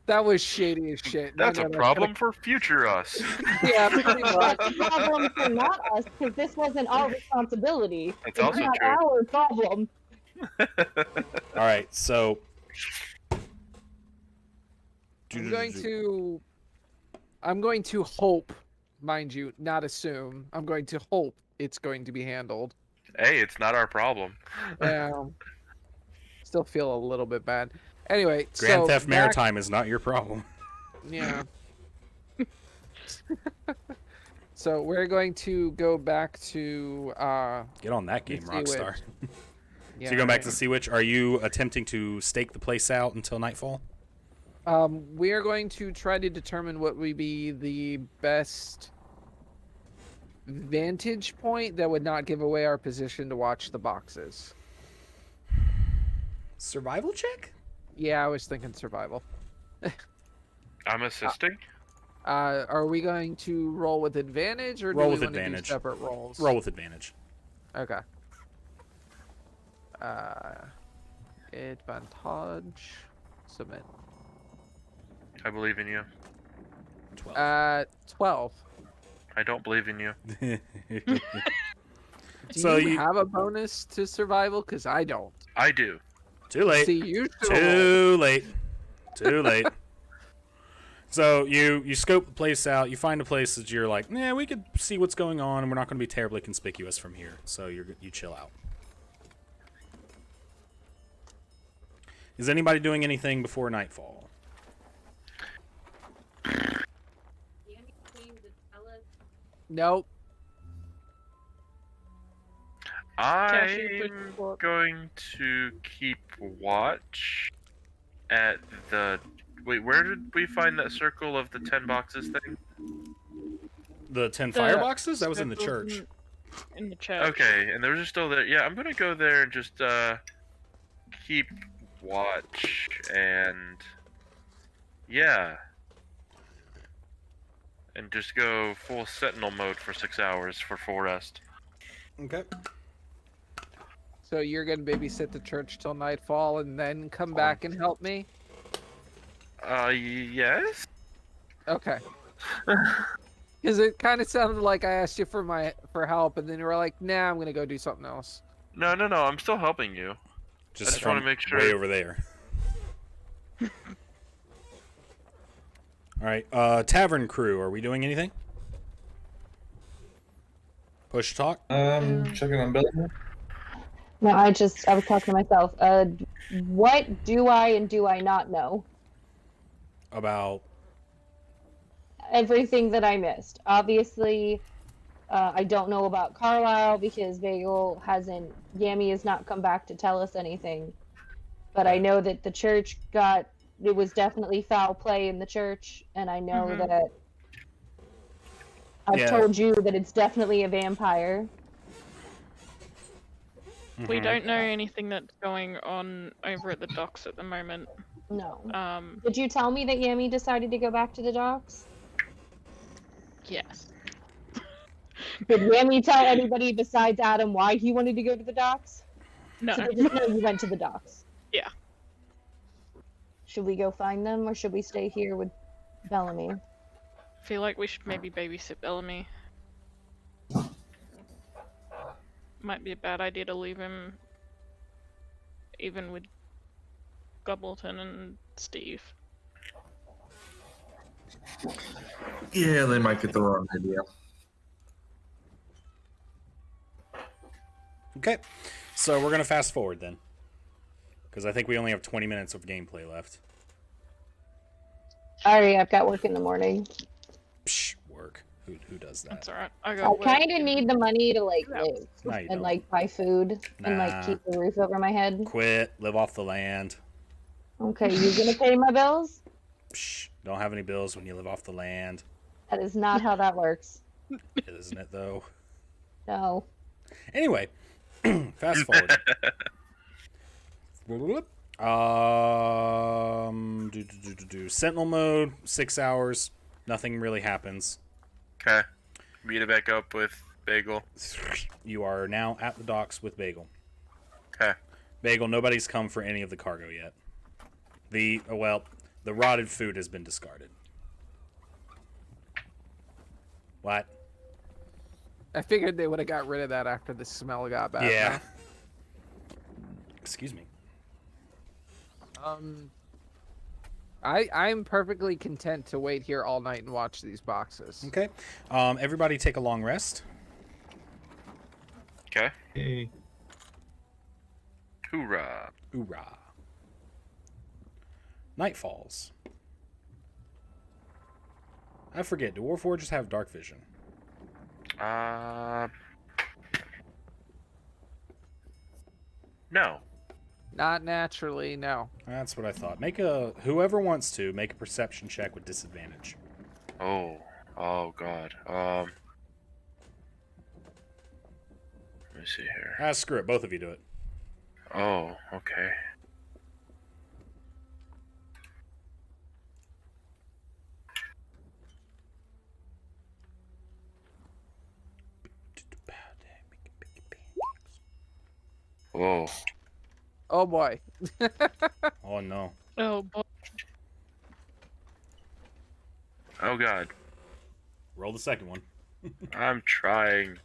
That was shady as shit. That's a problem for future us. Yeah, pretty much. That's a problem for not us, because this wasn't our responsibility. That's It's also not true. our problem. All right, so I'm going to hope, mind you, not assume. I'm going to hope it's going to be handled. Hey, it's not our problem. Still feel a little bit bad. Anyway, Grand so Theft back- Maritime is not your problem. Yeah. So we're going to go back to Get on that game, Sea Rockstar. Witch. So you're going back to Sea Witch. Are you attempting to stake the place out until nightfall? We are going to try to determine what would be the best vantage point that would not give away our position to watch the boxes. Survival check? Yeah, I was thinking survival. I'm assisting. Are we going to roll with advantage, or Roll do with we want to do advantage. separate rolls? Roll with advantage. Okay. Advantage. Submit. I believe in you. 12. I don't believe in you. Do So you you- have a bonus to survival? Because I don't. I do. Too late. See, you should roll. Too late. Too late. So you scope the place out. You find a place that you're like, yeah, we could see what's going on, and we're not going to be terribly conspicuous from here. So you chill out. Is anybody doing anything before nightfall? Nope. Cashew I'm push-up. going to keep watch at the. Wait, where did we find that circle of the 10 boxes thing? The 10 The fireboxes? That was in the circles church. In the church. Okay, and those are still there. Yeah, I'm gonna go there and just keep watch and yeah, and just go full sentinel mode for 6 hours for full rest. Okay. So you're gonna babysit the church till nightfall and then come back and help me? Yes. Okay. Because it kind of sounded like I asked you for help, and then you were like, "Nah, I'm gonna go do something else." No, I'm still helping you. Just just wanna from make sure- way over there. All right. Tavern crew, are we doing anything? Push talk? Checking on Bill. No, I was talking to myself. What do I and do I not know? About Everything that I missed. Obviously, I don't know about Carlisle because Yami has not come back to tell us anything. But I know that the church it was definitely foul play in the church, and I know Mhm. that I've Yeah. told you that it's definitely a vampire. We Mhm. don't know anything that's going on over at the docks at the moment. No. Did you tell me that Yami decided to go back to the docks? Yes. Did Yami tell anybody besides Adam why he wanted to go to the docks? No. So they just know you went to the docks. Yeah. Should we go find them or should we stay here with Bellamy? Feel like we should maybe babysit Bellamy. Might be a bad idea to leave him even with Gobbleton and Steve. Yeah, they might get the wrong idea. Okay, so we're gonna fast forward then, because I think we only have 20 minutes of gameplay left. Sorry, I've got work in the morning. Psh, work. Who does that? That's alright. I I got work. kind of need the money to like Yeah. live No, you and don't. like buy food and like Nah. keep the roof over my head. Quit. Live off the land. Okay, you gonna pay my bills? Psh, don't have any bills when you live off the land, That is not how that works. isn't it though? No. Anyway, fast forward. Sentinel mode, 6 hours. Nothing really happens. Okay. Meet it back up with Bagel. You are now at the docks with Bagel. Okay. Bagel, nobody's come for any of the cargo yet. The rotted food has been discarded. What? I figured they would have got rid of that after the smell got bad. Yeah. Excuse me. I'm perfectly content to wait here all night and watch these boxes. Okay. Everybody take a long rest. Okay. Hey. Hoorah. Hoorah. Night falls. I forget, do Warforgers have dark vision? No. Not naturally, no. That's what I thought. Whoever wants to, make a perception check with disadvantage. Oh. Oh, God. Let me see here. Screw it, both of you do it. Oh, okay. Oh. Oh boy. Oh no. Oh boy. Oh, God. Roll the second one. I'm trying.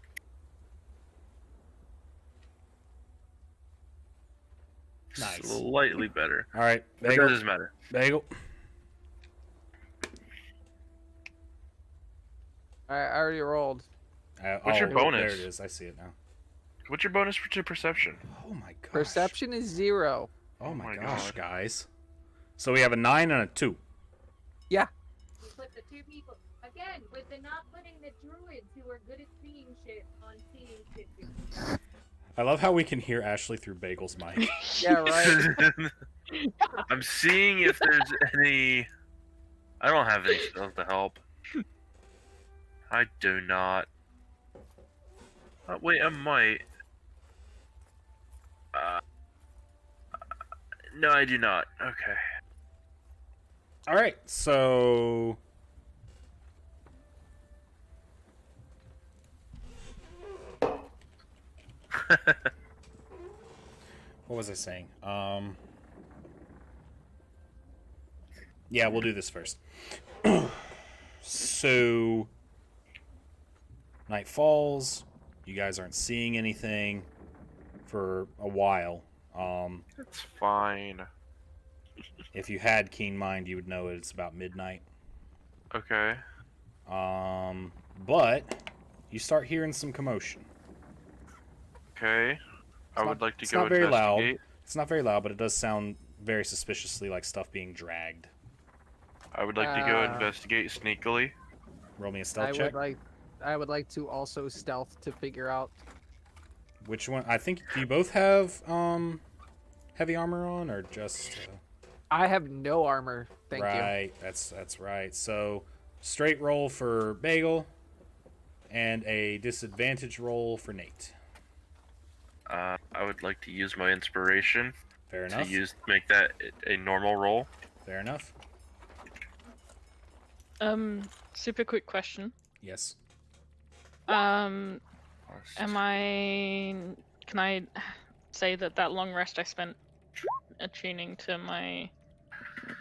Nice. Slightly better. Alright, It Bagel. doesn't matter. Bagel. I already rolled. What's your bonus? There it is, I see it now. What's your bonus to perception? Oh my gosh. Perception is 0. Oh my my gosh, God. guys. So we have a 9 and a 2. Yeah. Put the two people again with the not putting the druids who are good at seeing shit on seeing shit. I love how we can hear Ashley through Bagel's mic. Yeah, right. I'm seeing if there's any... I don't have any spells to help. I do not. Wait, I might. No, I do not. Okay. Alright, so... What was I saying? Yeah, we'll do this first. So... Night falls. You guys aren't seeing anything for a while. It's fine. If you had keen mind, you would know it's about midnight. Okay. But you start hearing some commotion. Okay. I would like to It's go not very loud. investigate. It's not very loud, but it does sound very suspiciously like stuff being dragged. I would like to go investigate sneakily. Roll me a stealth check. I would like to also stealth to figure out. Which one? I think you both have heavy armor on, or just I have no armor. Thank you. right. That's right. So straight roll for Bagel, and a disadvantage roll for Nate. I would like to use my inspiration Fair to enough. make that a normal roll. Fair enough. Super quick question. Yes. Am I? Can I say that long rest I spent attuning to my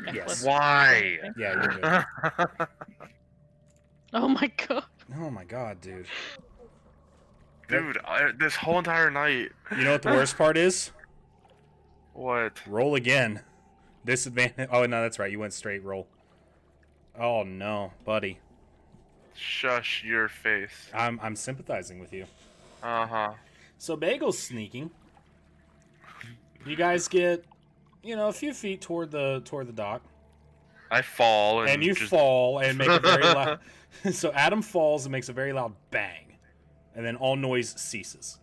necklace? Yes. Why? Yeah, you're good. Oh my god. Oh my god, dude. Dude, this whole entire night. You know what the worst part is? What? Roll again. Disadvantage. Oh no, that's right. You went straight roll. Oh no, buddy. Shush your face. I'm sympathizing with you. Uh-huh. So Bagel's sneaking. You guys get, a few feet toward the dock, I fall and you just... fall and make a very loud. So Adam falls and makes a very loud bang, and then all noise ceases.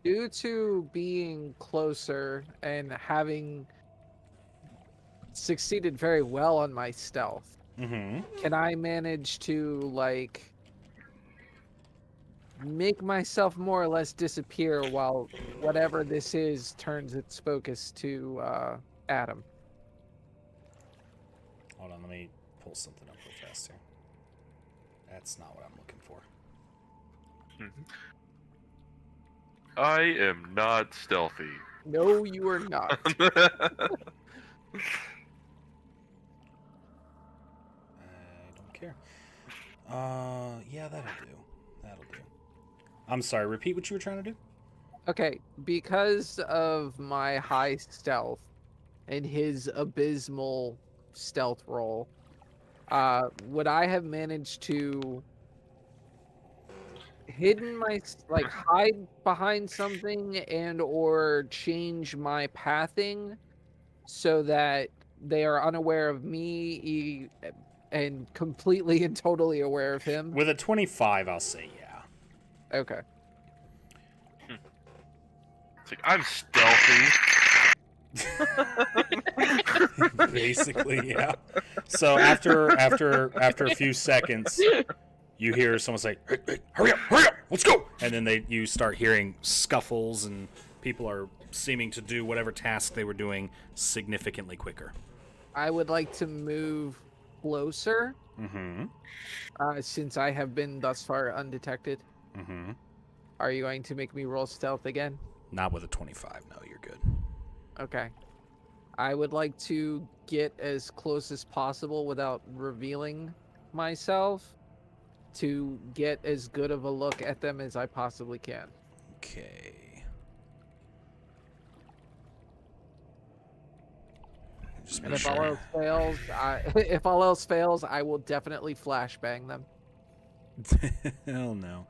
Due to being closer and having succeeded very well on my stealth, Mm-hmm. can I manage to, like, make myself more or less disappear while whatever this is turns its focus to Adam? Hold on, let me pull something up real fast here. That's not what I'm looking for. I am not stealthy. No, you are not. I don't care. Yeah, that'll do. That'll do. I'm sorry, repeat what you were trying to do? Okay, because of my high stealth and his abysmal stealth roll, would I have managed to hide behind something and or change my pathing so that they are unaware of me and completely and totally aware of him? With a 25, I'll say yeah. Okay. It's like, I'm stealthy. Basically, yeah. So after a few seconds, you hear someone say, "Hey, hurry up, let's go!" And then you start hearing scuffles, and people are seeming to do whatever task they were doing significantly quicker. I would like to move closer, Mm-hmm. since I have been thus far undetected. Mm-hmm. Are you going to make me roll stealth again? Not with a 25. No, you're good. Okay. I would like to get as close as possible without revealing myself to get as good of a look at them as I possibly can. Okay. Just And make if all sure. else fails, if all else fails, I will definitely flashbang them. Hell no.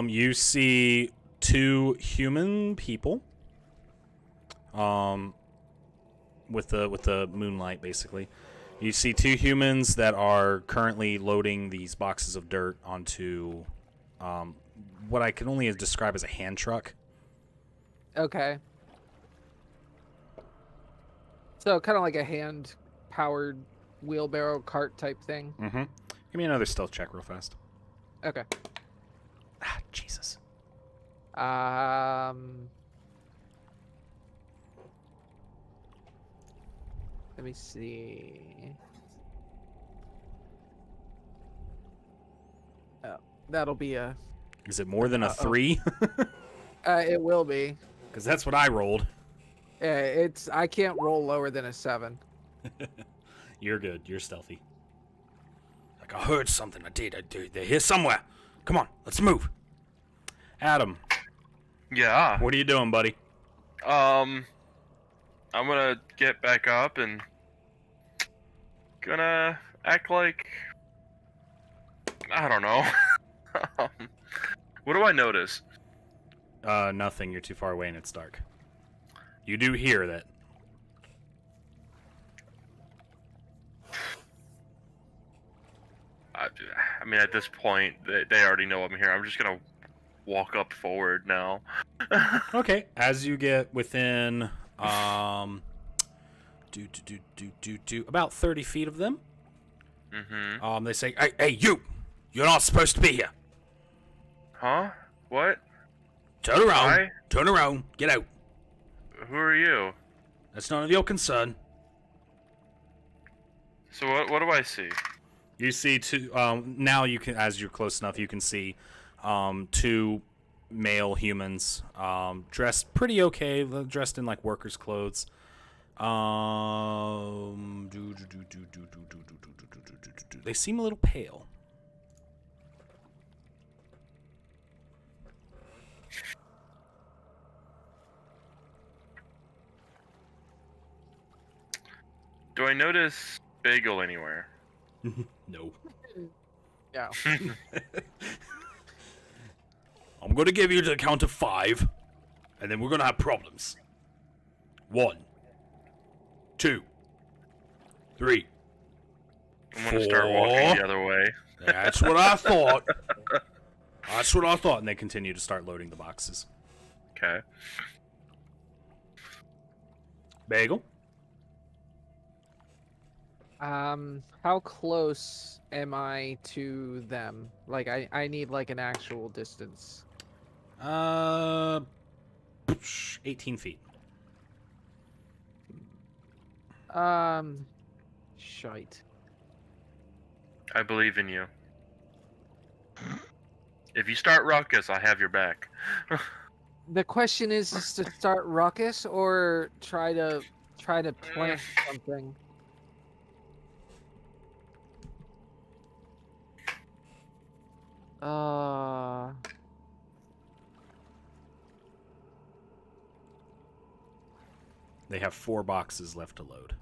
You see two human people. With the moonlight, basically. You see two humans that are currently loading these boxes of dirt onto what I can only describe as a hand truck. Okay. So kind of like a hand-powered wheelbarrow cart type thing. Mm-hmm. Give me another stealth check real fast. Okay. Ah, Jesus. Let me see. Oh, that'll be a. Is it more than a 3? It will be. Because that's what I rolled. Yeah, I can't roll lower than a 7. You're good. You're stealthy. Like, I heard something. I did. They're here somewhere. Come on. Let's move. Adam, Yeah. what are you doing, buddy? I'm gonna get back up and gonna act like I don't know. What do I notice? Nothing. You're too far away and it's dark. You do hear that. I mean, at this point, they already know I'm here. I'm just gonna walk up forward now. Okay. As you get within, about 30 feet of them, Mm-hmm. they say, "Hey, you! You're not supposed to be here." Huh? What? Turn around. Why? Turn around. Get out. Who are you? That's none of your concern. So what do I see? You see two. Now you can, as you're close enough, you can see two male humans, dressed pretty okay, dressed in like workers' clothes. They seem a little pale. Do I notice Bagel anywhere? No. Yeah. I'm gonna give you the count of 5, and then we're gonna have problems. 1, 2, 3. I'm gonna start walking the other way. That's what I thought. That's what I thought. And they continue to start loading the boxes. Okay. Bagel? How close am I to them? Like, I need like an actual distance. 18 feet. Shite. I believe in you. If you start ruckus, I have your back. The question is to start ruckus or try to plant something. They have 4 boxes left to load.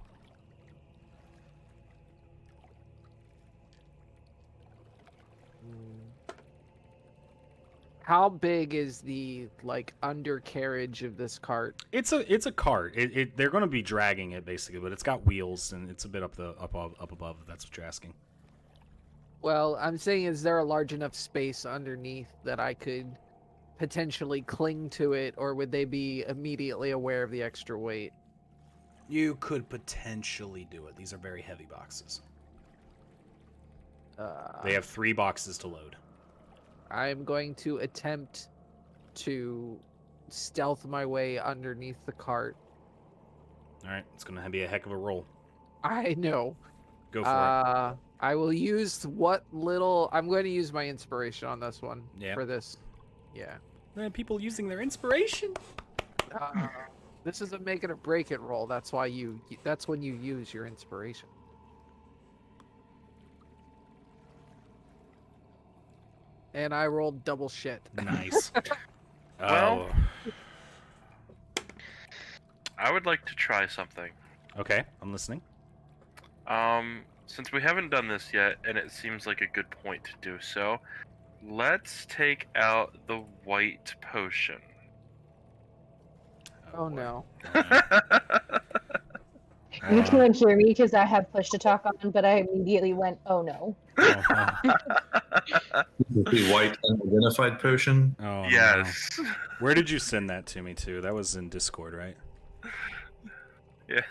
How big is the like undercarriage of this cart? It's a cart. They're going to be dragging it basically, but it's got wheels and it's a bit up above. If that's what you're asking. Well, I'm saying, is there a large enough space underneath that I could potentially cling to it, or would they be immediately aware of the extra weight? You could potentially do it. These are very heavy boxes. They have 3 boxes to load. I'm going to attempt to stealth my way underneath the cart. All right, it's going to be a heck of a roll. I know. Go for it. I will use what little... I'm going to use my inspiration on this one. Yeah. For this. Yeah. People using their inspiration. This is a make it or break it roll. That's why that's when you use your inspiration. And I rolled double shit. Nice. Well, I would like to try something. Okay, I'm listening. Since we haven't done this yet, and it seems like a good point to do so, let's take out the white potion. Oh no. You can't hear me because I have push to talk on, but I immediately went, oh no. The white unidentified potion. Oh, Yes. no. Where did you send that to me to? That was in Discord, right? Yeah.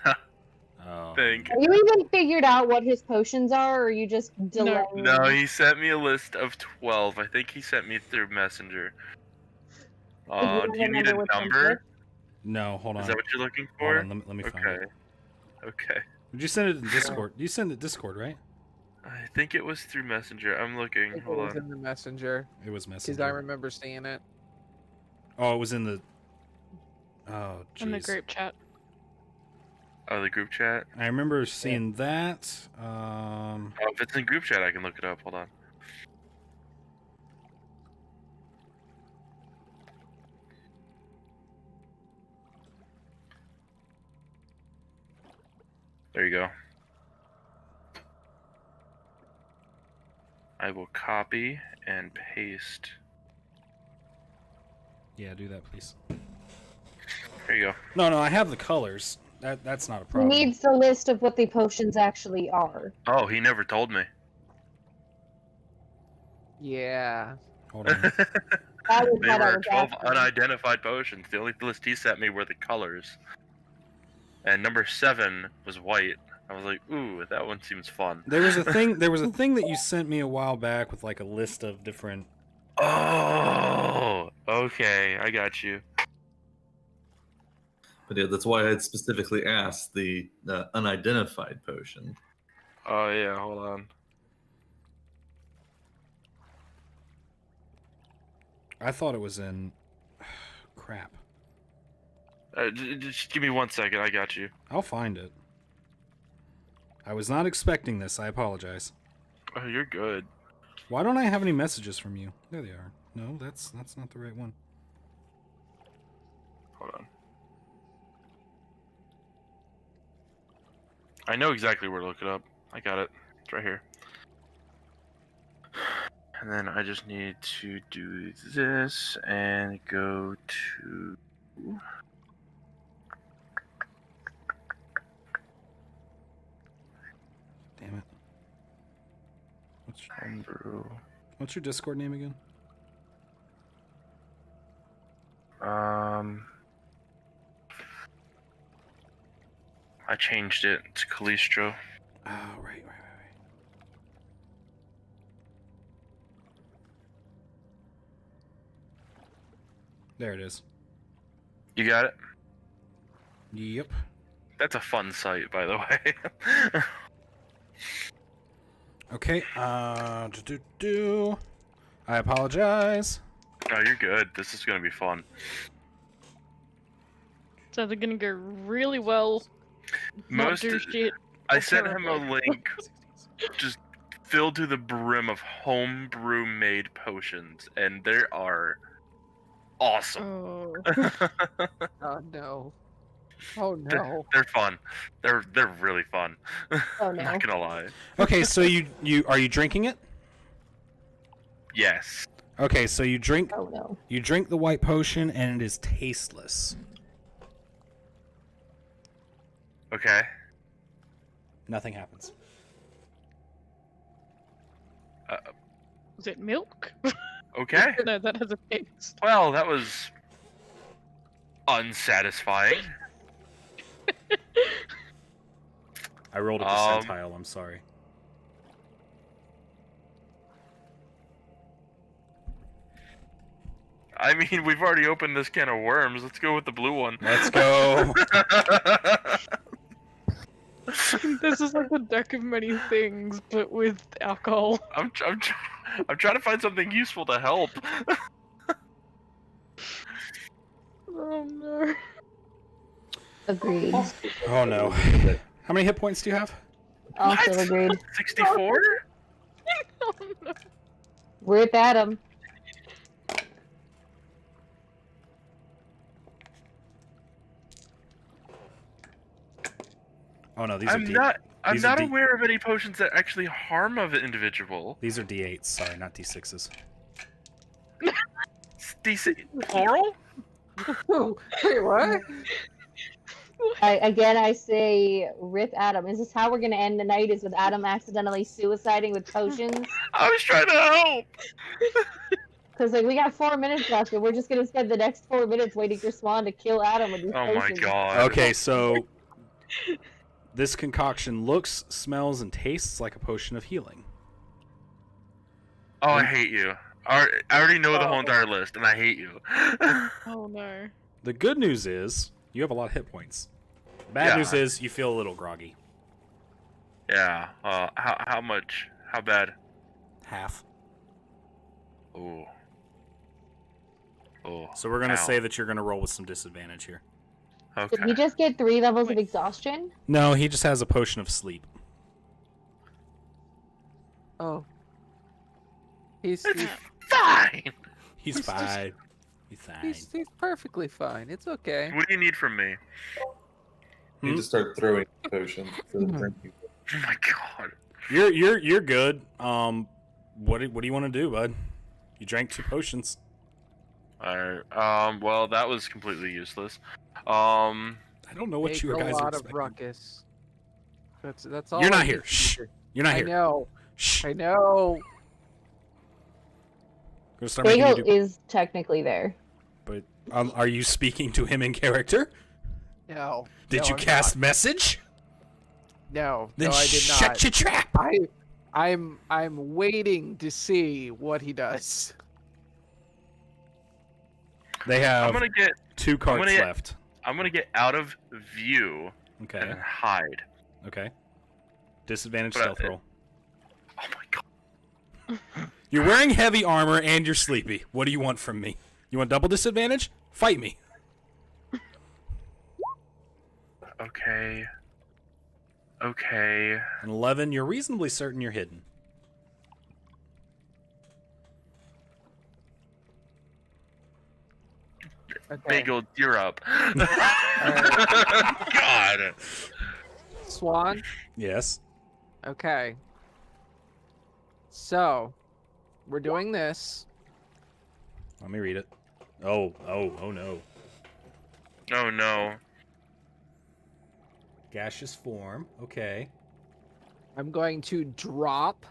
Oh. Think. Have you even figured out what his potions are, or are you just delaying? No, he sent me a list of 12. I think he sent me through Messenger. Do you need a number? No, hold on. Is that what you're looking Hold for? on, let me find Okay. it. Okay. Did you send it in Discord? You send it Discord, right? I think it was through Messenger. I'm looking. It Hold was on. in the messenger. It was Because Messenger. I remember seeing it. Oh, it was in the... Oh, jeez. In the group chat. Oh, the group chat? I remember seeing that. Oh, if it's in group chat, I can look it up. Hold on. There you go. I will copy and paste. Yeah, do that, please. There you go. No, I have the colors. That's not a He problem. needs the list of what the potions actually are. Oh, he never told me. Yeah. Hold on. That was They what I were was 12 asking. unidentified potions. The only list he sent me were the colors. And number 7 was white. I was like, ooh, that one seems fun. There was a thing that you sent me a while back with like a list of different Oh, okay, I got you. But yeah, that's why I had specifically asked the unidentified potion. Oh yeah, hold on. I thought it was in. Crap. Just give me 1 second. I got you. I'll find it. I was not expecting this. I apologize. Oh, you're good. Why don't I have any messages from you? There they are. No, that's not the right one. Hold on. I know exactly where to look it up. I got it. It's right here. And then I just need to do this and go to. Damn it. Homebrew. What's your Discord name again? I changed it to Calistro. Oh, right. There it is. You got it? Yep. That's a fun site, by the way. Okay. I apologize. No, you're good. This is gonna be fun. So they're gonna go really well. Not Most. do shit. I sent him a terribly. link, just filled to the brim of homebrew made potions, and they are awesome. Oh. Oh no. Oh They're, no. they're fun. They're really fun. Oh, no. Not gonna lie. Okay, so you are you drinking it? Yes. Okay, so you drink Oh, no. the white potion and it is tasteless. Okay. Nothing happens. Is it milk? Okay. No, that has a taste. Well, that was unsatisfying. I rolled a percentile, I'm sorry. I mean, we've already opened this can of worms. Let's go with the blue one. Let's go. This is like the deck of many things, but with alcohol. I'm trying to find something useful to help. Oh no. Agreed. Oh no. How many hit points do you have? Also What? agreed. 64? Oh no. Rip Adam. Oh no, these I'm are D. not. I'm these are not D- aware of any potions that actually harm of an individual. These are D8s, sorry, not D6s. DC plural? Wait, what? I say rip Adam. Is this how we're gonna end the night? Is with Adam accidentally suiciding with potions? I was trying to help. Because like we got 4 minutes left, and we're just gonna spend the next 4 minutes waiting for Swan to kill Adam with these Oh my potions. god. Okay, so this concoction looks, smells, and tastes like a potion of healing. Oh, I hate you. I already know the whole entire list, and I hate you. Oh no. The good news is you have a lot of hit points. Bad Yeah. news is you feel a little groggy. Yeah. How much? How bad? Half. Ooh. Oh. So we're gonna Ow. say that you're gonna roll with some disadvantage here. Okay. Did he just get 3 levels of exhaustion? No, he just has a potion of sleep. Oh. He's It's fine. He's He's just- fine. He's fine. he's perfectly fine. It's okay. What do you need from me? You need to start throwing potions for the Mhm. drinking. Oh my god. You're good. What do you want to do, bud? You drank 2 potions. Alright. Well, that was completely useless. I don't know what Make you a guys are lot of expecting. ruckus. That's all. You're I not get here. from Shh. you. You're not I here. know. Shh. I know. Gonna start making you Bagel do. is technically there. But are you speaking to him in character? No. Did no, you I'm cast message? Not. No. Then no, I did shut not. your trap. I'm waiting to see what he does. They I'm have gonna get 2 carts gonna get- left. I'm gonna get out of view Okay. and hide. Okay. Disadvantage But, stealth roll. Oh my god. You're wearing heavy armor and you're sleepy. What do you want from me? You want double disadvantage? Fight me. Okay. Okay. An 11, you're reasonably certain you're hidden. Okay. Bagel, you're up. God. Swan. Yes. Okay. So, we're doing this. Let me read it. Oh no. Oh no. Gaseous form. Okay. I'm going to drop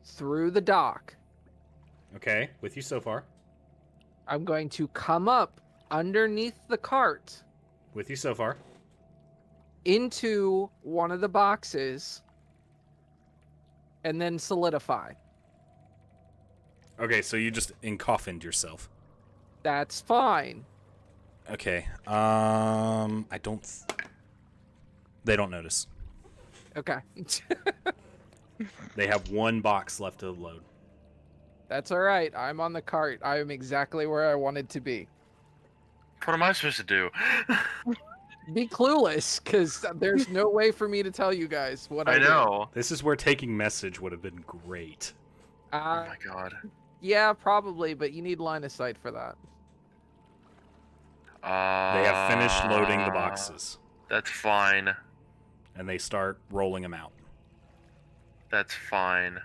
through the dock. Okay. With you so far. I'm going to come up underneath the cart With you so far. into one of the boxes and then solidify. Okay, so you just encoffined yourself. That's fine. Okay. They don't notice. Okay. They have 1 box left to load. That's all right. I'm on the cart. I am exactly where I wanted to be. What am I supposed to do? Be clueless, because there's no way for me to tell you guys what I I do. know. This is where taking message would have been great. Oh my god. Yeah, probably, but you need line of sight for that. They have finished loading the boxes, That's fine. and they start rolling them out. That's fine.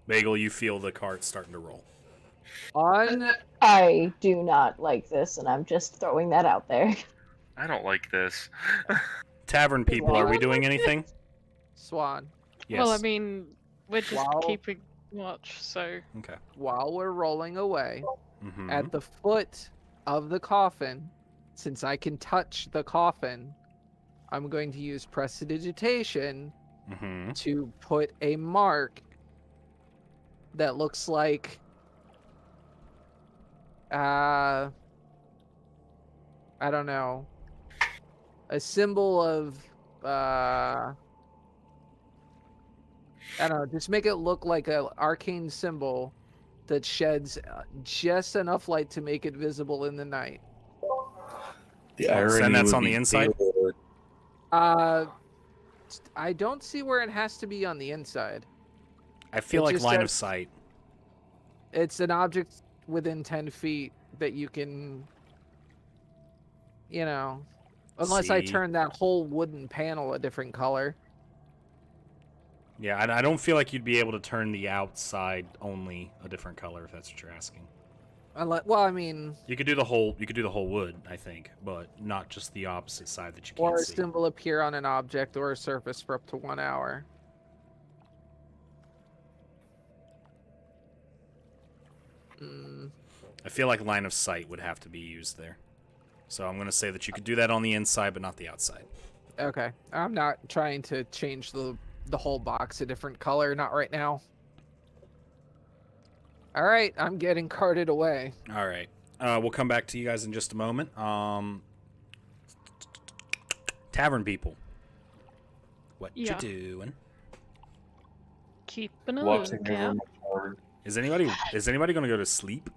Bagel, you feel the cart starting to roll. I do not like this, and I'm just throwing that out there. I don't like this. Tavern people, are we anyone doing like anything? Swan, Yes. Well, I mean, we're just Wow. keeping watch, so Okay. while we're rolling away, Mm-hmm. at the foot of the coffin, since I can touch the coffin, I'm going to use prestidigitation Mm-hmm. to put a mark that looks like I don't know, a symbol of I don't know, just make it look like an arcane symbol that sheds just enough light to make it visible in the night. The Send irony that's would on the be inside? Gaylord. I don't see where it has to be on the inside. I feel It like just line says- of sight. It's an object within 10 feet that you can, unless I See? turn that whole wooden panel a different color. Yeah, I don't feel like you'd be able to turn the outside only a different color if that's what you're asking. Well, I mean, You could do the whole wood, I think, but not just the opposite side that you can't or a see. symbol appear on an object or a surface for up to 1 hour. Mm, I feel like line of sight would have to be used there. So I'm going to say that you could do that on the inside, but not the outside. okay, I'm not trying to change the whole box a different color, not right now. All right, I'm getting carted away. All right. We'll come back to you guys in just a moment. Tavern people. What Yeah. you doing? keeping a Watching lookout. everyone hard. Is anybody going to go to sleep?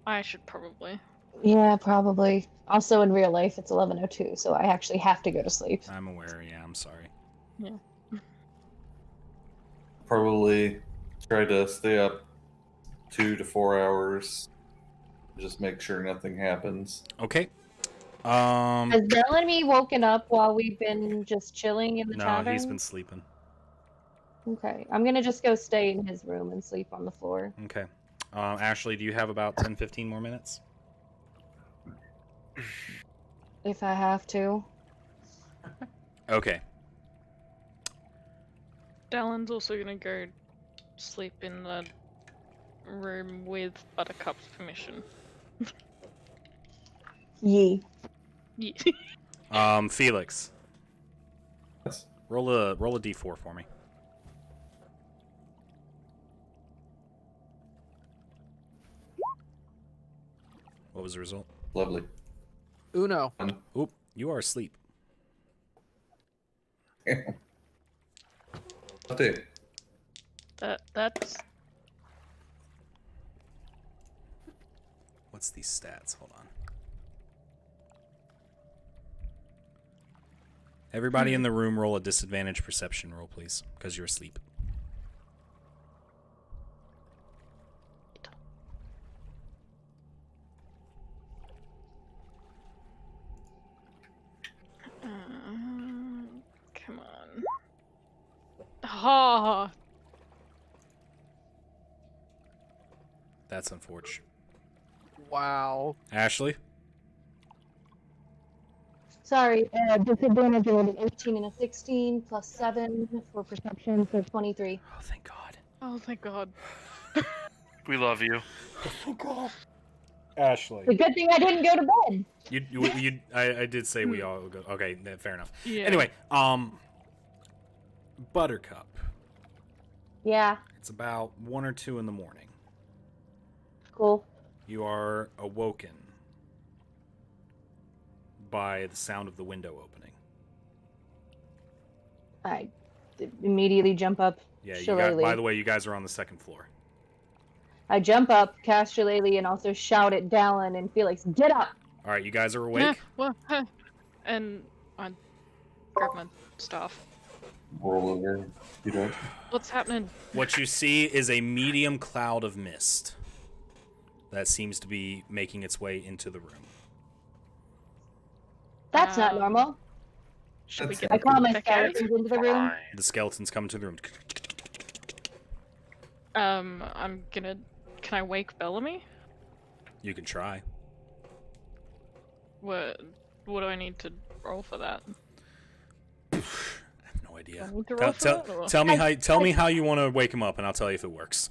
I should probably. Yeah, probably. Also, in real life, it's 11:02, so I actually have to go to sleep. I'm aware. Yeah, I'm sorry. Probably try to stay up 2 to 4 hours. Just make sure nothing happens. Okay. Has Belle and me woken up while we've been just chilling in the No, tavern? he's been sleeping. Okay, I'm gonna just go stay in his room and sleep on the floor. Okay. Ashley, do you have about 10, 15 more minutes? If I have to. Okay. Dallin's also gonna go sleep in the room with Buttercup's permission. Yee. Yeah. Felix, Yes. roll a d4 for me. was the result? Lovely. Uno. Oop, you are asleep. Update. That's What's these stats? Hold on. Everybody in the room roll a disadvantage perception roll, please, because you're asleep. come on. Ha! That's unfortunate. Wow. Ashley? Sorry, disadvantage rolled an 18 and a 16 plus 7 for perception, so 23. Oh, thank God. Oh, thank God. We love you. Ashley. The good thing I didn't go to bed. I did say we all go. Okay, fair enough. Yeah. Anyway, Buttercup. Yeah, It's about 1 or 2 in the morning. cool. You are awoken by the sound of the window opening. I immediately jump up. Yeah, you Shillelagh. got, by the way, you guys are on the 2nd floor. I jump up, cast Shillelagh, and also shout at Dallin and Felix, "Get up!" All right, you guys are Yeah, awake. well, and I grab my stuff. Roll over. You know. What's happening? What you see is a medium cloud of mist that seems to be making its way into the room. That's not normal. Should we That's- get I call my back out? skeletons into the room. Fine. The skeletons come into the room. I'm gonna. Can I wake Bellamy? You can try. What do I need to roll for that? I have no idea. I need to roll for that, or Tell me how you want to wake him up, and I'll tell you if it works.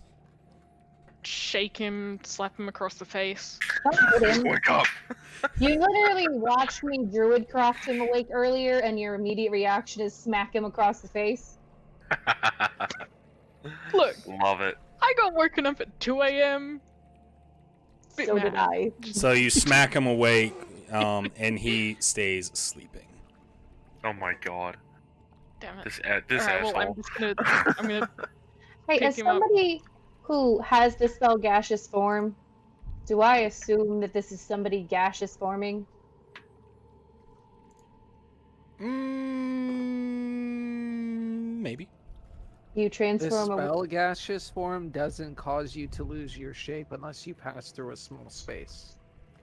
shake him, slap him across the face. Don't hit him. Wake up! You literally watched me druidcraft him awake earlier, and your immediate reaction is smack him across the face. Look, Love it. I got woken up at 2 a.m. Bit So did mad. I. So you smack him awake, and he stays sleeping. Oh my God. Damn it. This Alright, well, asshole. I'm just gonna. I'm gonna. Hey, Pick as him up. somebody who has the spell gaseous form, do I assume that this is somebody gaseous forming? Maybe. You The transform a spell gaseous form doesn't cause you to lose your shape unless you pass through a small space.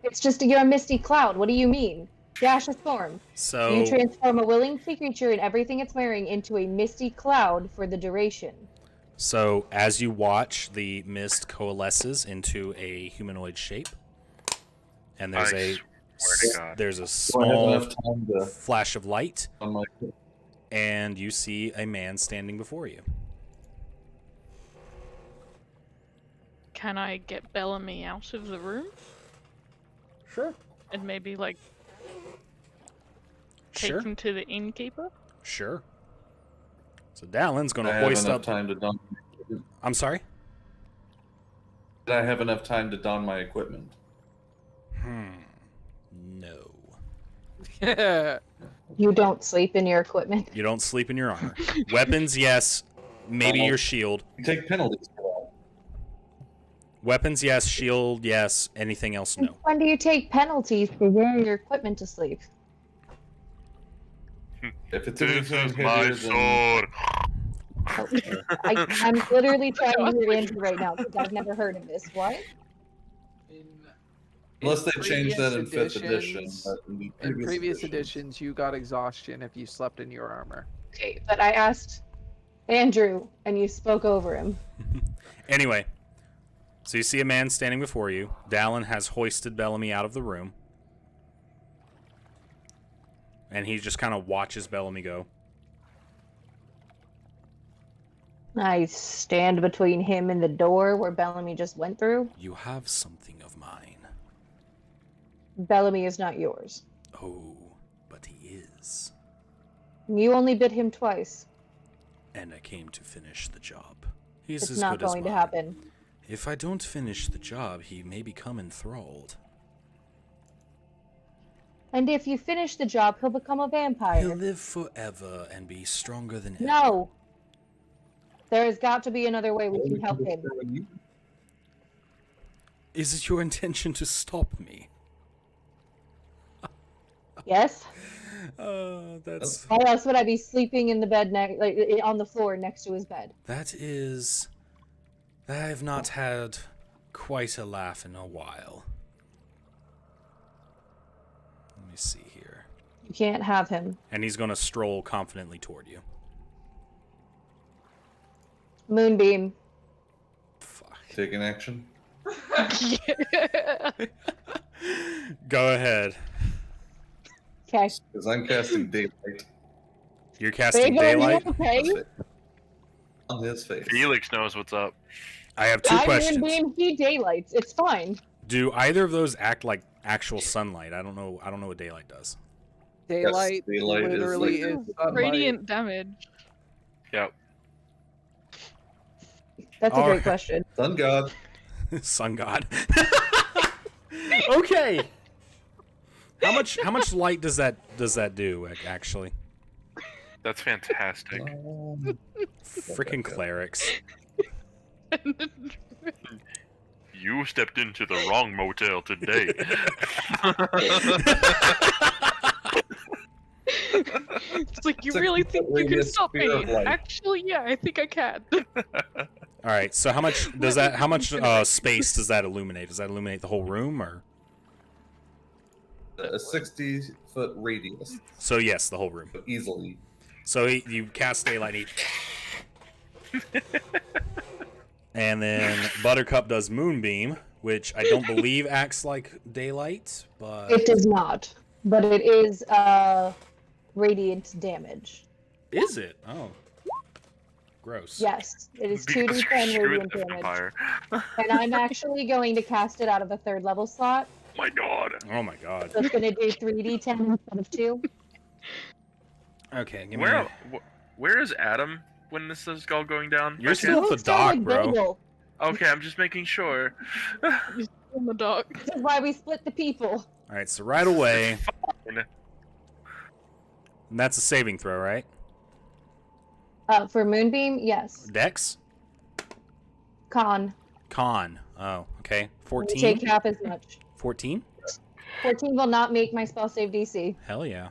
It's just you're a misty cloud. What do you mean? Gaseous form. So You transform a willing creature and everything it's wearing into a misty cloud for the duration. So as you watch, the mist coalesces into a humanoid shape, and there's I swear to God. there's a Do I have small enough time to flash of light, on my? and you see a man standing before you. Can I get Bellamy out of the room Sure. and maybe like take Sure. him to the innkeeper? Sure. So Dallin's Did I gonna have hoist enough up. time to don? I'm sorry. Did I have enough time to don my equipment? No. You don't sleep in your equipment. You don't sleep in your armor. Weapons, yes. Maybe your shield. You take penalties for that. Weapons, yes. Shield, yes. Anything else, no. When do you take penalties for wearing your equipment to sleep? If it's This anything is my heavier than sword. I'm literally trying to hear Andrew right now because I've never heard of this. What? unless they change that in previous 5th edition. editions- But in the In previous editions, you got exhaustion if you slept in your armor. Okay, but I asked Andrew and you spoke over him. Anyway, so you see a man standing before you. Dallin has hoisted Bellamy out of the room. And he just kind of watches Bellamy go. I stand between him and the door where Bellamy just went through. You have something of mine. Bellamy is not yours. Oh, but he is. You only bid him twice. And I came to finish the job. He's It's as not good as going to mine. happen. If I don't finish the job, he may become enthralled. And if you finish the job, he'll become a vampire. He'll live forever and be stronger than ever. No. There has got to be another way we can help him. Is it your intention to stop me? Yes? That's... Why else would I be sleeping in the bed on the floor next to his bed? That is... I have not had quite a laugh in a while. Let me see here. You can't have him. And he's going to stroll confidently toward you. Moonbeam. Fuck. Taking action. Go ahead. Okay. Because I'm casting daylight You're casting Bagel, are you daylight? okay? on his face. Felix knows what's up. I have two I questions. Moonbeam, he daylights. It's fine. Do either of those act like actual sunlight? I don't know what daylight does. Daylight, daylight is literally like- is sunlight. Radiant damage. Yep. That's a All great right. question. Sun God. Sun god. Okay. How much light does that do actually? That's fantastic. Freaking clerics. You stepped into the wrong motel today. It's like, you It's a really think you can radius stop me? sphere of light. Actually, yeah, I think I can. All right. So how much does that? How much space does that illuminate? Does that illuminate the whole room, or? A 60-foot radius, So yes, the whole room. easily. So you cast daylight, and then Buttercup does moonbeam, which I don't believe acts like daylight, but It does not. But it is radiant damage. is it? Oh, gross. Yes. It is Because 2d10 screw radiant the damage. vampire. And I'm actually going to cast it out of a 3rd level slot. My God. Oh my god. So it's going to do 3d10 instead of 2. Okay, give me. Where is Adam when this is all going down? You're by still chance? at the dock, bro. Bagel. Okay, I'm just making sure. In the dark. This is why we split the people. All right, so right away, Fine. and that's a saving throw, right? For Moonbeam, yes. Dex, Con. con. Oh, okay. You 14. take half as much. 14. 14 will not make my spell save DC. Hell yeah.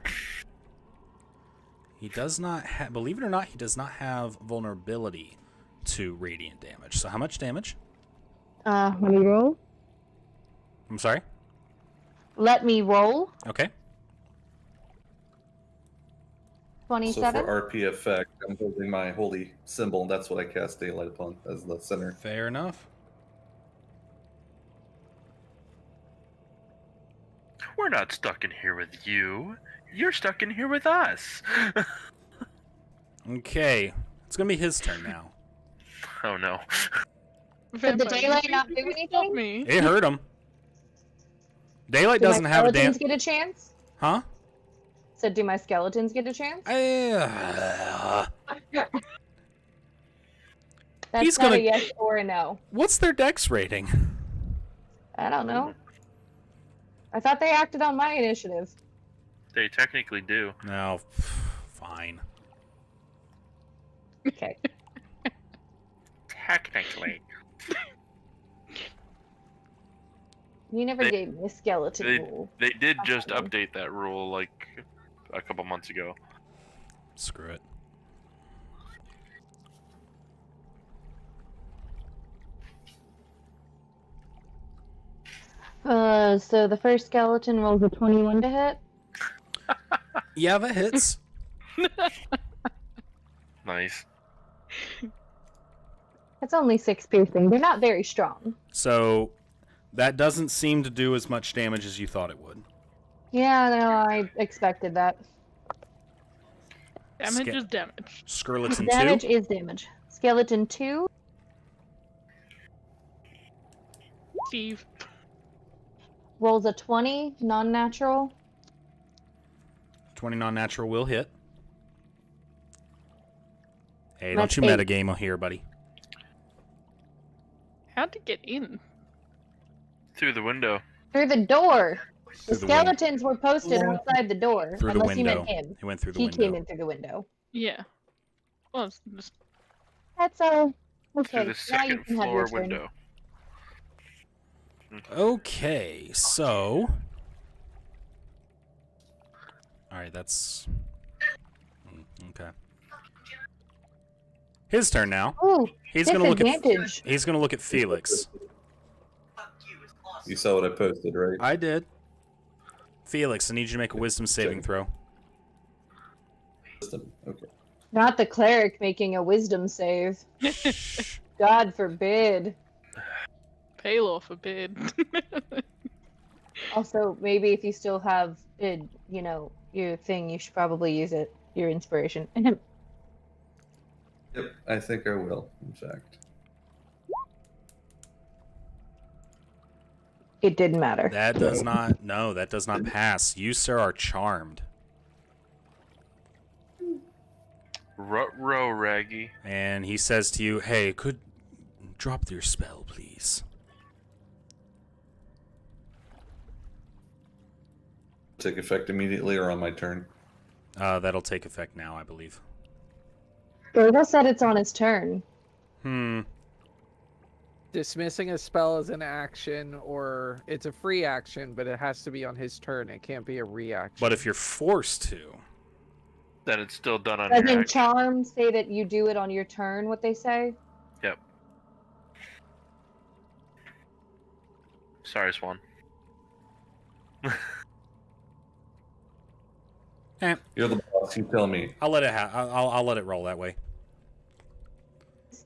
He does not have, believe it or not, he does not have vulnerability to radiant damage. So how much damage? Let me roll. I'm sorry? Let me roll. Okay. So 27. for RP effect, I'm holding my holy symbol, and that's what I cast daylight upon as the center. Fair enough. We're not stuck in here with you. You're stuck in here with us. Okay. It's going to be his turn now. Oh no. Did the Vampire, daylight you not think do you can stop anything? me? It hurt him. Daylight Do doesn't my have a skeletons damn... get a chance? Huh? So do my skeletons get a chance? That's He's not gonna- a yes or a no. What's their dex rating? I don't know. I thought they acted on my initiative. They technically do. No. Fine. Okay. Technically. You never They- gave me a skeleton rule. They did just Awesome. update that rule like a couple months ago. Screw it. So the first skeleton rolls a 21 to hit. Yeah, that hits. Nice. That's only 6 piercing. They're not very strong. So that doesn't seem to do as much damage as you thought it would. Yeah, no, I expected that. Damage Ska- is damage. Skeleton Damage 2. is damage. Skeleton 2 Steve. rolls a 20, non-natural. 20 non-natural will hit. Hey, That's don't you 8. metagame here, buddy. How'd it get in? Through the window. Through the door. The Through the window. skeletons were posted outside the door, Through the unless you window. meant him. He went through the He window. came in through the window. Yeah. Well, it's just That's Through okay. the Now you second can have your floor turn. window. Okay, so. Alright, that's. Okay. His turn now. Ooh, He's gonna look at. disadvantage. He's gonna look at Felix. You saw what I posted, right? I did. Felix, I need you to make a wisdom saving throw. Okay. Not the cleric making a wisdom save. God forbid. Paylor forbid. Also, maybe if you still have, your thing, you should probably use it. Your inspiration. Yep, I think I will, in fact. It didn't matter. That does not. No, that does not pass. You, sir, are charmed. Rut-row, Raggy. And he says to you, hey, could drop your spell, please. Take effect immediately or on my turn? That'll take effect now, I believe. Virgil said it's on his turn. Dismissing a spell is an action, or it's a free action, but it has to be on his turn. It can't be a reaction. But if you're forced to. Then it's still done on Doesn't your action. charms say that you do it on your turn, what they say? Yep. Sorry, Swan. You're the boss, you tell me. I'll let it I'll let it roll that way.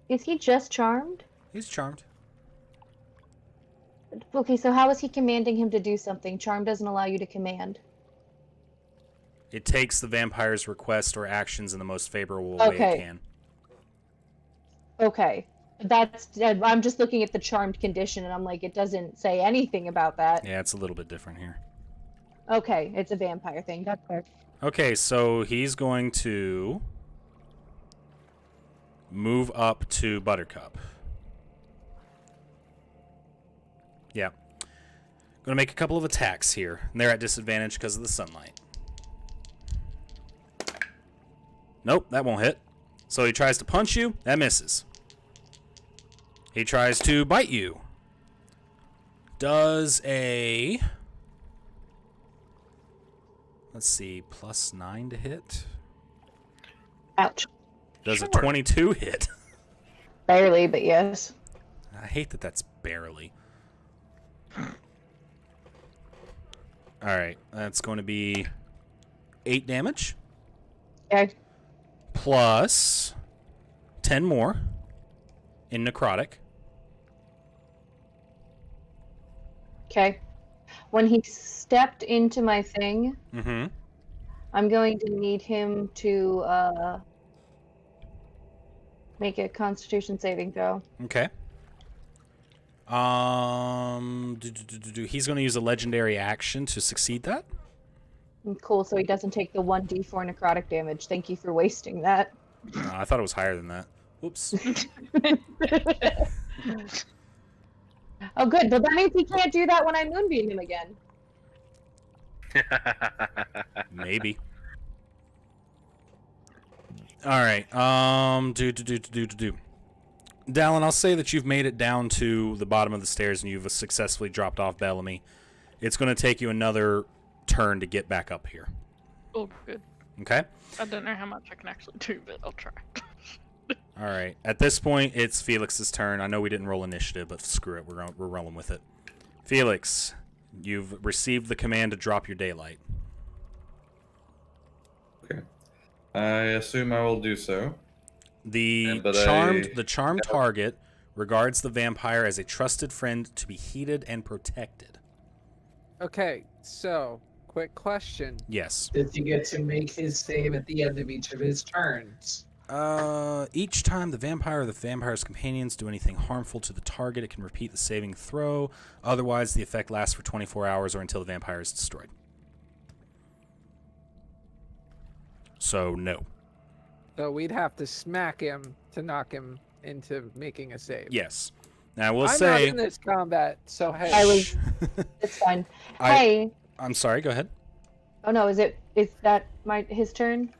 Is he just charmed? He's charmed. Okay, so how is he commanding him to do something? Charm doesn't allow you to command. It takes the vampire's request or actions in the most favorable way Okay. it can. Okay. I'm just looking at the charmed condition and I'm like, it doesn't say anything about that. Yeah, it's a little bit different here. Okay, it's a vampire thing. That's fair. Okay, so he's going to move up to Buttercup. Yeah. Going to make a couple of attacks here. And they're at disadvantage because of the sunlight. Nope, that won't hit. So he tries to punch you. That misses. He tries to bite you. Does a... Let's see, +9 to hit. Ouch. Does Sure. a 22 hit? Barely, but yes. I hate that that's barely. Alright, that's going to be 8 damage. Okay. Plus 10 more in necrotic. Okay. When he stepped into my thing, Mm-hmm. I'm going to need him to make a Constitution saving throw. Okay. He's going to use a legendary action to succeed that. Cool, so he doesn't take the 1d4 necrotic damage. Thank you for wasting that. I thought it was higher than that. Whoops. Oh, good. But that means he can't do that when I moonbeam him again. Maybe. All right. Dallin, I'll say that you've made it down to the bottom of the stairs and you've successfully dropped off Bellamy. It's going to take you another turn to get back up here. Oh, good. Okay? I don't know how much I can actually do, but I'll try. All right. At this point, it's Felix's turn. I know we didn't roll initiative, but screw it. We're rolling with it. Felix, you've received the command to drop your daylight. Okay. I assume I will do so. The But charmed target regards the vampire as a trusted friend to be heeded and protected. Okay, so quick question: Yes. Does he get to make his save at the end of each of his turns? Each time the vampire or the vampire's companions do anything harmful to the target, it can repeat the saving throw. Otherwise, the effect lasts for 24 hours or until the vampire is destroyed. So, no. So we'd have to smack him to knock him into making a save. Yes. Now, we'll I'm say... not in this combat, so hey. I was. It's fine. I- Hey, I'm sorry. Go ahead. Oh no, is that his turn?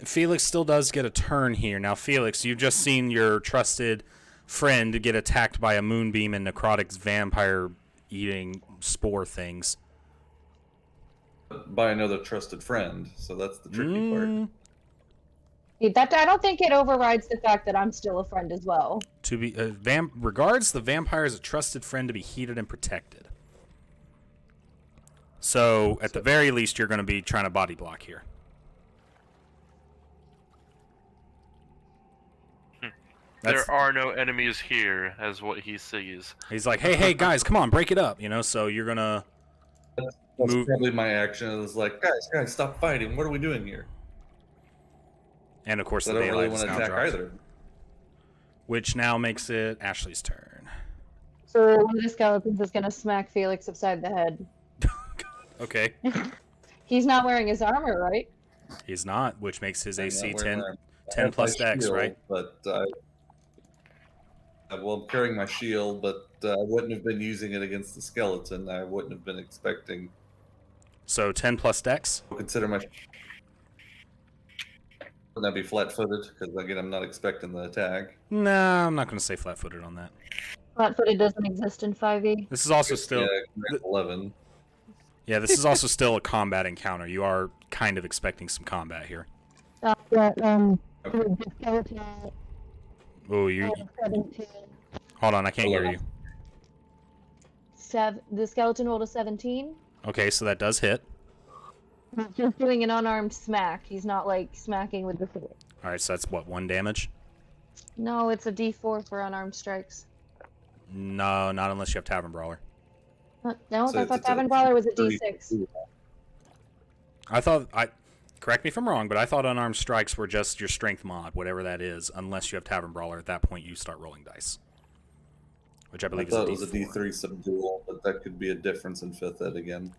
Felix still does get a turn here. Now, Felix, you've just seen your trusted friend get attacked by a moonbeam and necrotic vampire eating spore things. By another trusted friend, so that's the tricky part. That I don't think it overrides the fact that I'm still a friend as well. To be regards the vampire as a trusted friend to be heated and protected. So, at the very least, you're going to be trying to body block here. There are no enemies here, as what he sees. He's like, hey, guys, come on, break it up. So you're going to That's move. probably my action. Is like, guys, stop fighting. What are we doing here? And, of course, I the don't really daylight is want to now attack dropped. either. Which now makes it Ashley's turn. So one of the skeletons is gonna smack Felix upside the head. Okay. He's not wearing his armor, right? He's not, which makes his I'm AC not wearing 10 I have plus my dex, shield, right? But well, I'm carrying my shield, but I wouldn't have been using it against the skeleton. I wouldn't have been expecting. So 10 plus dex? Consider my. Wouldn't that be flat-footed? Because again, I'm not expecting the attack. Nah, I'm not going to say flat-footed on that. Flat-footed doesn't exist in 5e. This is also still... Yeah, 11. Yeah, this is also still a combat encounter. You are kind of expecting some combat here. The Oh, you... Hold on, I can't hear you. The skeleton rolled a 17. Okay, so that does hit. He's just doing an unarmed smack. He's not like smacking with the sword. Alright, so that's what, 1 damage? No, it's a D4 for unarmed strikes. No, not unless you have Tavern Brawler. No, So I it's thought a Tavern Brawler was a 32. I correct me if I'm wrong, but I thought unarmed strikes were just your strength mod, whatever that is, unless you have Tavern Brawler. At that point, you start rolling dice. Which I I believe thought it is was a a D4. D3 subdual, but that could be a difference in 5th ed again.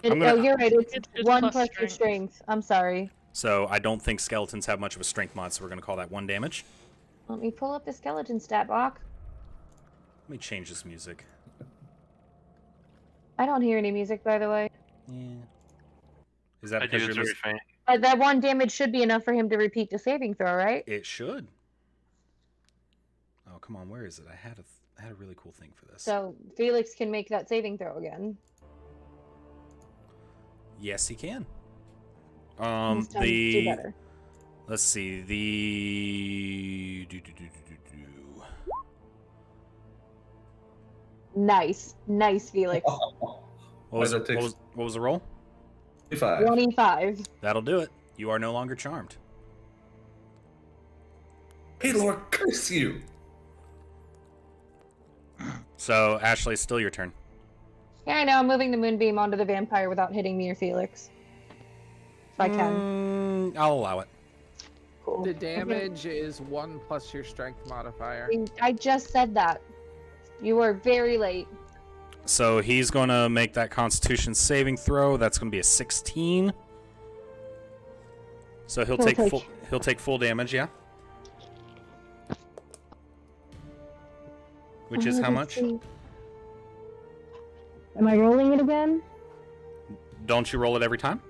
I'm gonna- Oh, you're right. It's It's 1 plus plus your strength. I'm sorry. So I don't think skeletons have much of a strength mod, so we're going to call that 1 damage. Let me pull up the skeleton stat block. Let me change this music. I don't hear any music, by the way. Yeah. Is that I do, because it's you're very listening? faint. That 1 damage should be enough for him to repeat the saving throw, right? It should. Oh, come on, where is it? I had a really cool thing for this. So Felix can make that saving throw again. Yes, he can. This time, do better. Let's see, Nice, Felix. What was That takes- what was the roll? 25. 25. That'll do it. You are no longer charmed. Hey, Lord, curse you! So, Ashley, it's still your turn. Yeah, I know. I'm moving the moonbeam onto the vampire without hitting me or Felix. If I can. I'll allow it. Cool. The damage is 1 plus your strength modifier. I just said that. You are very late. So he's going to make that Constitution saving throw. That's going to be a 16. So he'll take full damage, yeah. Which is how much? Am I rolling it again? Don't you roll it every time?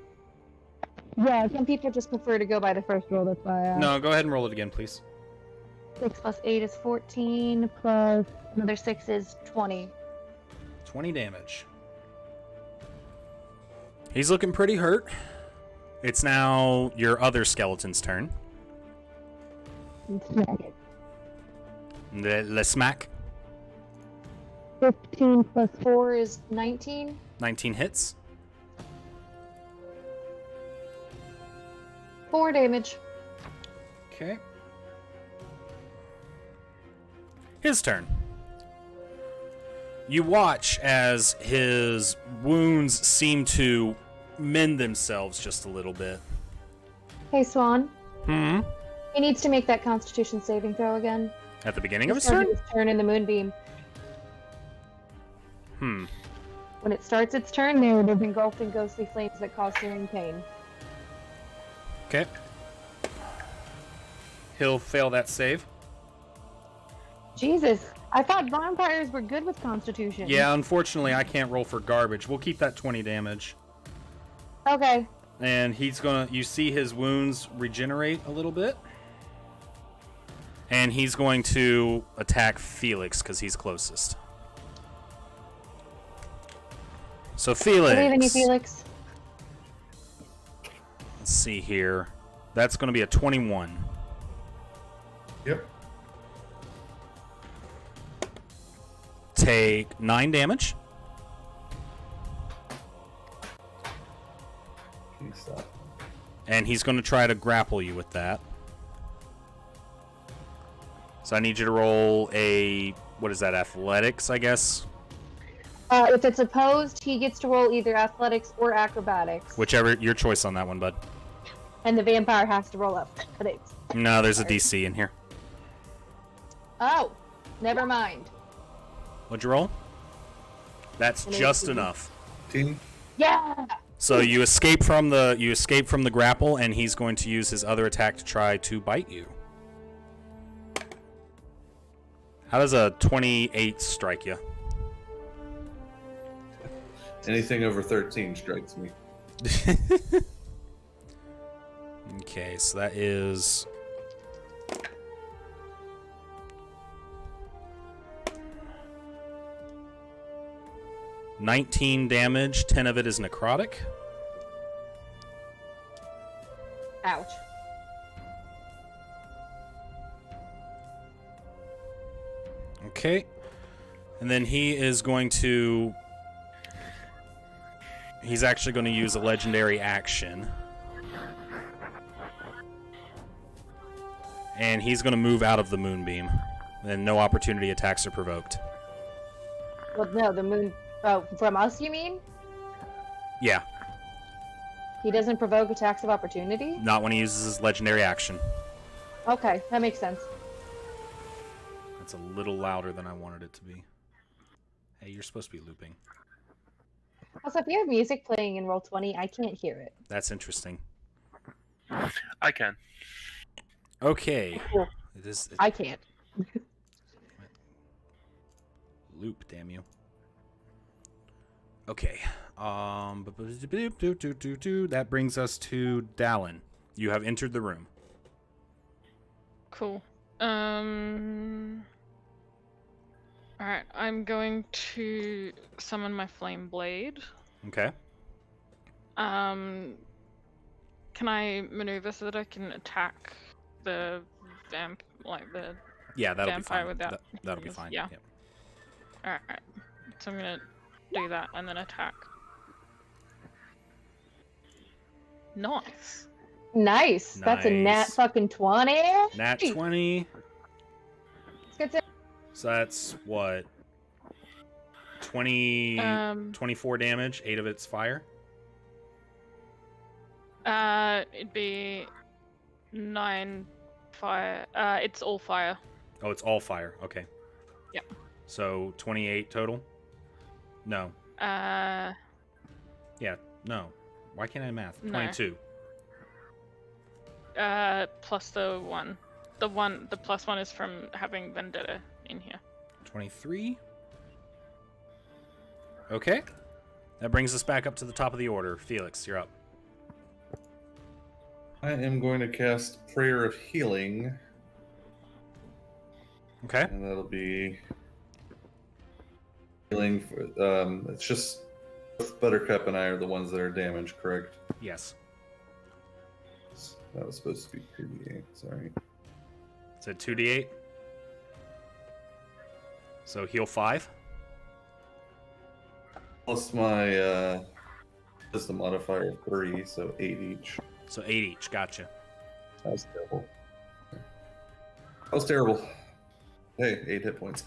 Yeah, some people just prefer to go by the first roll. That's why. No, go ahead and roll it again, please. 6 plus 8 is 14, plus another 6 is 20. 20 damage. He's looking pretty hurt. It's now your other skeleton's turn. Smack it. Le smack. 15 plus 4 is 19. 19 hits. 4 damage. Okay. His turn. You watch as his wounds seem to mend themselves just a little bit. Hey, Swan. Hmm? He needs to make that Constitution saving throw again. At the beginning of his Started turn? its turn in the moonbeam. Hmm. When it starts its turn, there it is engulfed in ghostly flames that cause searing pain. Okay. He'll fail that save. Jesus, I thought vampires were good with Constitution. Yeah, unfortunately, I can't roll for garbage. We'll keep that 20 damage. Okay. And he's gonna. You see his wounds regenerate a little bit. And he's going to attack Felix because he's closest. So Felix. Believe in you, Felix. Let's see here. That's going to be a 21. Yep. Take 9 damage. Jeez, And he's going to try to grapple you with that. So I need you to roll a, what is that, athletics, I guess? If it's opposed, he gets to roll either athletics or acrobatics. Whichever, your choice on that one, bud. And the vampire has to roll athletics. No, there's a DC in here. Oh, never mind. What'd you roll? That's An just 18. enough. 18. Yeah! So you escape from the grapple, and he's going to use his other attack to try to bite you. How does a 28 strike you? Anything over 13 strikes me. Okay, so that is... $19 damage, 10 of it is necrotic. Ouch. Okay. And then he is going to... He's actually going to use a legendary action. And he's going to move out of the moonbeam. And no opportunity attacks are provoked. Well, no, the moon... Oh, from us, you mean? Yeah, He doesn't provoke attacks of opportunity? not when he uses his legendary action. Okay, that makes sense. That's a little louder than I wanted it to be. Hey, you're supposed to be looping. Also, if you have music playing in Roll20, I can't hear it. That's interesting. I can. Okay. Cool. It is I can't. loop, damn you. Okay. That brings us to Dallin. You have entered the room. Cool. Alright, I'm going to summon my flame blade. Okay. Can I maneuver so that I can attack the Yeah, that'll be vampire fine. without That'll be fine. Yeah. Yep. Alright. So I'm gonna do that and then attack. Nice. Nice. That's a nat Nice. fucking 20. Nat 20. Let's get So that's what? 20, 24 damage. 8 of it's fire. It'd be 9 fire. It's all fire. Oh, it's all fire. Okay. Yep. So 28 total? No. Yeah, no. Why can't I math? No. 22. Plus the one. The plus one is from having Vendetta in here. 23. Okay. That brings us back up to the top of the order. Felix, you're up. I am going to cast Prayer of Healing, Okay. and that'll be healing for. It's just both Buttercup and I are the ones that are damaged, correct? Yes. That was supposed to be 2d8. Sorry. Is it 2d8? So heal 5. Plus my wisdom modifier of 3, so 8 each. So 8 each. Gotcha. That was terrible. That was terrible. Hey, 8 hit points.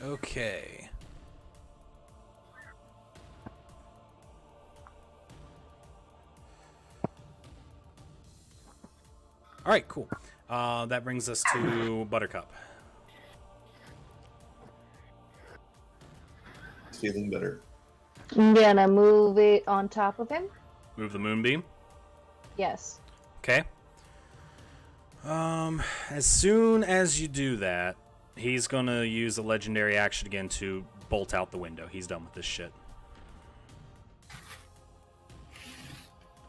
Okay. All right, cool. That brings us to Buttercup. Feeling better. I'm gonna move it on top of him. Move the moonbeam. Yes. Okay. As soon as you do that, he's gonna use a legendary action again to bolt out the window. He's done with this shit.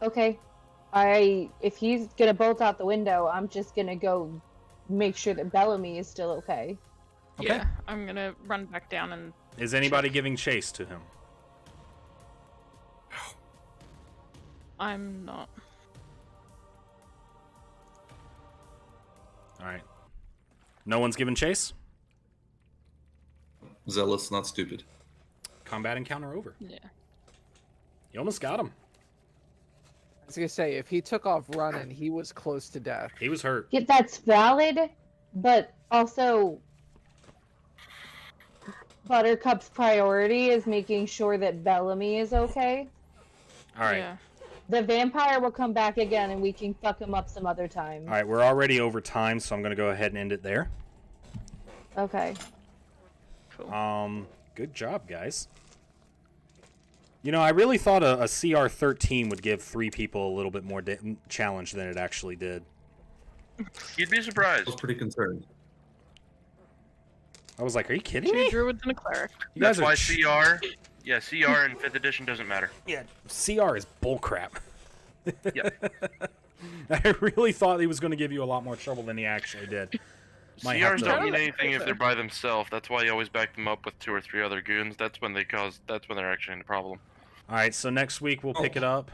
Okay. If he's gonna bolt out the window, I'm just gonna go make sure that Bellamy is still okay. Okay. Yeah, I'm gonna run back down and. Is anybody giving chase to him? I'm not. All right. No one's giving chase? Zealous, not stupid. Combat encounter over. Yeah. You almost got him. I was gonna say, if he took off running, he was close to death. He was hurt. Yeah, that's valid, but also Buttercup's priority is making sure that Bellamy is okay. All right. Yeah. The vampire will come back again and we can fuck him up some other time. All right, we're already over time, so I'm going to go ahead and end it there. Okay. Cool. Good job, guys. You know, I really thought a CR13 would give 3 people a little bit more challenge than it actually did. You'd be I surprised. was pretty concerned. I was like, are you kidding 2 me? druids and a cleric. You guys That's are why CR. Yeah, CR in 5th edition doesn't matter. Yeah, CR is bullcrap. Yep. I really thought he was going to give you a lot more trouble than he actually did. Might have CRs to- don't mean anything if they're by themselves. That's why you always back them up with 2 or 3 other goons. That's when they're actually in a problem. All right, so next week we'll pick it up.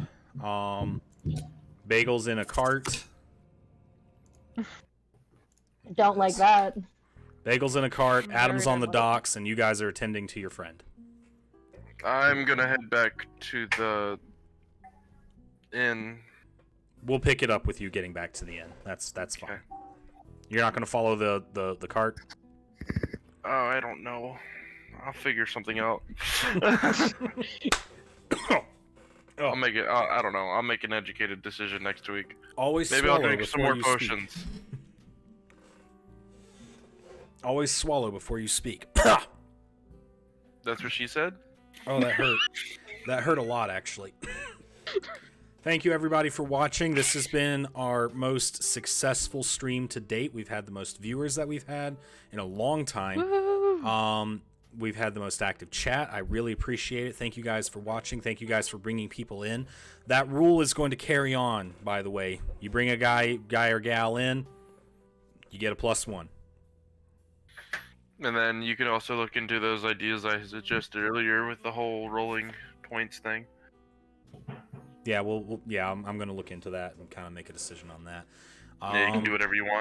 Bagels in a cart. Don't like that. Bagels in a cart. Very Adam's on the good. docks, and you guys are attending to your friend. I'm gonna head back to the inn. We'll pick it up with you getting back to the inn. That's fine. Okay. You're not going to follow the cart? Oh, I don't know. I'll figure something out. Oh. I'll make it. I don't know. I'll make an educated decision next week. Always Maybe I'll swallow drink some before more you potions. speak. Always swallow before you speak. That's what she said. Oh, that hurt. That hurt a lot, actually. Thank you, everybody, for watching. This has been our most successful stream to date. We've had the most viewers that we've had in a long time. Woo! We've had the most active chat. I really appreciate it. Thank you guys for watching. Thank you guys for bringing people in. That rule is going to carry on, by the way. You bring a guy or gal in, you get a +1. And then you can also look into those ideas I suggested earlier with the whole rolling points thing. Yeah, I'm going to look into that and kind of make a decision on that. Yeah, you can do whatever you want.